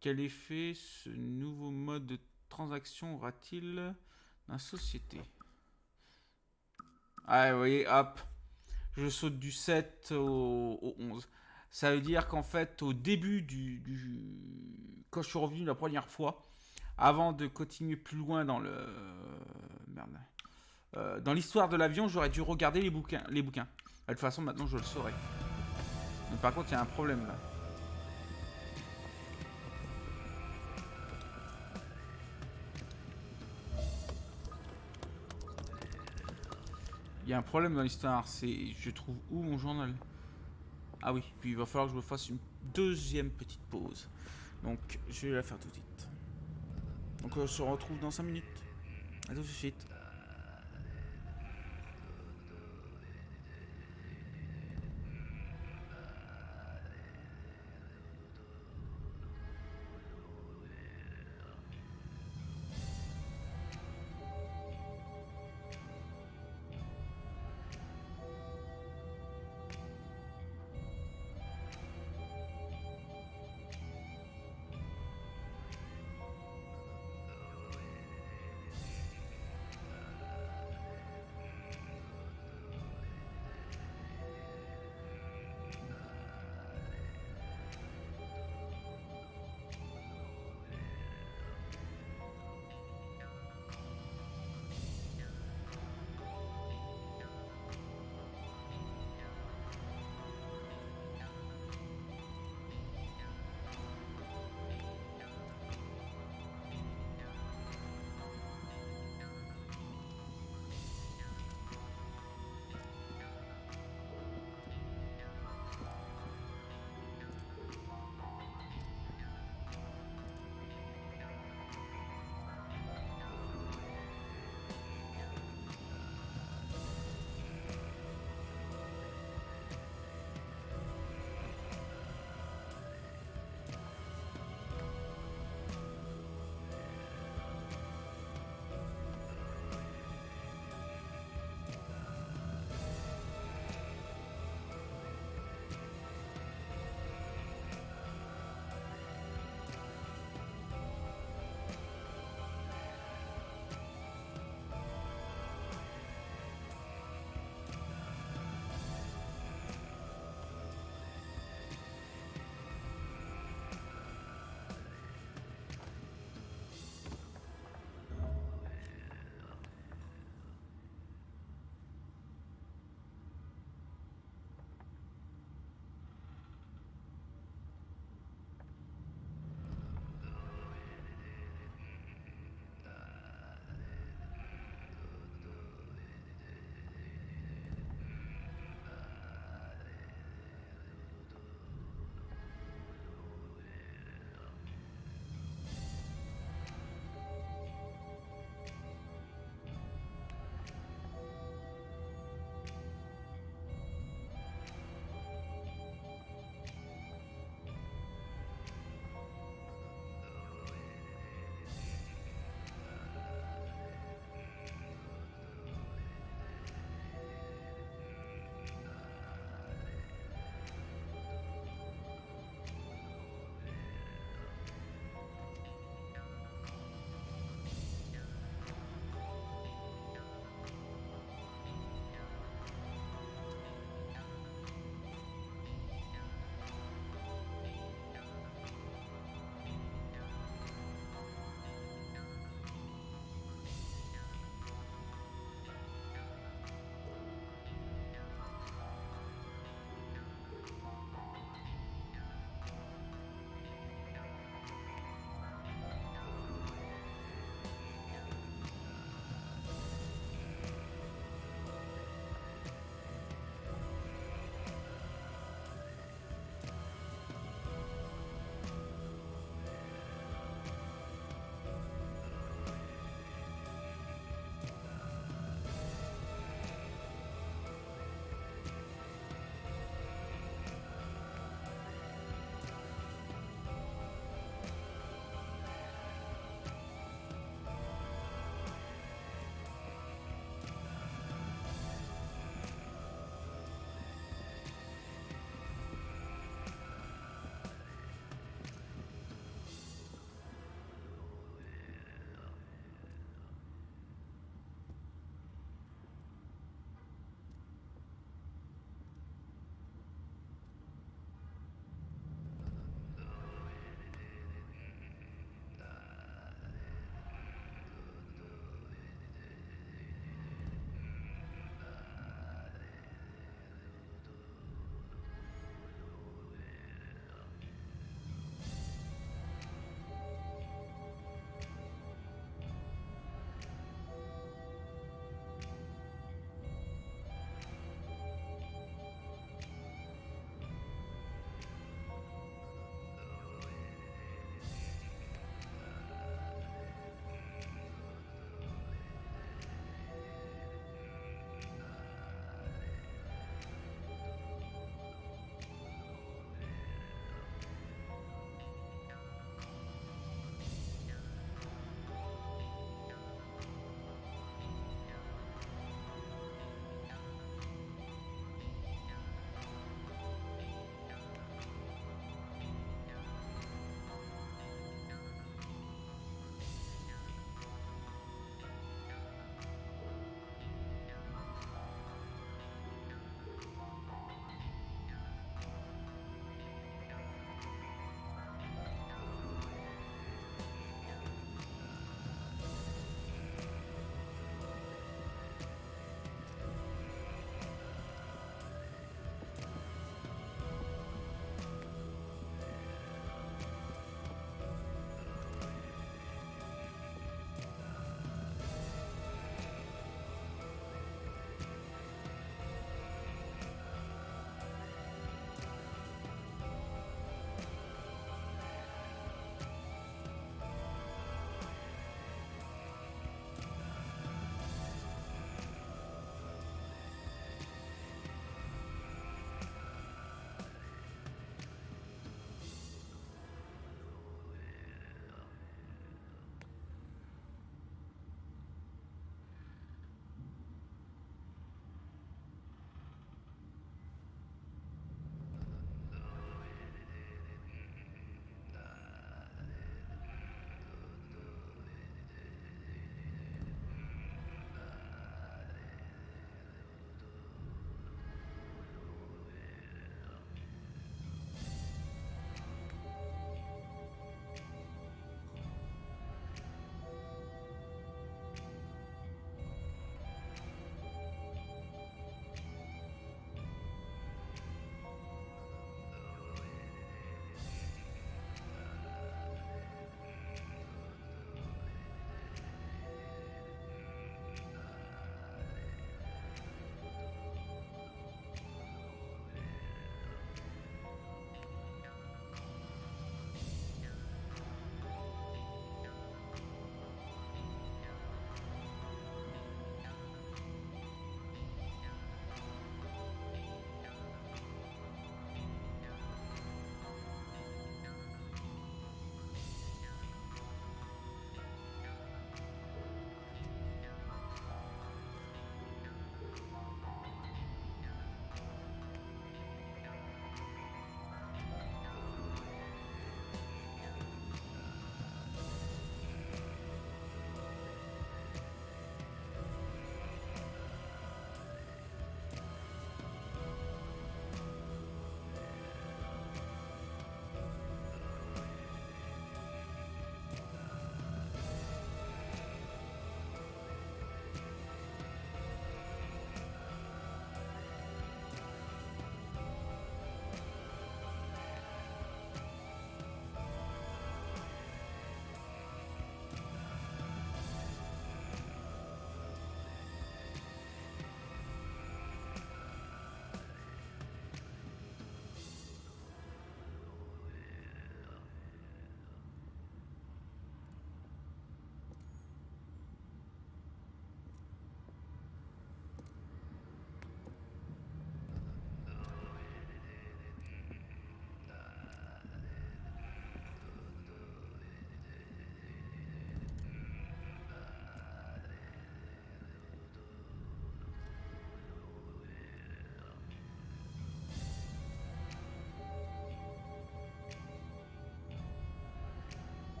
Quel effet ce nouveau mode de transaction aura-t-il dans la société? Ah, vous voyez, hop, je saute du 7 au 11. Ça veut dire qu'en fait, au début quand je suis revenu la première fois, avant de continuer plus loin dans dans l'histoire de l'avion, j'aurais dû regarder les bouquins. De toute façon, maintenant, je le saurais. Mais par contre, il y a un problème là. Il y a un problème dans l'histoire, c'est je trouve où mon journal? Ah oui, puis il va falloir que je me fasse une deuxième petite pause. Donc je vais la faire tout de suite. Donc on se retrouve dans 5 minutes. A tout de suite.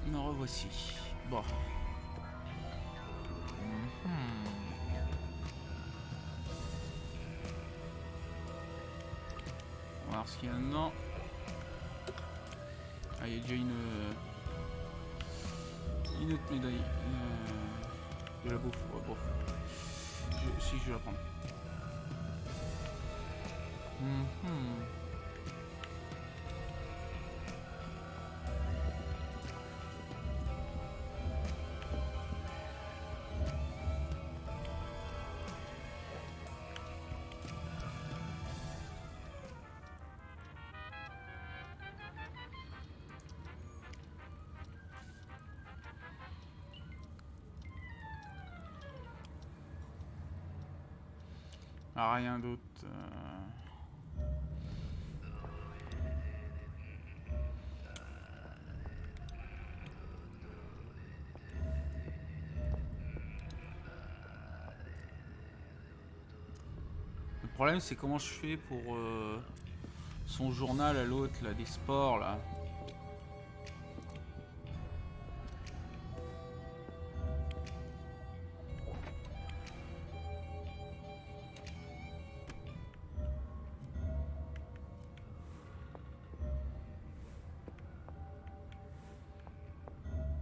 Me revoici. Bon. On va voir ce qu'il y a dedans. Ah, il y a déjà une autre médaille. De la bouffe. Ouais, bon. Si, je vais la prendre. Ah, rien d'autre. Le problème, c'est comment je fais pour son journal à l'autre, là, des sports, là.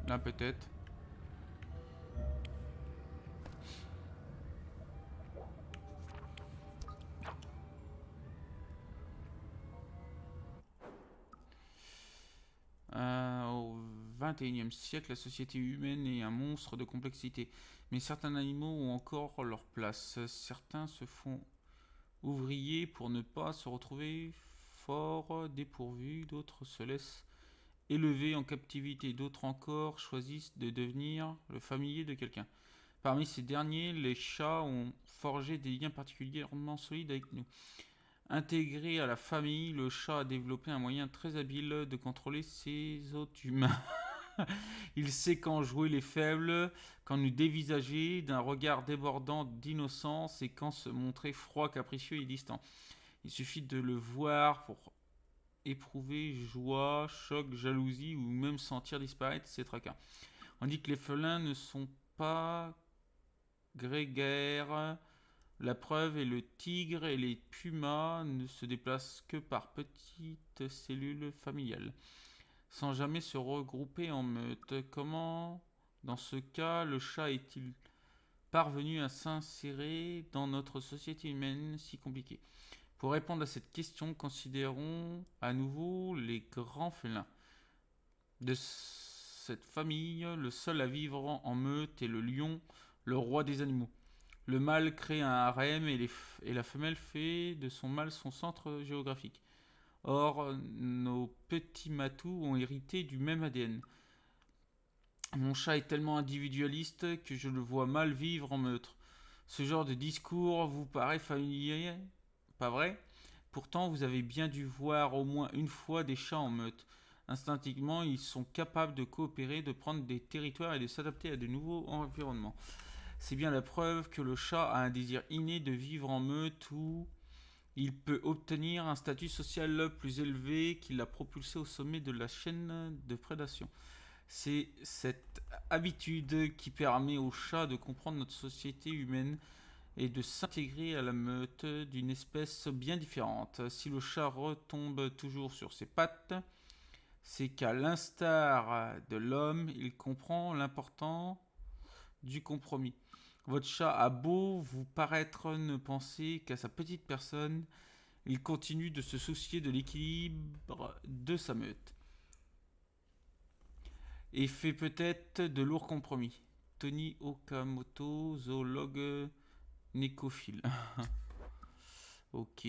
Là, peut-être. Au XXIe siècle, la société humaine est un monstre de complexité. Mais certains animaux ont encore leur place. Certains se font ouvriers pour ne pas se retrouver fort dépourvus. D'autres se laissent élever en captivité. D'autres encore choisissent de devenir le familier de quelqu'un. Parmi ces derniers, les chats ont forgé des liens particulièrement solides avec nous. Intégré à la famille, le chat a développé un moyen très habile de contrôler ses hôtes humains. Il sait quand jouer les faibles, quand nous dévisager d'un regard débordant d'innocence et quand se montrer froid, capricieux et distant. Il suffit de le voir pour éprouver joie, choc, jalousie ou même sentir disparaître ses tracas. On dit que les félins ne sont pas grégaires. La preuve est le tigre et les pumas ne se déplacent que par petites cellules familiales, sans jamais se regrouper en meute. Comment, dans ce cas, le chat est-il parvenu à s'insérer dans notre société humaine si compliquée? Pour répondre à cette question, considérons à nouveau les grands félins. De cette famille, le seul à vivre en meute est le lion, le roi des animaux. Le mâle crée un harem et la femelle fait de son mâle son centre géographique. Or, nos petits matous ont hérité du même ADN. Mon chat est tellement individualiste que je le vois mal vivre en meute. Ce genre de discours vous paraît familier, pas vrai? Pourtant, vous avez bien dû voir au moins une fois des chats en meute. Instinctivement, ils sont capables de coopérer, de prendre des territoires et de s'adapter à de nouveaux environnements. C'est bien la preuve que le chat a un désir inné de vivre en meute où il peut obtenir un statut social plus élevé qui l'a propulsé au sommet de la chaîne de prédation. C'est cette habitude qui permet au chat de comprendre notre société humaine et de s'intégrer à la meute d'une espèce bien différente. Si le chat retombe toujours sur ses pattes, c'est qu'à l'instar de l'homme, il comprend l'importance du compromis. Votre chat a beau vous paraître ne penser qu'à sa petite personne, il continue de se soucier de l'équilibre de sa meute. Et fait peut-être de lourds compromis. Tony Okamoto, zoologue nécophile. Ok.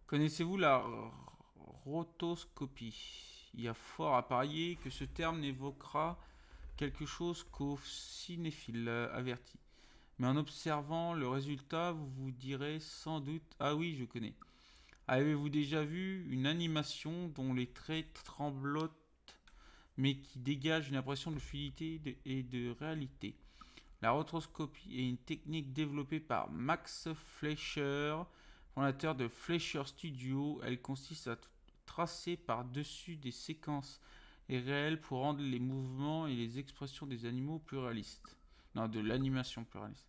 Connaissez-vous la rotoscopie? Il y a fort à parier que ce terme n'évoquera quelque chose qu'aux cinéphiles avertis. Mais en observant le résultat, vous vous direz sans doute « Ah oui, je connais ». Avez-vous déjà vu une animation dont les traits tremblotent mais qui dégage une impression de fluidité et de réalité. La rotoscopie est une technique développée par Max Fleischer, fondateur de Fleischer Studio. Elle consiste à tracer par-dessus des séquences réelles pour rendre les mouvements et les expressions des animaux plus réalistes. Non, de l'animation plus réaliste.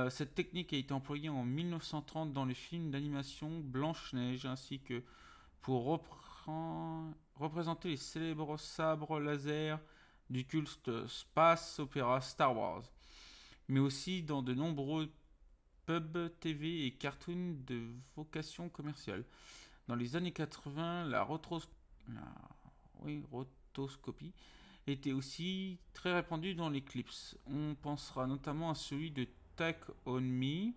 Cette technique a été employée en 1930 dans les films d'animation Blanche-Neige, ainsi que pour représenter les célèbres sabres laser du culte space opéra Star Wars, mais aussi dans de nombreux pubs, TV et cartoons de vocation commerciale. Dans les années 80, la rotoscopie était aussi très répandue dans les clips. On pensera notamment à celui de Take On Me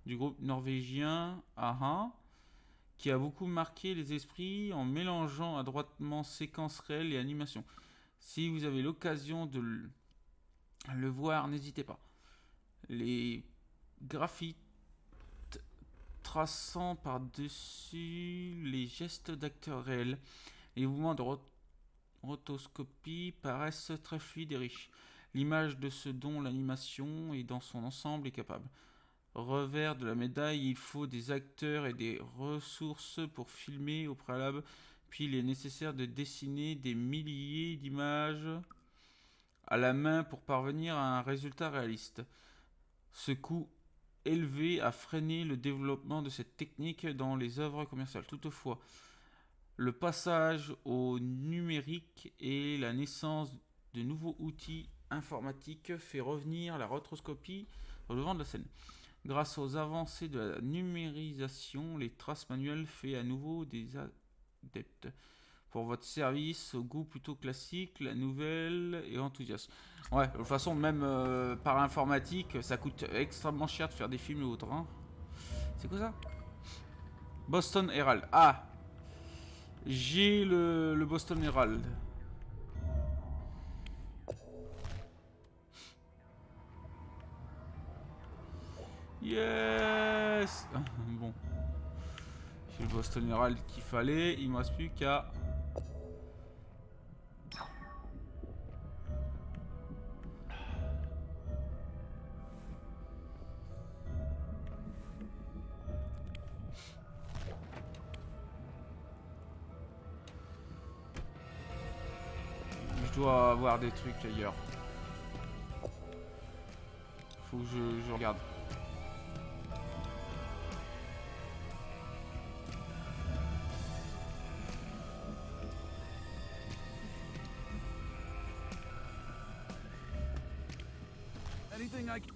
du groupe norvégien a-ha, qui a beaucoup marqué les esprits en mélangeant adroitement séquences réelles et animations. Si vous avez l'occasion de le voir, n'hésitez pas. Les graphiques traçant par-dessus les gestes d'acteurs réels, les mouvements de rotoscopie paraissent très fluides et riches. L'image de ce dont l'animation et dans son ensemble est capable. Revers de la médaille, il faut des acteurs et des ressources pour filmer au préalable, puis il est nécessaire de dessiner des milliers d'images à la main pour parvenir à un résultat réaliste. Ce coût élevé a freiné le développement de cette technique dans les œuvres commerciales. Toutefois, le passage au numérique et la naissance de nouveaux outils informatiques fait revenir la rotoscopie au devant de la scène. Grâce aux avancées de la numérisation, les traces manuelles fait à nouveau des adeptes. Pour votre service, au goût plutôt classique, la nouvelle et enthousiaste. Ouais, de toute façon, même par informatique, ça coûte extrêmement cher de faire des films et autres. Hein. C'est quoi ça? Boston Herald. Ah, j'ai le Boston Herald. Yes. Bon. J'ai le Boston Herald qu'il fallait. Il me reste plus qu'à... Je dois avoir des trucs ailleurs. Faut que je regarde. Anything I can...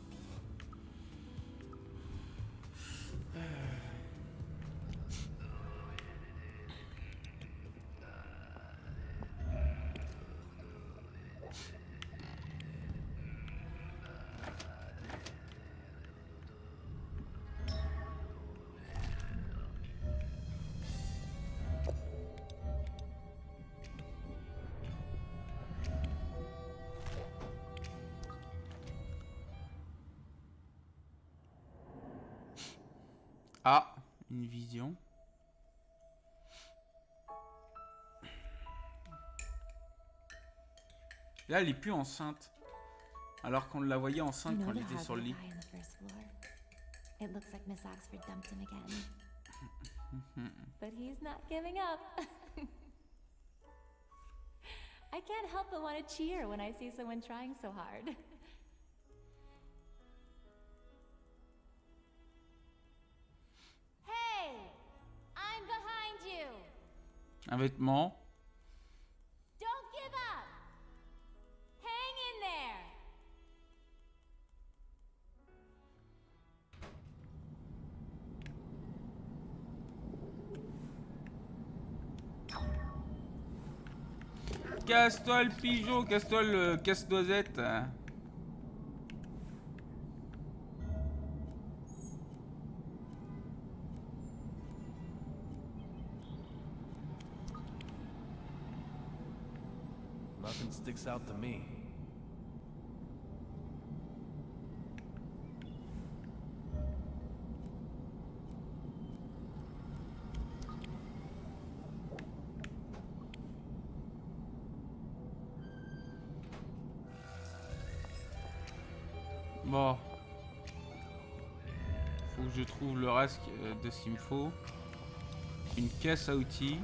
Ah, une vision. Là, elle est plus enceinte. Alors qu'on la voyait enceinte quand elle était sur le lit. It looks like Miss Oxford dumped him again. But he's not giving up. I can't help but want to cheer when I see someone trying so hard. Hey! I'm behind you! Un vêtement. Don't give up! Hang in there! Casse-toi le pigeon, casse-toi le casse-noisette. Nothing sticks out to me. Bon. Faut que je trouve le reste de ce qu'il me faut. Une caisse à outils.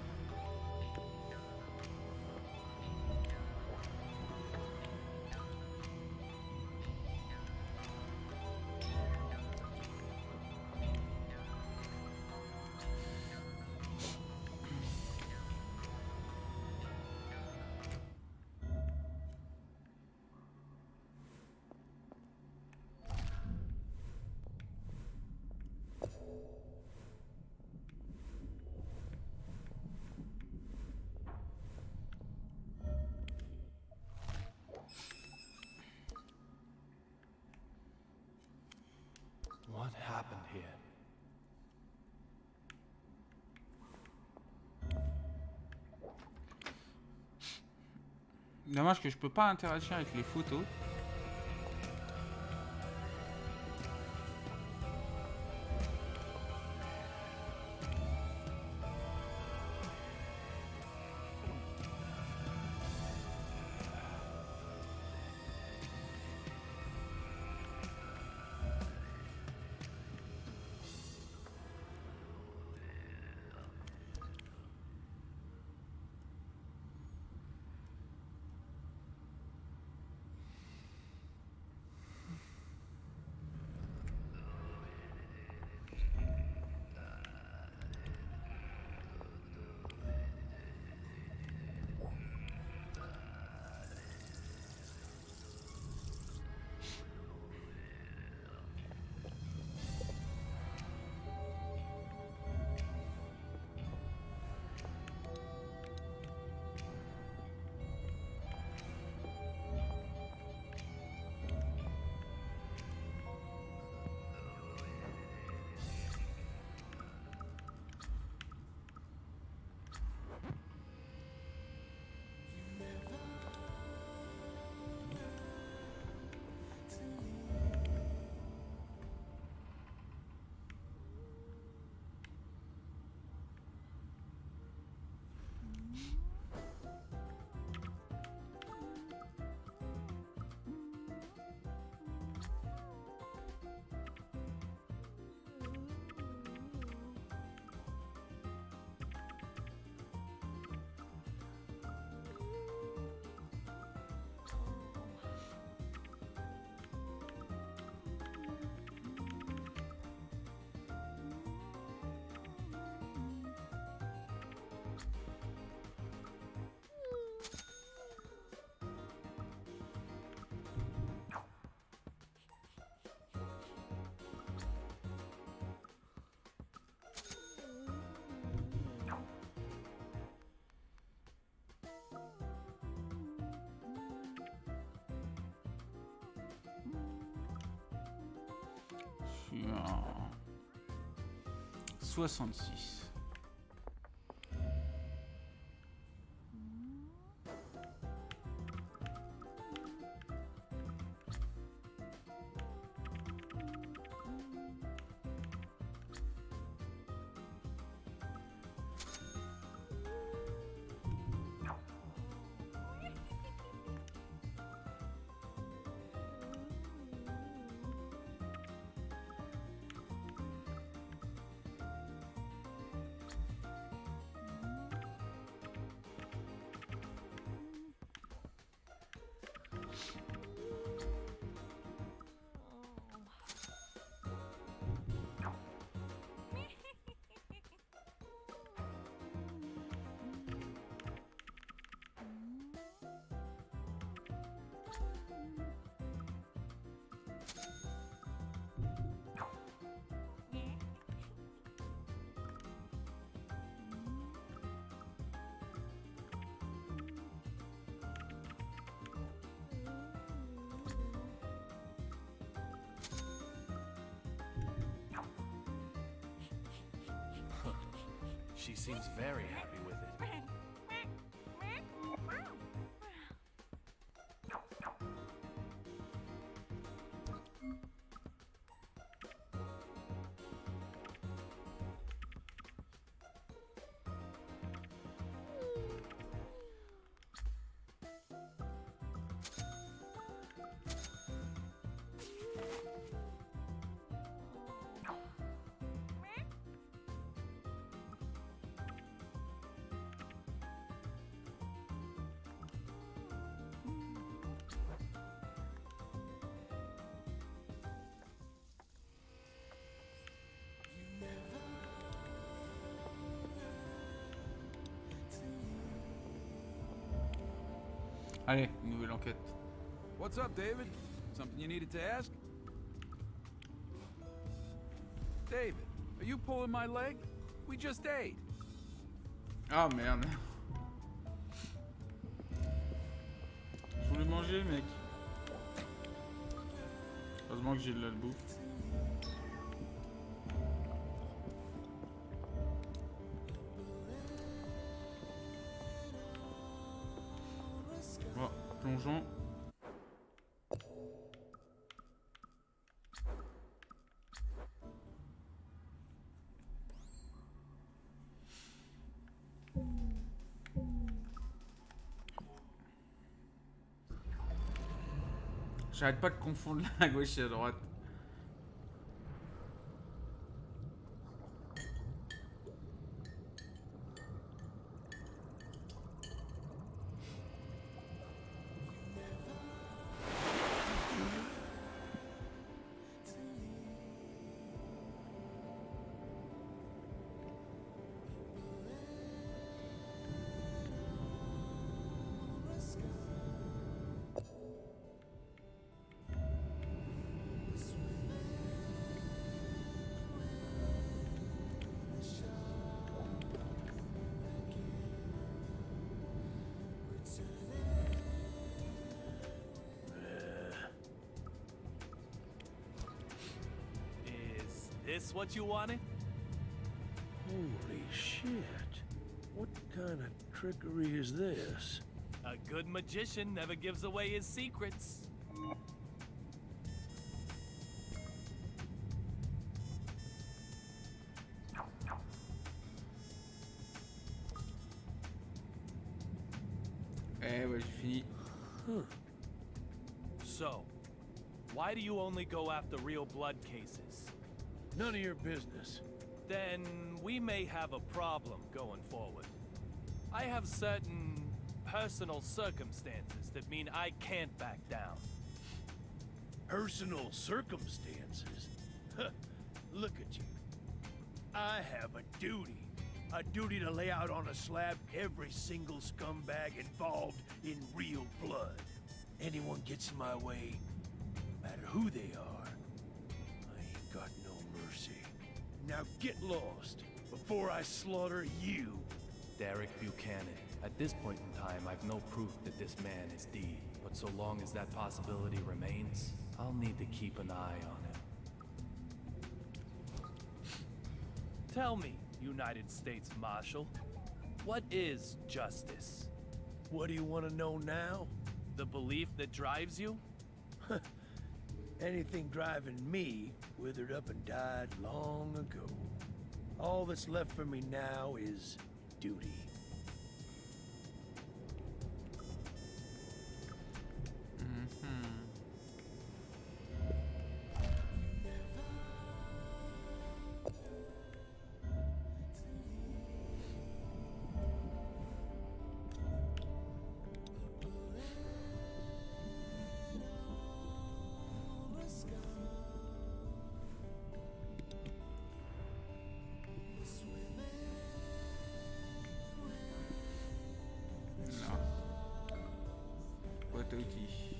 What happened here? Dommage que je peux pas interagir avec les photos. Sur 66. She seems very happy with it. Allez, nouvelle enquête. What's up, David? Something you needed to ask? David, are you pulling my leg? We just ate. Ah merde. Je voulais manger, mec. Heureusement que j'ai de la bouffe. Bon, plongeons. J'arrête pas de confondre la gauche et la droite. This what you wanted? Holy shit. What kind of trickery is this? A good magician never gives away his secrets. Eh ouais, j'ai fini. So, why do you only go after real blood cases? None of your business. Then we may have a problem going forward. I have certain personal circumstances that mean I can't back down. Personal circumstances? Look at you. I have a duty. A duty to lay out on a slab every single scumbag involved in real blood. Anyone gets in my way, no matter who they are, I ain't got no mercy. Now get lost before I slaughter you. Derek Buchanan. At this point in time, I've no proof that this man is Dee. But so long as that possibility remains, I'll need to keep an eye on him. Tell me, United States Marshal, what is justice? What do you want to know now? The belief that drives you? Anything driving me withered up and died long ago. All that's left for me now is duty. Boîte à outils.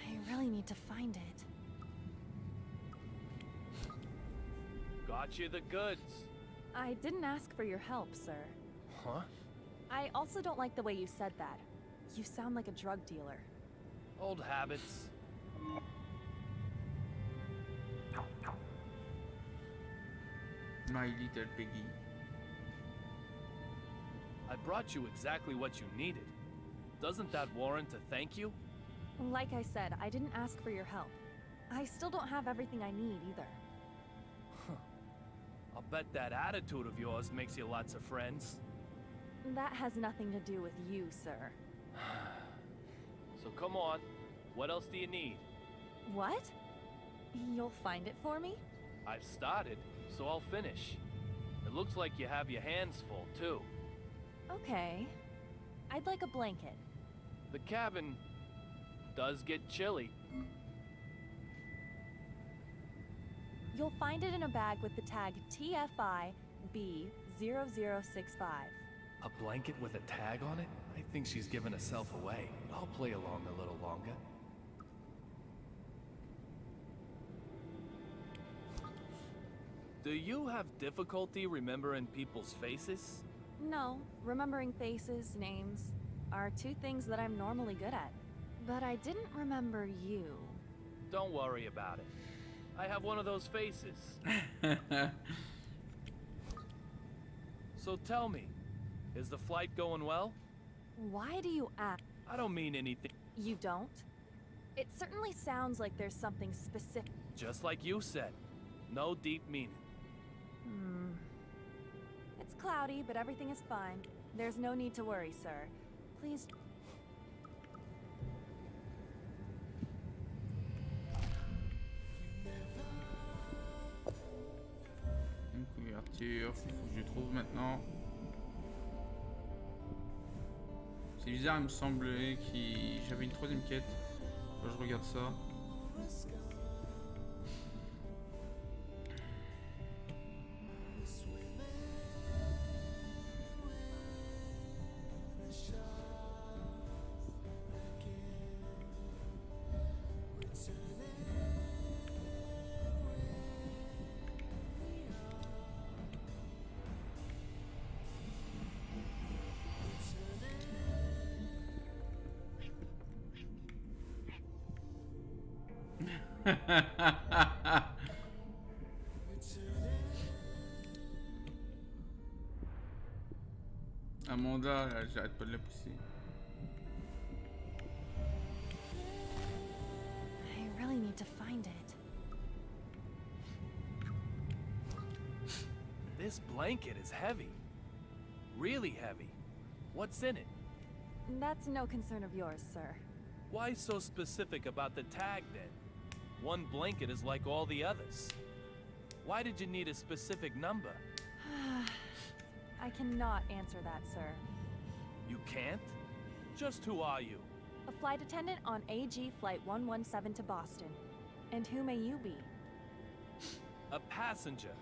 I really need to find it. Got you the goods. I didn't ask for your help, sir. Huh? I also don't like the way you said that. You sound like a drug dealer. Old habits. My little piggy. I brought you exactly what you needed. Doesn't that warrant a thank you? Like I said, I didn't ask for your help. I still don't have everything I need either. I'll bet that attitude of yours makes you lots of friends. That has nothing to do with you, sir. So come on, what else do you need? What? You'll find it for me? I've started, so I'll finish. It looks like you have your hands full, too. Okay. I'd like a blanket. The cabin does get chilly. You'll find it in a bag with the tag TFI B0065. A blanket with a tag on it? I think she's giving herself away. I'll play along a little longer. Do you have difficulty remembering people's faces? No, remembering faces, names, are two things that I'm normally good at. But I didn't remember you. Don't worry about it. I have one of those faces. So tell me, is the flight going well? Why do you ask? I don't mean anything. You don't? It certainly sounds like there's something specific. Just like you said. No deep meaning. It's cloudy, but everything is fine. There's no need to worry, sir. Please. Une couverture, faut que je trouve maintenant. C'est bizarre, il me semblait que j'avais une troisième quête. Quand je regarde ça. Amanda, là, j'arrête pas de la pousser. I really need to find it. This blanket is heavy. Really heavy. What's in it? That's no concern of yours, sir. Why so specific about the tag then? One blanket is like all the others. Why did you need a specific number? I cannot answer that, sir. You can't? Just who are you? A flight attendant on AG Flight 117 to Boston. And who may you be? A passenger.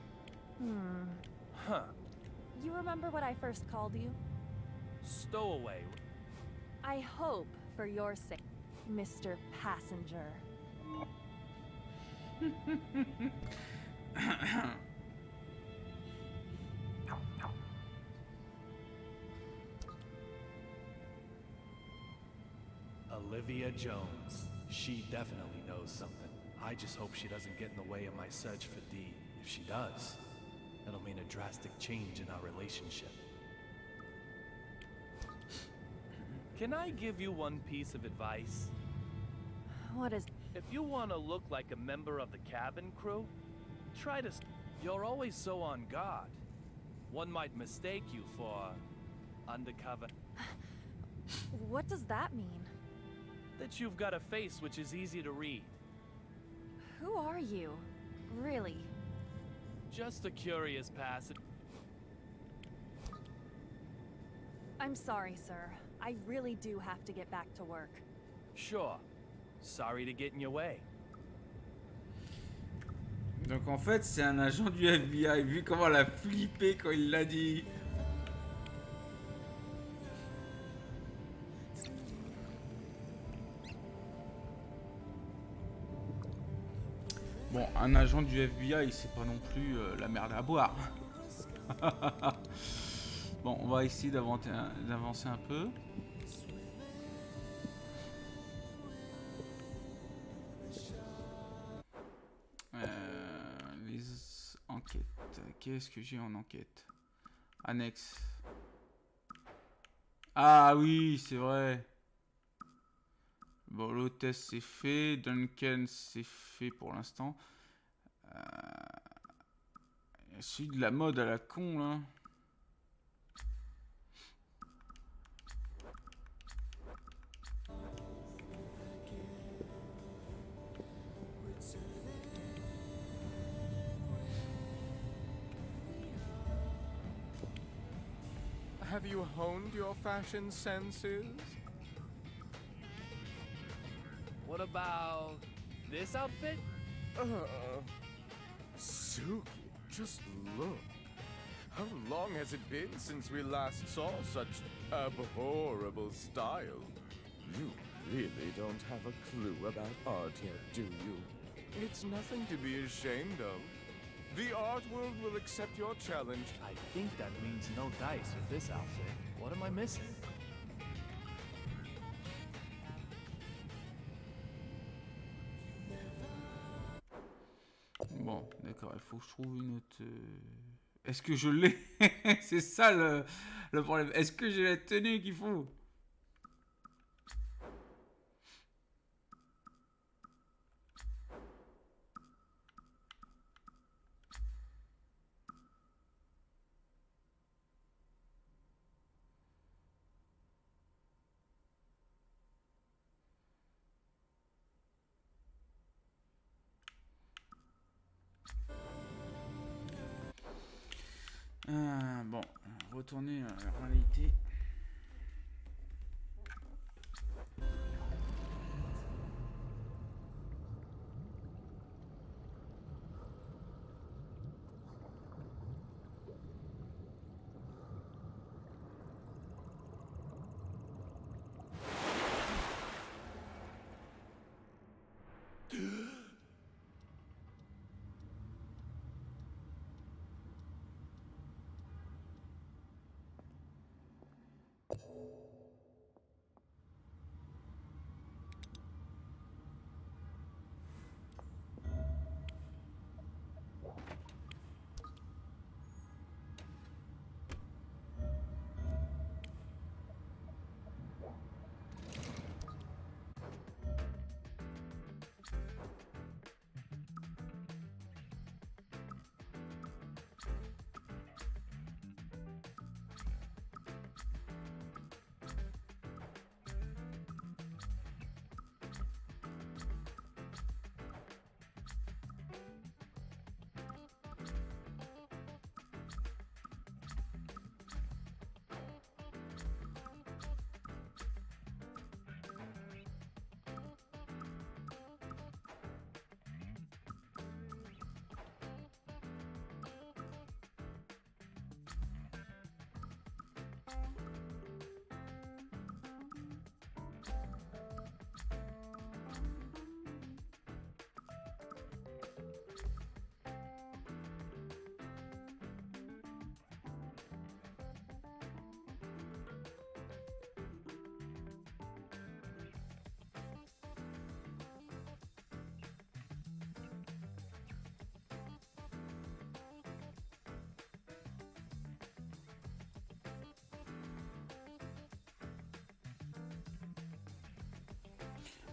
Huh. You remember what I first called you? Stowaway. I hope, for your sake, Mr. Passenger. Olivia Jones. She definitely knows something. I just hope she doesn't get in the way of my search for Dee. If she does, it'll mean a drastic change in our relationship. Can I give you one piece of advice? What is... If you want to look like a member of the cabin crew, try to... You're always so on guard. One might mistake you for... undercover. What does that mean? That you've got a face which is easy to read. Who are you? Really? Just a curious passenger. I'm sorry, sir. I really do have to get back to work. Sure. Sorry to get in your way. Donc en fait, c'est un agent du FBI. Vu comment elle a flippé quand il l'a dit. Bon, un agent du FBI, c'est pas non plus la merde à boire. Bon, on va essayer d'avancer un peu. Les enquêtes. Qu'est-ce que j'ai en enquête? Annexe. Ah oui, c'est vrai. Bon, l'hôtesse c'est fait. Duncan c'est fait pour l'instant. Celui de la mode à la con là. Have you honed your fashion senses? What about this outfit? Suki, just look. How long has it been since we last saw such abhorrible style? You really don't have a clue about art yet, do you? It's nothing to be ashamed of. The art world will accept your challenge. I think that means no dice with this outfit. What am I missing? Bon, d'accord, il faut que je trouve une autre... Est-ce que je l'ai? C'est ça le problème. Est-ce que j'ai la tenue qu'il faut? Bon, retourner à la réalité.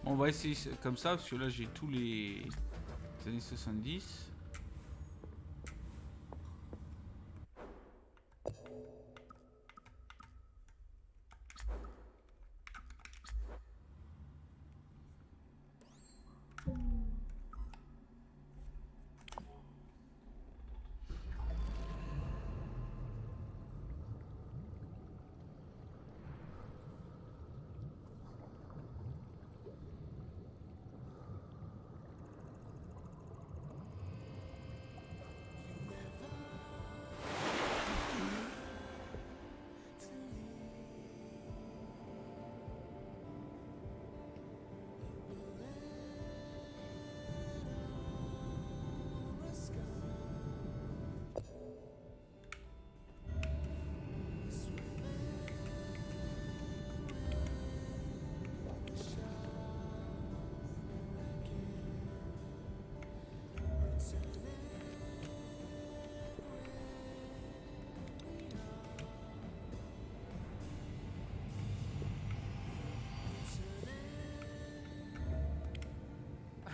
On va essayer comme ça, parce que là j'ai tous les années 70.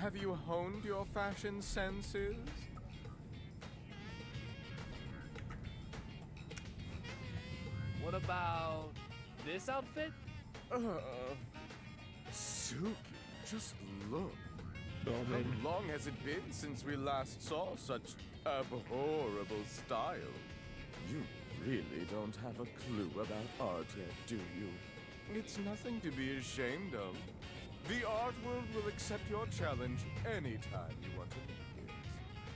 Have you honed your fashion senses? What about this outfit? Suki, just look. How long has it been since we last saw such abhorrible style? You really don't have a clue about art yet, do you? It's nothing to be ashamed of. The art world will accept your challenge anytime you want to make it.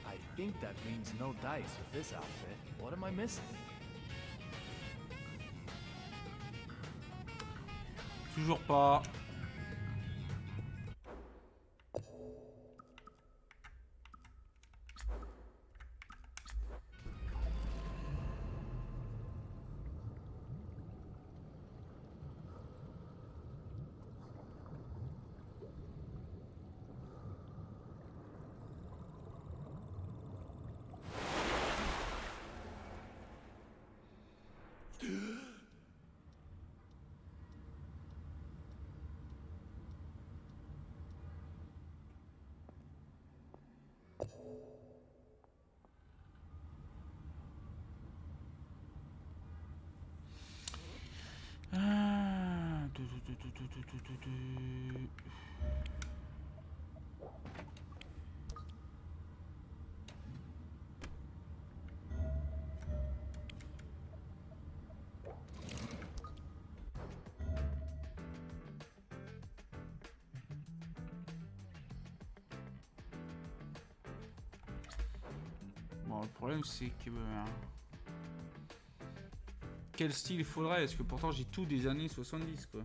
I think that means no dice with this outfit. What am I missing? Toujours pas. Bon, le problème c'est que... quel style il faudrait? Parce que pourtant j'ai tout des années 70 quoi.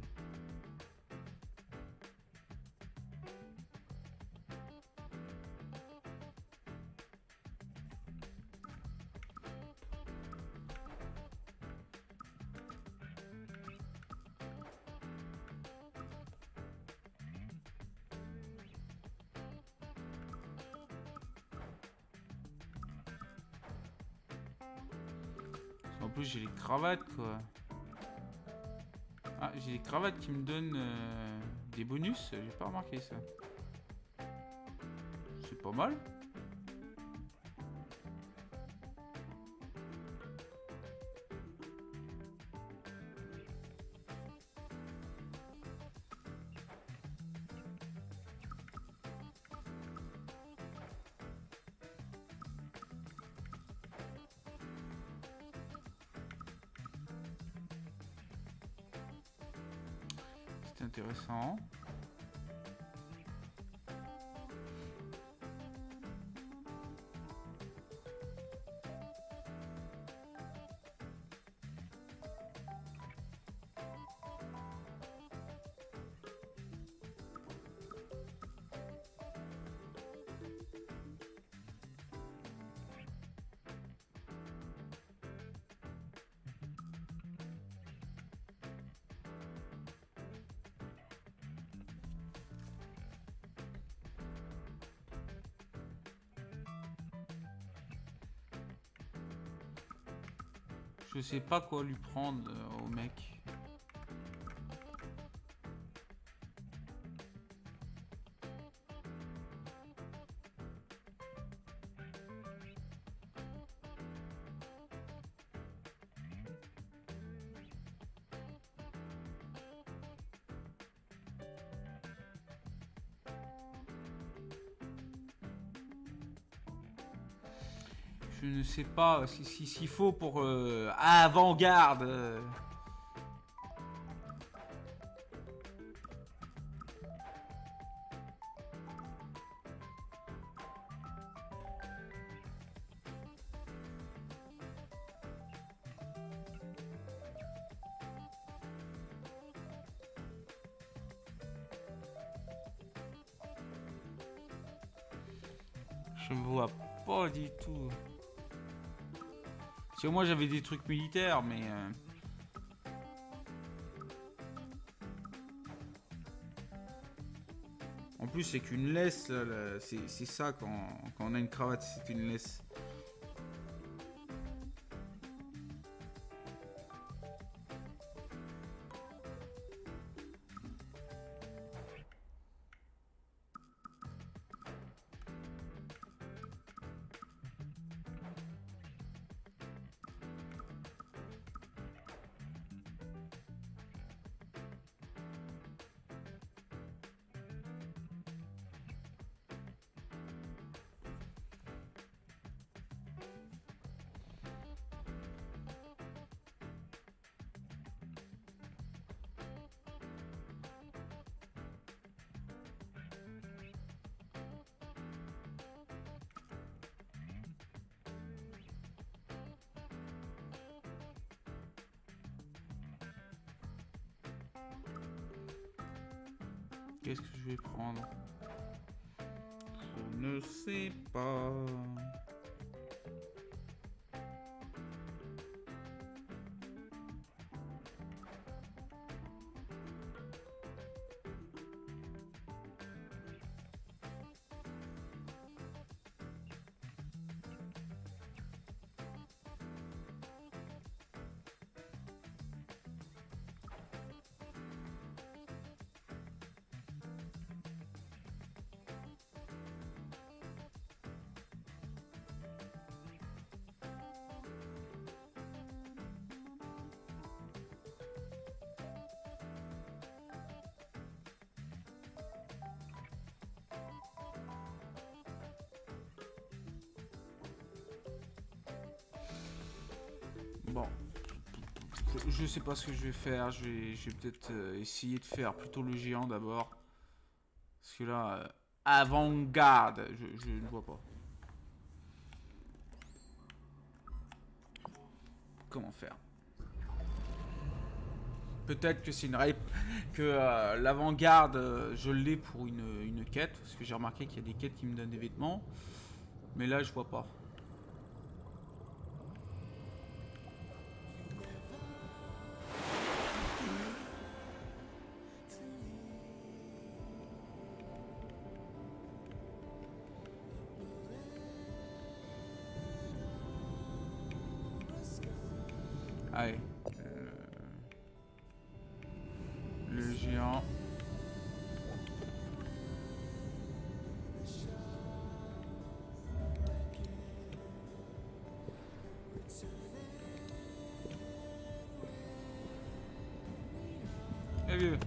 En plus j'ai les cravates quoi. Ah, j'ai les cravates qui me donnent des bonus, j'ai pas remarqué ça. C'est pas mal. C'est intéressant. Je sais pas quoi lui prendre au mec. Je ne sais pas s'il faut pour avant-garde. Je ne vois pas du tout. Parce que moi j'avais des trucs militaires, mais... En plus c'est qu'une laisse, là, c'est ça quand on a une cravate, c'est une laisse. Qu'est-ce que je vais prendre? Je ne sais pas. Bon, je sais pas ce que je vais faire. Je vais peut-être essayer de faire plutôt le géant d'abord. Parce que là, avant-garde, je ne vois pas. Comment faire? Peut-être que c'est que l'avant-garde, je l'ai pour une quête. Parce que j'ai remarqué qu'il y a des quêtes qui me donnent des vêtements. Mais là, je vois pas. Allez. Le géant. Eh bien.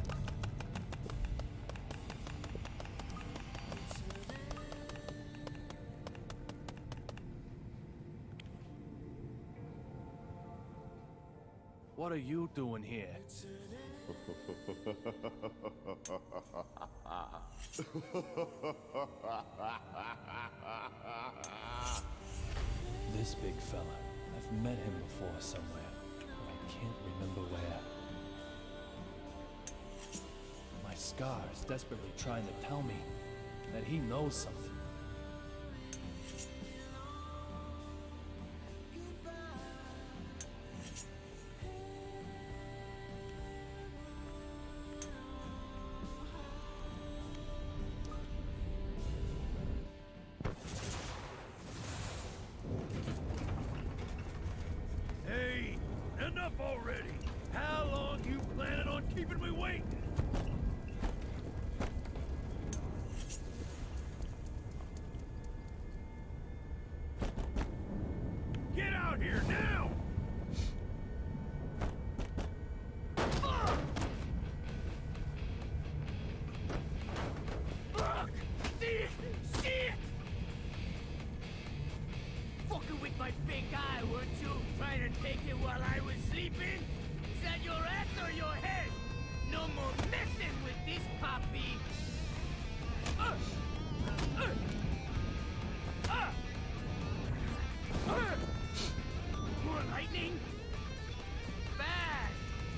What are you doing here? This big fella. I've met him before somewhere, but I can't remember where. My scar is desperately trying to tell me that he knows something. Hey, enough already! How long you planning on keeping me waiting? Get out here now! Fuck! This shit! Fucking with my fake eye, weren't you? Trying to take it while I was sleeping? Is that your ass or your head? No more messing with this puppy! More lightning? Bad!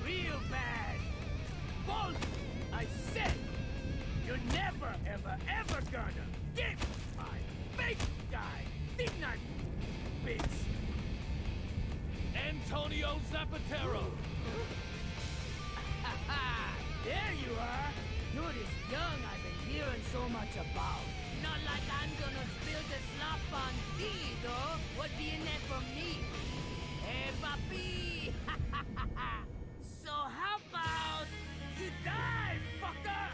Real bad! Bolt! I said! You're never, ever, ever gonna get my fake guy! Think not, bitch! Antonio Zapatero! There you are! You're this young I've been hearing so much about. Not like I'm gonna spill the slop on thee, though. What be in that for me? Hey, papi! So how about you die, fucker?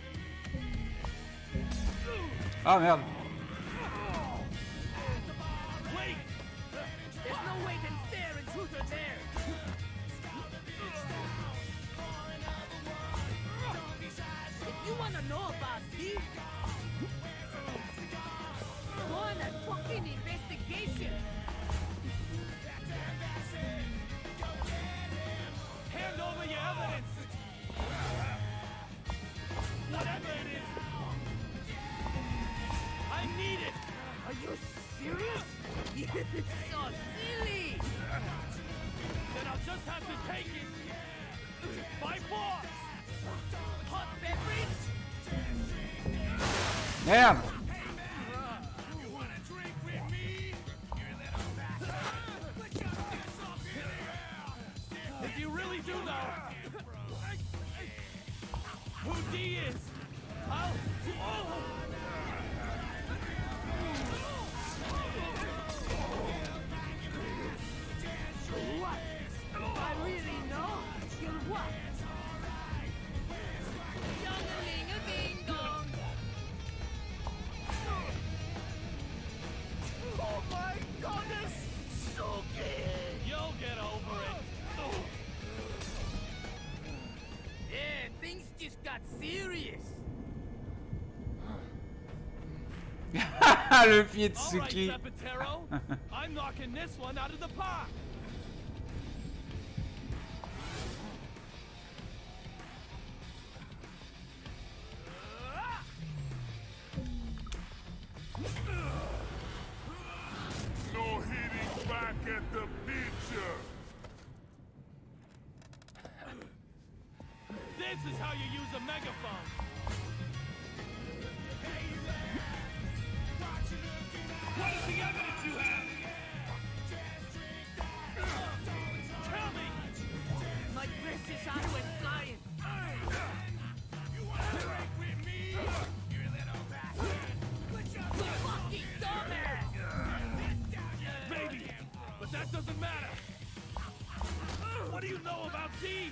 Ah merde. Wait! There's no way to stare intruder there! If you wanna know about me, go on a fucking investigation! Hand over your evidence! Whatever it is! I need it! Are you serious? It's so silly! Then I'll just have to take it! By force! Hot beverage? Merde. If you really do know who D is, I'll... What? If I really know, you'll what? Young-a-ling-a-ding-dong. Oh my goodness! Suki! You'll get over it. Yeah, things just got serious. Le pied de All right, Suki. Zapatero. I'm knocking this one out of the park. No hitting back at the picture. This is how you use a megaphone. What is the evidence you have? Tell me! My precious eye went flying. You fucking dumbass! Maybe, but that doesn't matter. What do you know about D?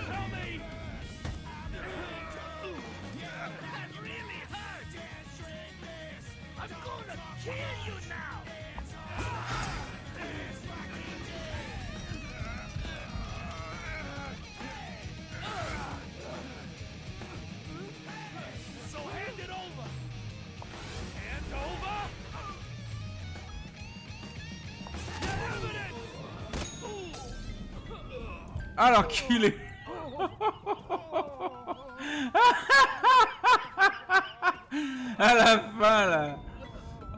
Tell me! That really hurt! I'm gonna kill you now! So hand it over! Hand over! Get evidence! Ah l'enculé. À la fin là.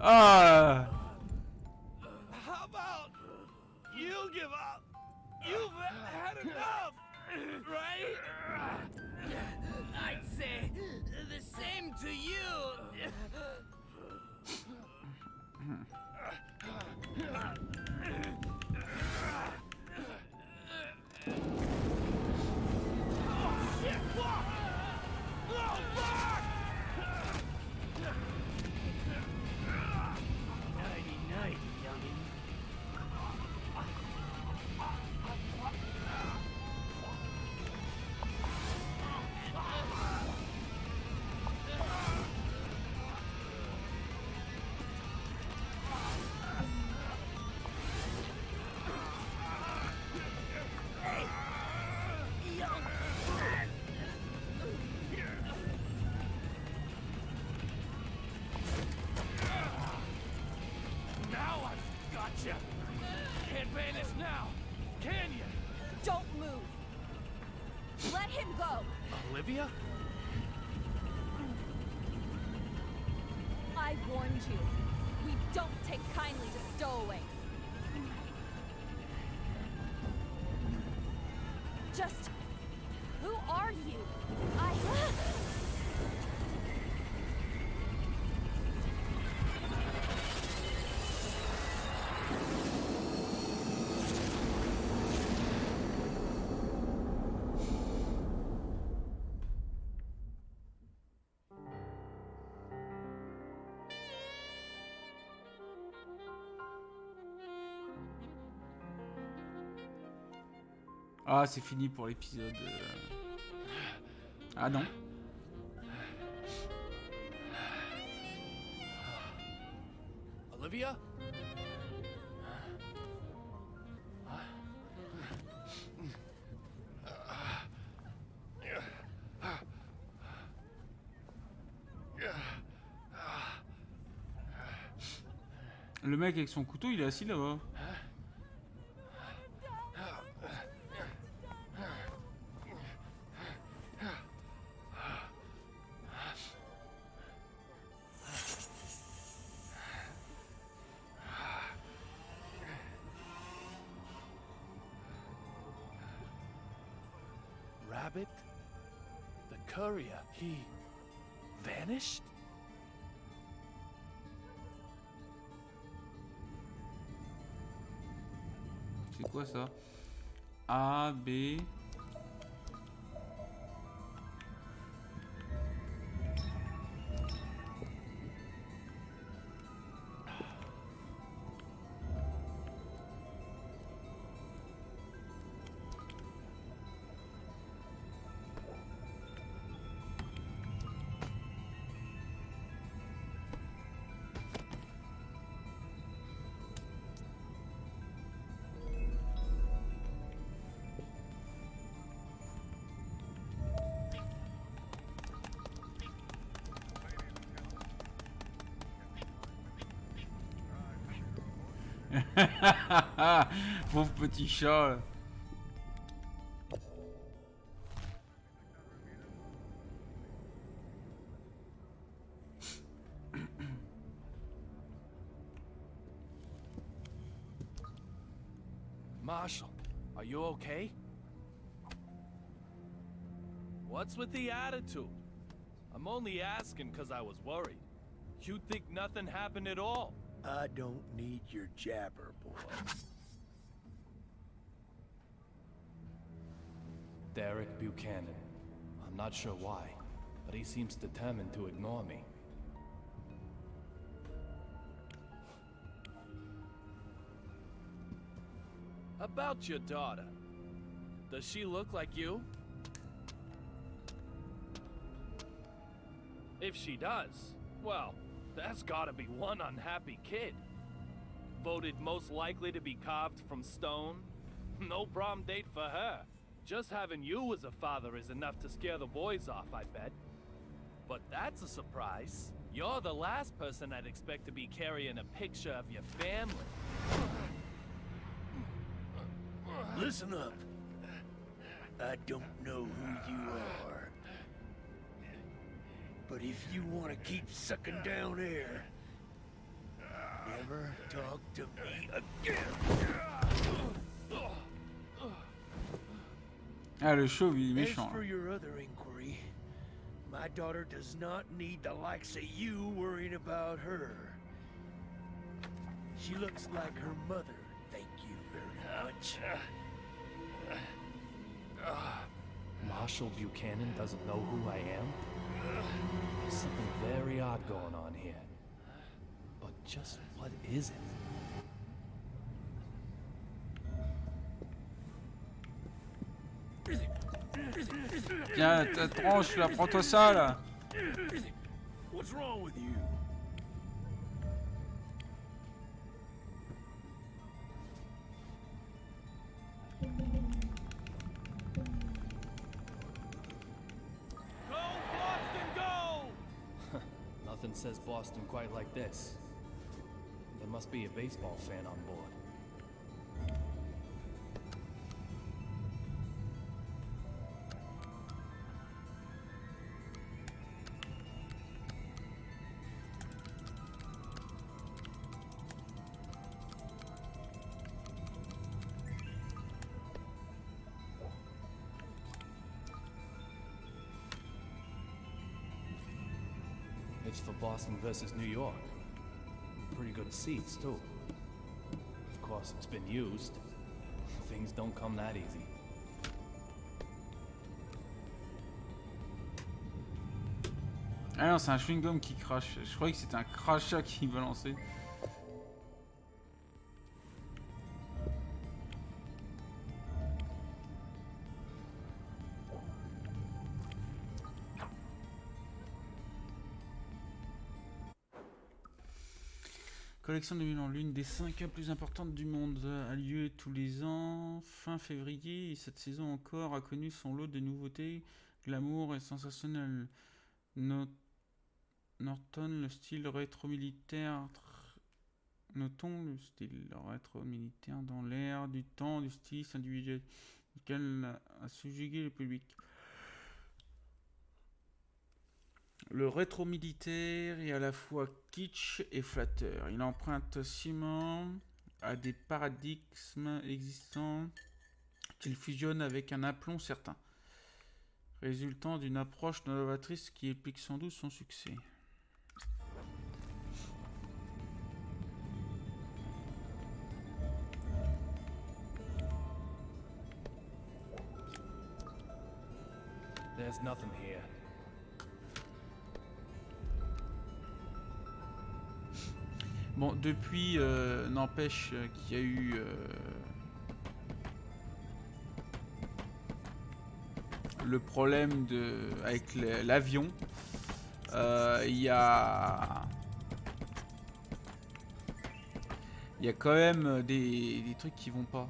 Oh là. How about you give up? You've had enough, right? I'd say the same to you. Oh shit! Fuck! Oh fuck! Nighty-nighty, youngin'. Now I've gotcha! Can't vanish now, can you? Don't move. Let him go. Olivia? I warned you. We don't take kindly to stowaways. Just... who are you? Ah c'est fini pour l'épisode. Ah non. Olivia? Le mec avec son couteau, il est assis là-bas. Rabbit? The courier, vanished? C'est quoi ça? A, B... Pauvre petit chat là. Marshall, are you okay? What's with the attitude? I'm only asking because I was worried. You'd think nothing happened at all. I don't need your jabber, boy. Derek Buchanan. I'm not sure why, but he seems determined to ignore me. About your daughter. Does she look like you? If she does, well, that's gotta be one unhappy kid. Voted most likely to be carved from stone. No prom date for her. Just having you as a father is enough to scare the boys off, I bet. But that's a surprise. You're the last person I'd expect to be carrying a picture of your family. Listen up. I don't know who you are. But if you want to keep sucking down air, never talk to me again. Ah, le chauve, il est As méchant. for your other inquiry, my daughter does not need the likes of you worrying about her. She looks like her mother, thank you very much. Marshall Buchanan doesn't know who I am? There's something very odd going on here. But just what is it? Tiens, ta tranche là, prends-toi ça là. What's wrong with you? Nothing says Boston quite like this. There must be a baseball fan on board. It's for Boston versus New York. Pretty good seats, too. Of course, it's been used. Things don't come that easy. Ah non, c'est un chewing-gum qui crache. Je croyais que c'était un crachat qui balançait. Collection de Milan, l'une des 5 plus importantes du monde, a lieu tous les ans, fin février, et cette saison encore a connu son lot de nouveautés, glamour et sensationnel. Notons le style rétro-militaire dans l'air du temps du styliste individuel, lequel a subjugué le public. Le rétro-militaire est à la fois kitsch et flatteur. Il emprunte sciemment à des paradigmes existants qu'il fusionne avec un aplomb certain. résultant d'une approche novatrice qui explique sans doute son succès. There's nothing here. Bon, depuis, n'empêche qu'il y a eu le problème avec l'avion. Il y a quand même des trucs qui vont pas.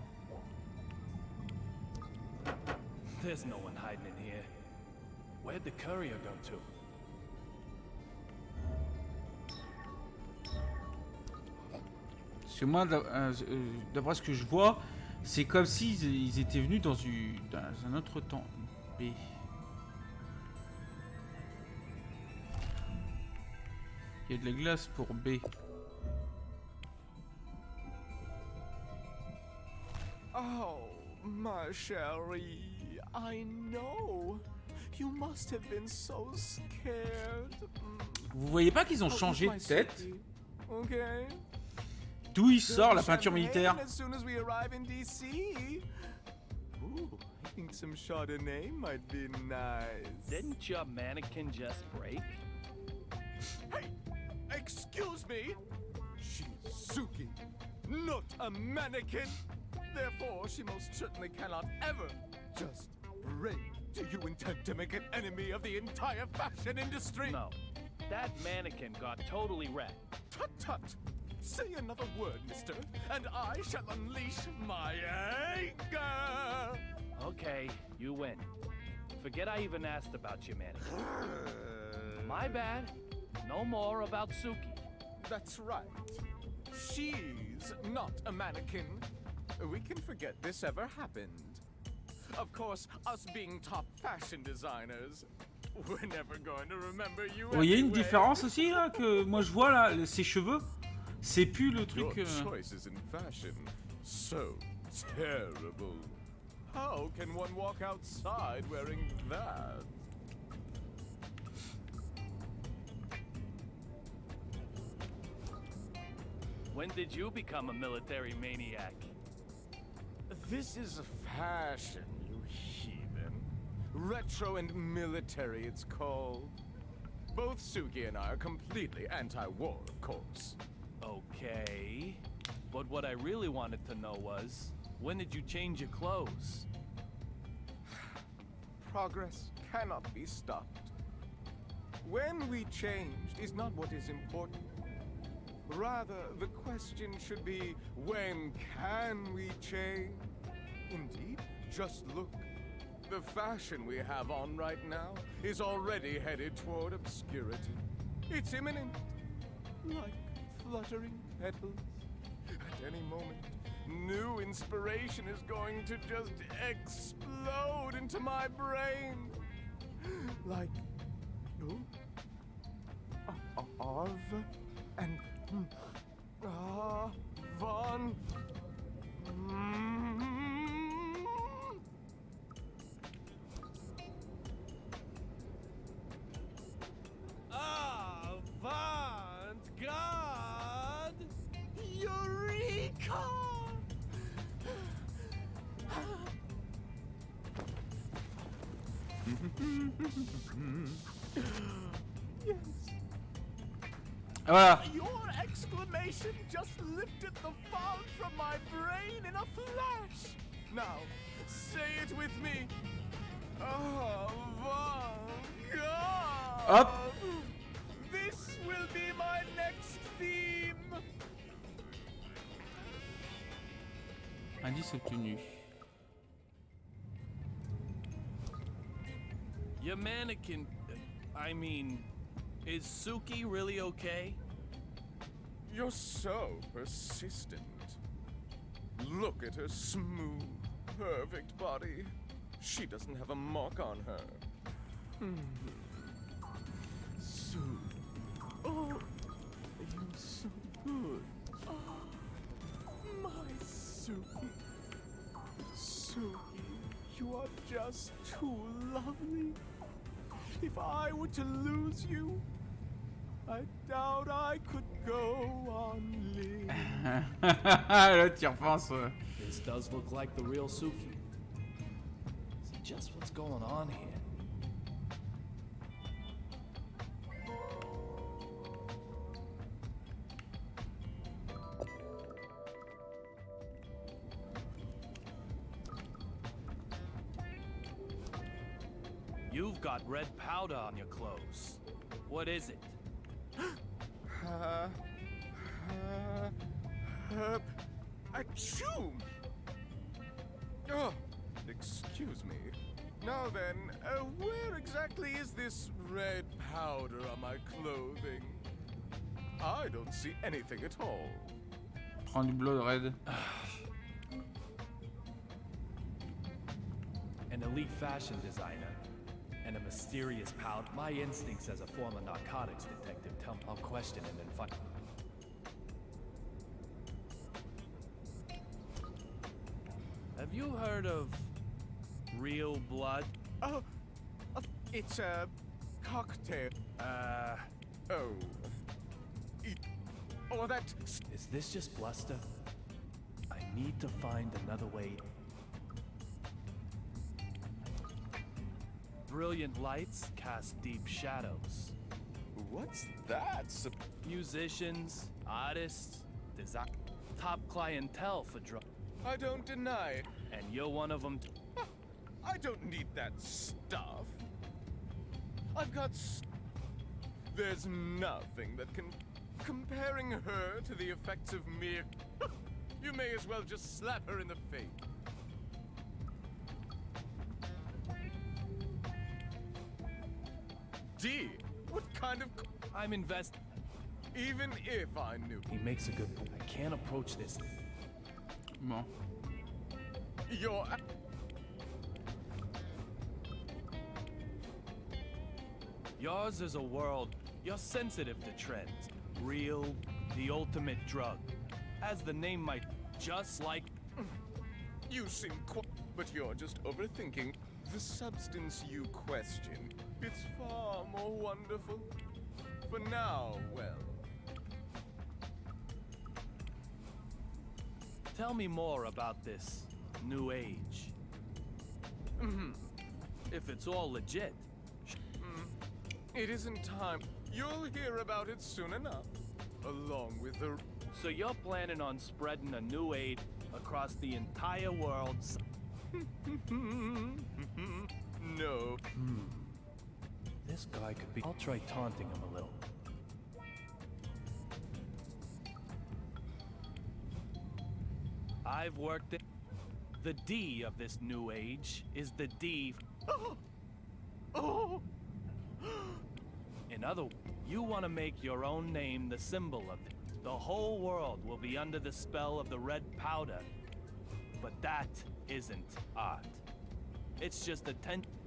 There's no one hiding in here. Where'd the courier go to? Parce que moi, d'après ce que je vois, c'est comme s'ils étaient venus dans un autre temps. B. Il y a de la glace pour B. Oh, my chérie, I know. You must have been so scared. Vous voyez pas qu'ils ont changé de tête? Okay. D'où il sort la peinture militaire? As soon as we arrive in DC. Ooh, I think some Chardonnay might be nice. Didn't your mannequin just break? Hey, excuse me. She's Suki, not a mannequin. Therefore, she most certainly cannot ever just break. Do you intend to make an enemy of the entire fashion industry? No. That mannequin got totally wrecked. Tut tut! Say another word, mister, and I shall unleash my anger! Okay, you win. Forget I even asked about your mannequin. My bad. No more about Suki. That's right. She's not a mannequin. We can forget this ever happened. Of course, us being top fashion designers, we're never going to remember you. Bon, il y a une différence aussi là que moi je vois là, ses cheveux, c'est plus le truc. Your choices in fashion, so terrible. How can one walk outside wearing that? When did you become a military maniac? This is fashion, you heathen. Retro and military, it's called. Both Suki and I are completely anti-war, of course. Okay. But what I really wanted to know was, when did you change your clothes? Progress cannot be stopped. When we changed is not what is important. Rather, the question should be, when can we change? Indeed, just look. The fashion we have on right now is already headed toward obscurity. It's imminent, like fluttering petals. At any moment, new inspiration is going to just explode into my brain. Like, Arv and Von. Avant-garde! Eureka! Yes. Voilà. Your exclamation just lifted the fog from my brain in a flash. Now, say it with me. Avant-garde. Hop. This will be my next theme. Indice obtenu. Your mannequin, I mean, is Suki really okay? You're so persistent. Look at her smooth, perfect body. She doesn't have a mark on her. Sue. Oh, you're so good. Oh, my Suki. Suki, You are just too lovely. If I were to lose you, I doubt I could go on living. Là, tu y repenses. This does look like the real Suki. See just what's going on here. You've got red powder on your clothes. What is it? Achoo! Oh, excuse me. Now then, where exactly is this red powder on my clothing? I don't see anything at all. Prends du blood red. An elite fashion designer and a mysterious powder. My instincts as a former narcotics detective tell me I'll question him and find. Have you heard of real blood? Oh, it's a cocktail. Oh. Or that. Is this just bluster? I need to find another way. Brilliant lights cast deep shadows. What's that? Musicians, artists, design, top clientele for drugs. I don't deny it. And you're one of them. I don't need that stuff. I've got. There's nothing that can. Comparing her to the effects of mere. You may as well just slap her in the face. D, what kind of... I'm Even if I knew... He makes a good point. I can't approach this. Bon. You're... Yours is a world. You're sensitive to trends. Real, the ultimate drug. As the name might... Just like... You seem but you're just overthinking. The substance you question. It's far more wonderful. For now, well... Tell me more about this new age. If it's all legit. It isn't time. You'll hear about it soon enough. Along with the... So you're planning on spreading a new age across the entire world? No. This guy could be... I'll try taunting him a little. I've worked it. The D of this new age is the D. In other words, you want to make your own name the symbol of it. The whole world will be under the spell of the red powder. But that isn't art. It's just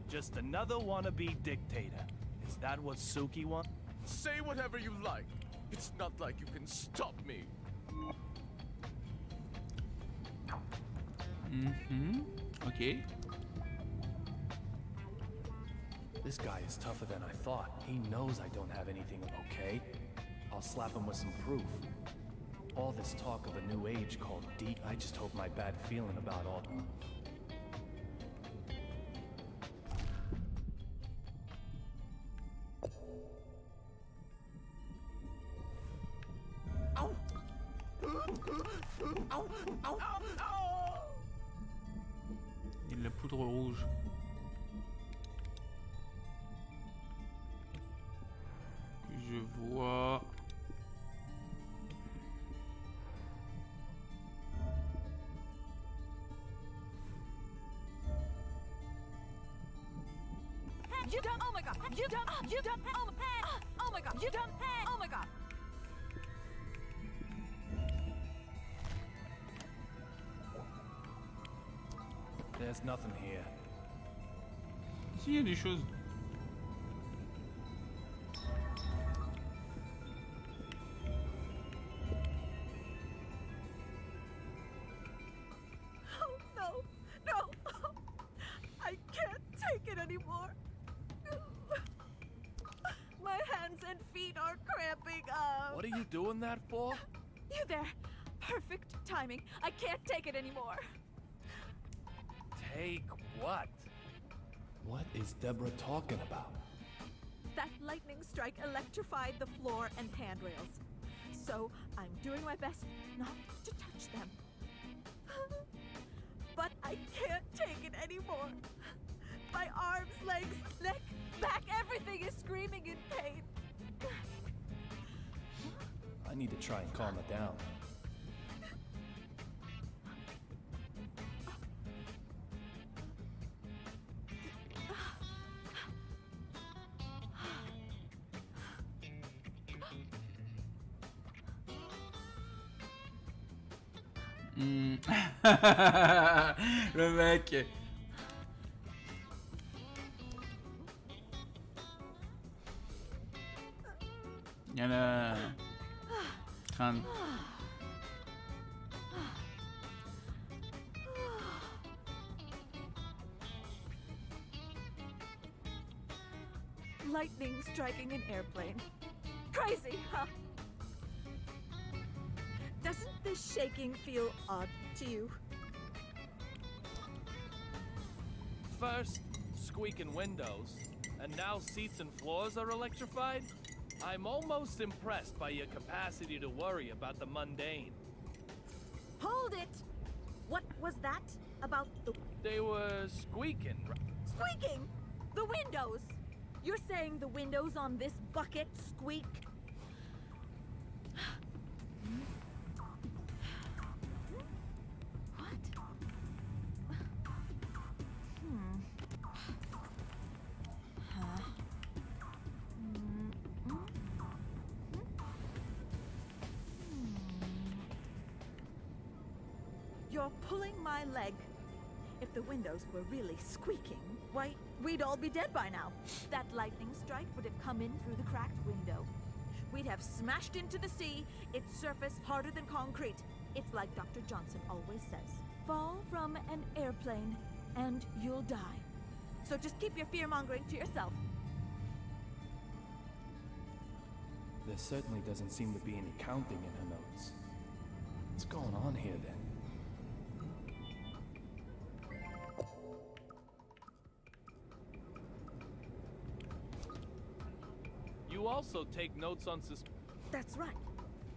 just another wannabe dictator. Is that what Suki wants? Say whatever you like. It's not like you can stop me. Okay. This guy is tougher than I thought. He knows I don't have anything, okay? I'll slap him with some proof. All this talk of a new age called D. I just hope my bad feeling about all... Ow! Ow! Ow! Ow! Et de la poudre rouge. Que je vois. You dumb! Oh my god! You dumb! You dumb! Oh my god! You dumb! Oh my god! There's nothing here. Si, il y a des choses. Oh no! No! What are you doing that for? You there! Perfect timing. I can't take it anymore. Take what? What is Deborah talking about? That lightning strike electrified the floor and handrails. So I'm doing my best not to touch them. But I can't take it anymore. My arms, legs, neck, back, everything is screaming in pain. I need to try and calm her down. Le mec. Il y en a. Crâne. Lightning striking an airplane. Crazy, huh? Doesn't this shaking feel odd to you? First, squeaking windows, and now seats and floors are electrified? I'm almost impressed by your capacity to worry about the mundane. Hold it! What was that about the... They were squeaking. Squeaking! The windows! You're saying the windows on this bucket squeak? You're pulling my leg. If the windows were really squeaking, why, we'd all be dead by now. That lightning strike would have come in through the cracked window. We'd have smashed into the sea, its surface harder than concrete. It's like Dr. Johnson always says. Fall from an airplane and you'll die. So just keep your fear-mongering to yourself. There certainly doesn't seem to be any counting in her notes. What's going on here then? You also take notes on That's right.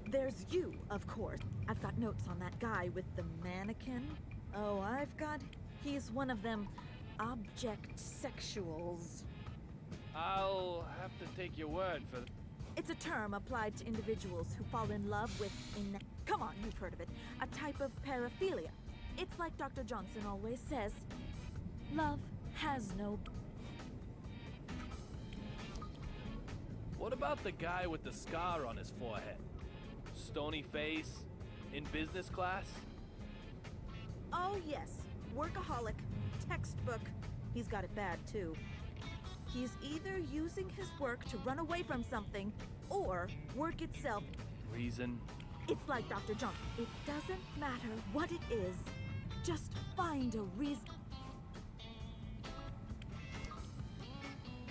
There's you, of course. I've got notes on that guy with the mannequin. Oh, he's one of them object sexuals. I'll have to take your word for... It's a term applied to individuals who fall in love with come on, you've heard of it. A type of paraphilia. It's like Dr. Johnson always says, love has no... What about the guy with the scar on his forehead? Stony face? In business class? Oh yes, workaholic, textbook. He's got it bad too. He's either using his work to run away from something, or work itself. Reason? It's like Dr. John. It doesn't matter what it is. Just find a reason.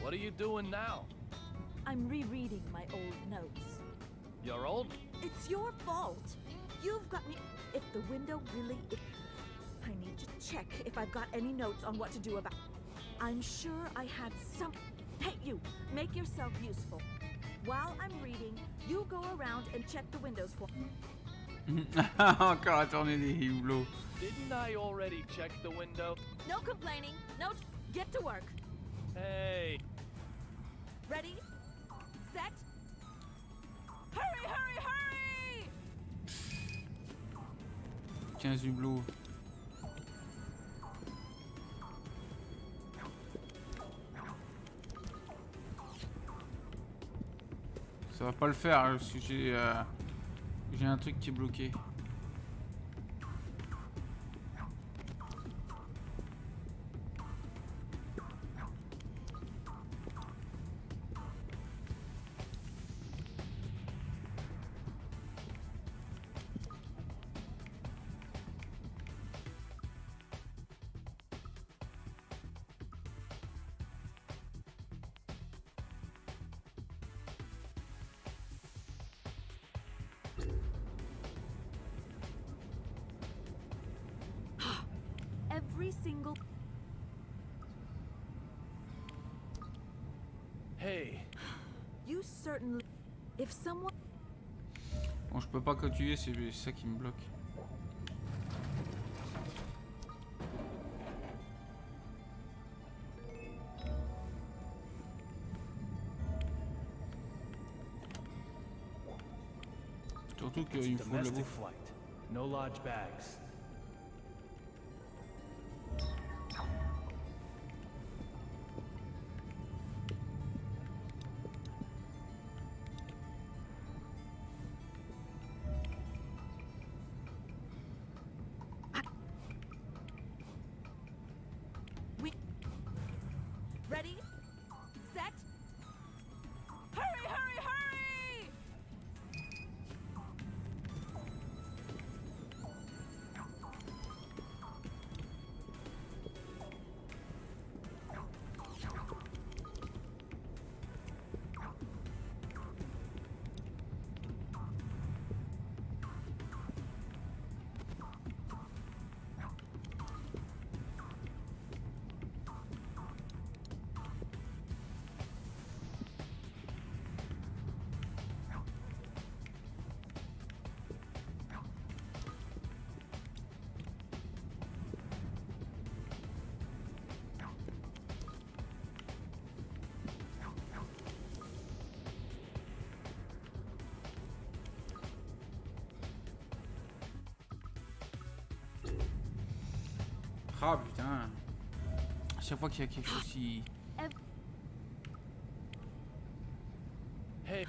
What are you doing now? I'm rereading my old notes. You're old? It's your fault. You've got me... If the window really... I need to check if I've got any notes on what to do about... I'm sure I had some... Hey, you! Make yourself useful. While I'm reading, you go around and check the windows for... Encore à tourner des hublots. Didn't I already check the window? No complaining. No... Get to work. Hey! Ready? Set? Hurry, hurry, hurry! 15 hublots. Ça va pas le faire parce que j'ai un truc qui est bloqué. single. Hey. You certainly. If someone. Bon, je peux pas continuer, c'est ça qui me bloque. Surtout qu'il me faut de la bouffe. No large bags. Ready? Set? Hurry, hurry, hurry! Ah putain. À chaque fois qu'il y a quelque chose qui... Hey.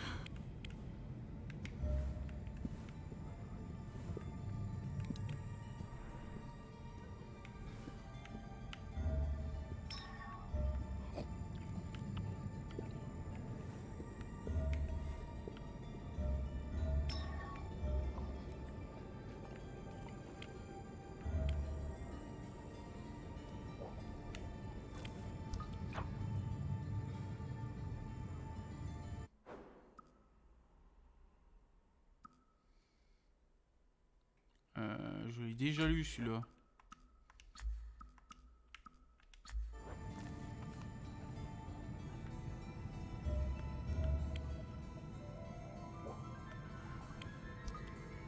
Je l'ai déjà lu celui-là.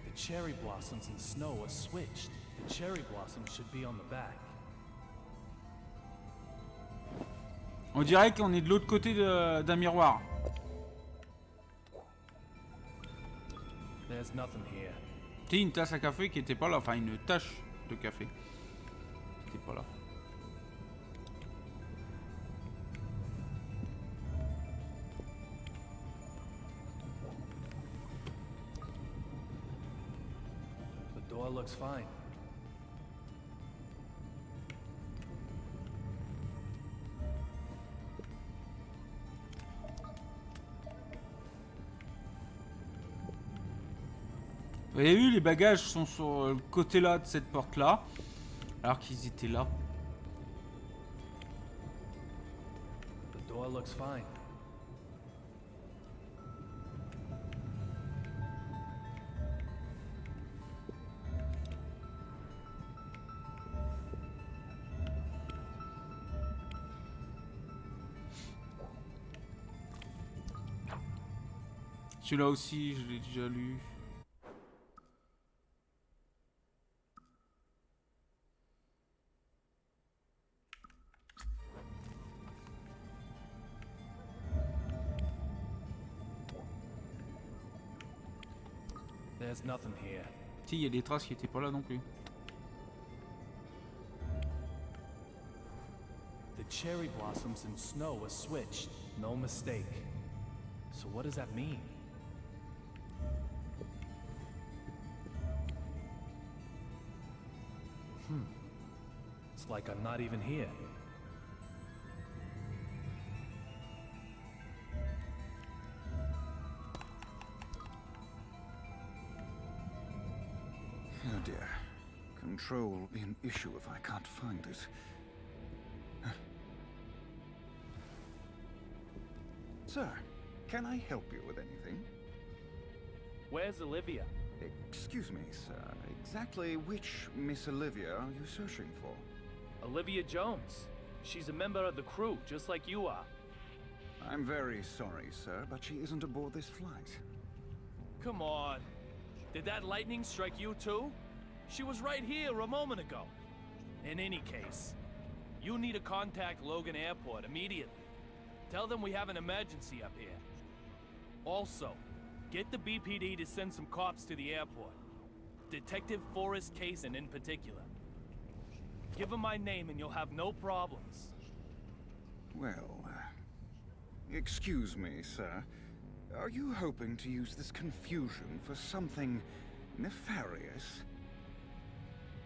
The cherry blossoms in snow are switched. The cherry blossoms should be on the back. On dirait qu'on est de l'autre côté d'un miroir. There's nothing here. C'était une tasse à café qui était pas là, enfin une tache de café qui était pas là. The door looks fine. Vous avez vu, les bagages sont sur le côté là de cette porte là, alors qu'ils étaient là. The door looks fine. Celui-là aussi, je l'ai déjà lu. There's nothing here. Si, il y a des traces qui étaient pas là non plus. The cherry blossoms in snow are switched. No mistake. So what does that mean? It's like I'm not even here. Oh dear. Control will be an issue if I can't find it. Sir, can I help you with anything? Where's Olivia? Excuse me, sir. Exactly which Miss Olivia are you searching for? Olivia Jones. She's a member of the crew, just like you are. I'm very sorry, sir, but she isn't aboard this flight. Come on. Did that lightning strike you too? She was right here a moment ago. In any case, you need to contact Logan Airport immediately. Tell them we have an emergency up here. Also, get the BPD to send some cops to the airport. Detective Forrest Kaysen in particular. Give him my name and you'll have no problems. Well, excuse me, sir. Are you hoping to use this confusion for something nefarious?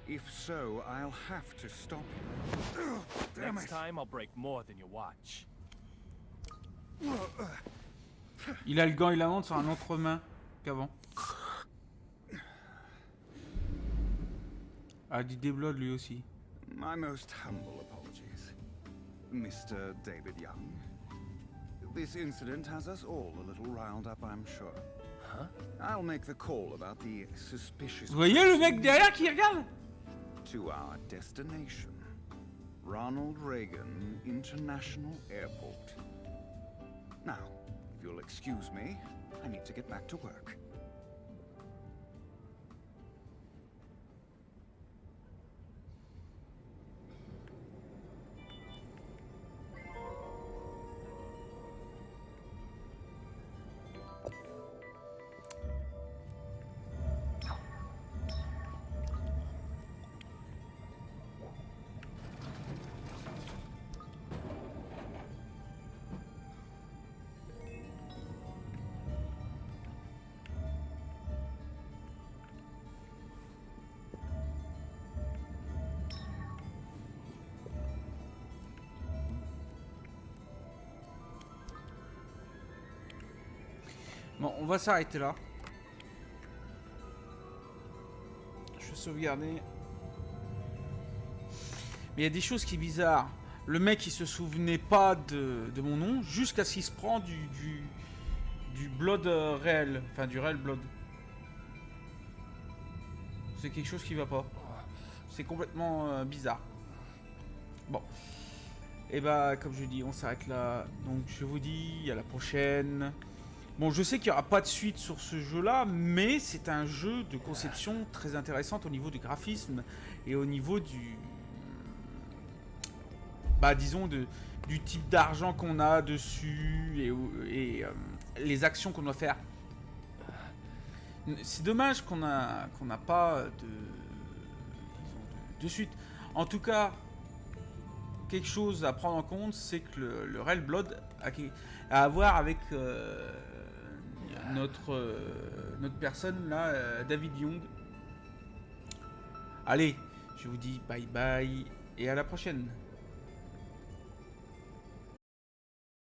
If so, I'll have to stop you. Damn Next it. time I'll break more than your watch. Il a le gant et la montre sur un autre main qu'avant. Ah, du déblood lui aussi. My most humble apologies, Mr. David Young. This incident has us all a little riled up, I'm sure. Huh? I'll make the call about the suspicious... Vous voyez le mec derrière qui regarde? To our destination, Ronald Reagan International Airport. Now, if you'll excuse me, I need to get back to work. Bon, on va s'arrêter là. Je vais sauvegarder. Mais il y a des choses qui sont bizarres. Le mec il se souvenait pas de mon nom jusqu'à ce qu'il se prend du blood réel. Enfin du réel blood. C'est quelque chose qui va pas. C'est complètement bizarre. Bon. Et bah comme je dis on s'arrête là. Donc je vous dis à la prochaine. Bon, je sais qu'il n'y aura pas de suite sur ce jeu-là, mais c'est un jeu de conception très intéressante au niveau du graphisme et au niveau du... Bah, disons, du type d'argent qu'on a dessus et les actions qu'on doit faire. C'est dommage qu'on n'a pas de suite. En tout cas, quelque chose à prendre en compte, c'est que le Real Blood a à voir avec... notre personne là, David Young. Allez, je vous dis bye bye et à la prochaine.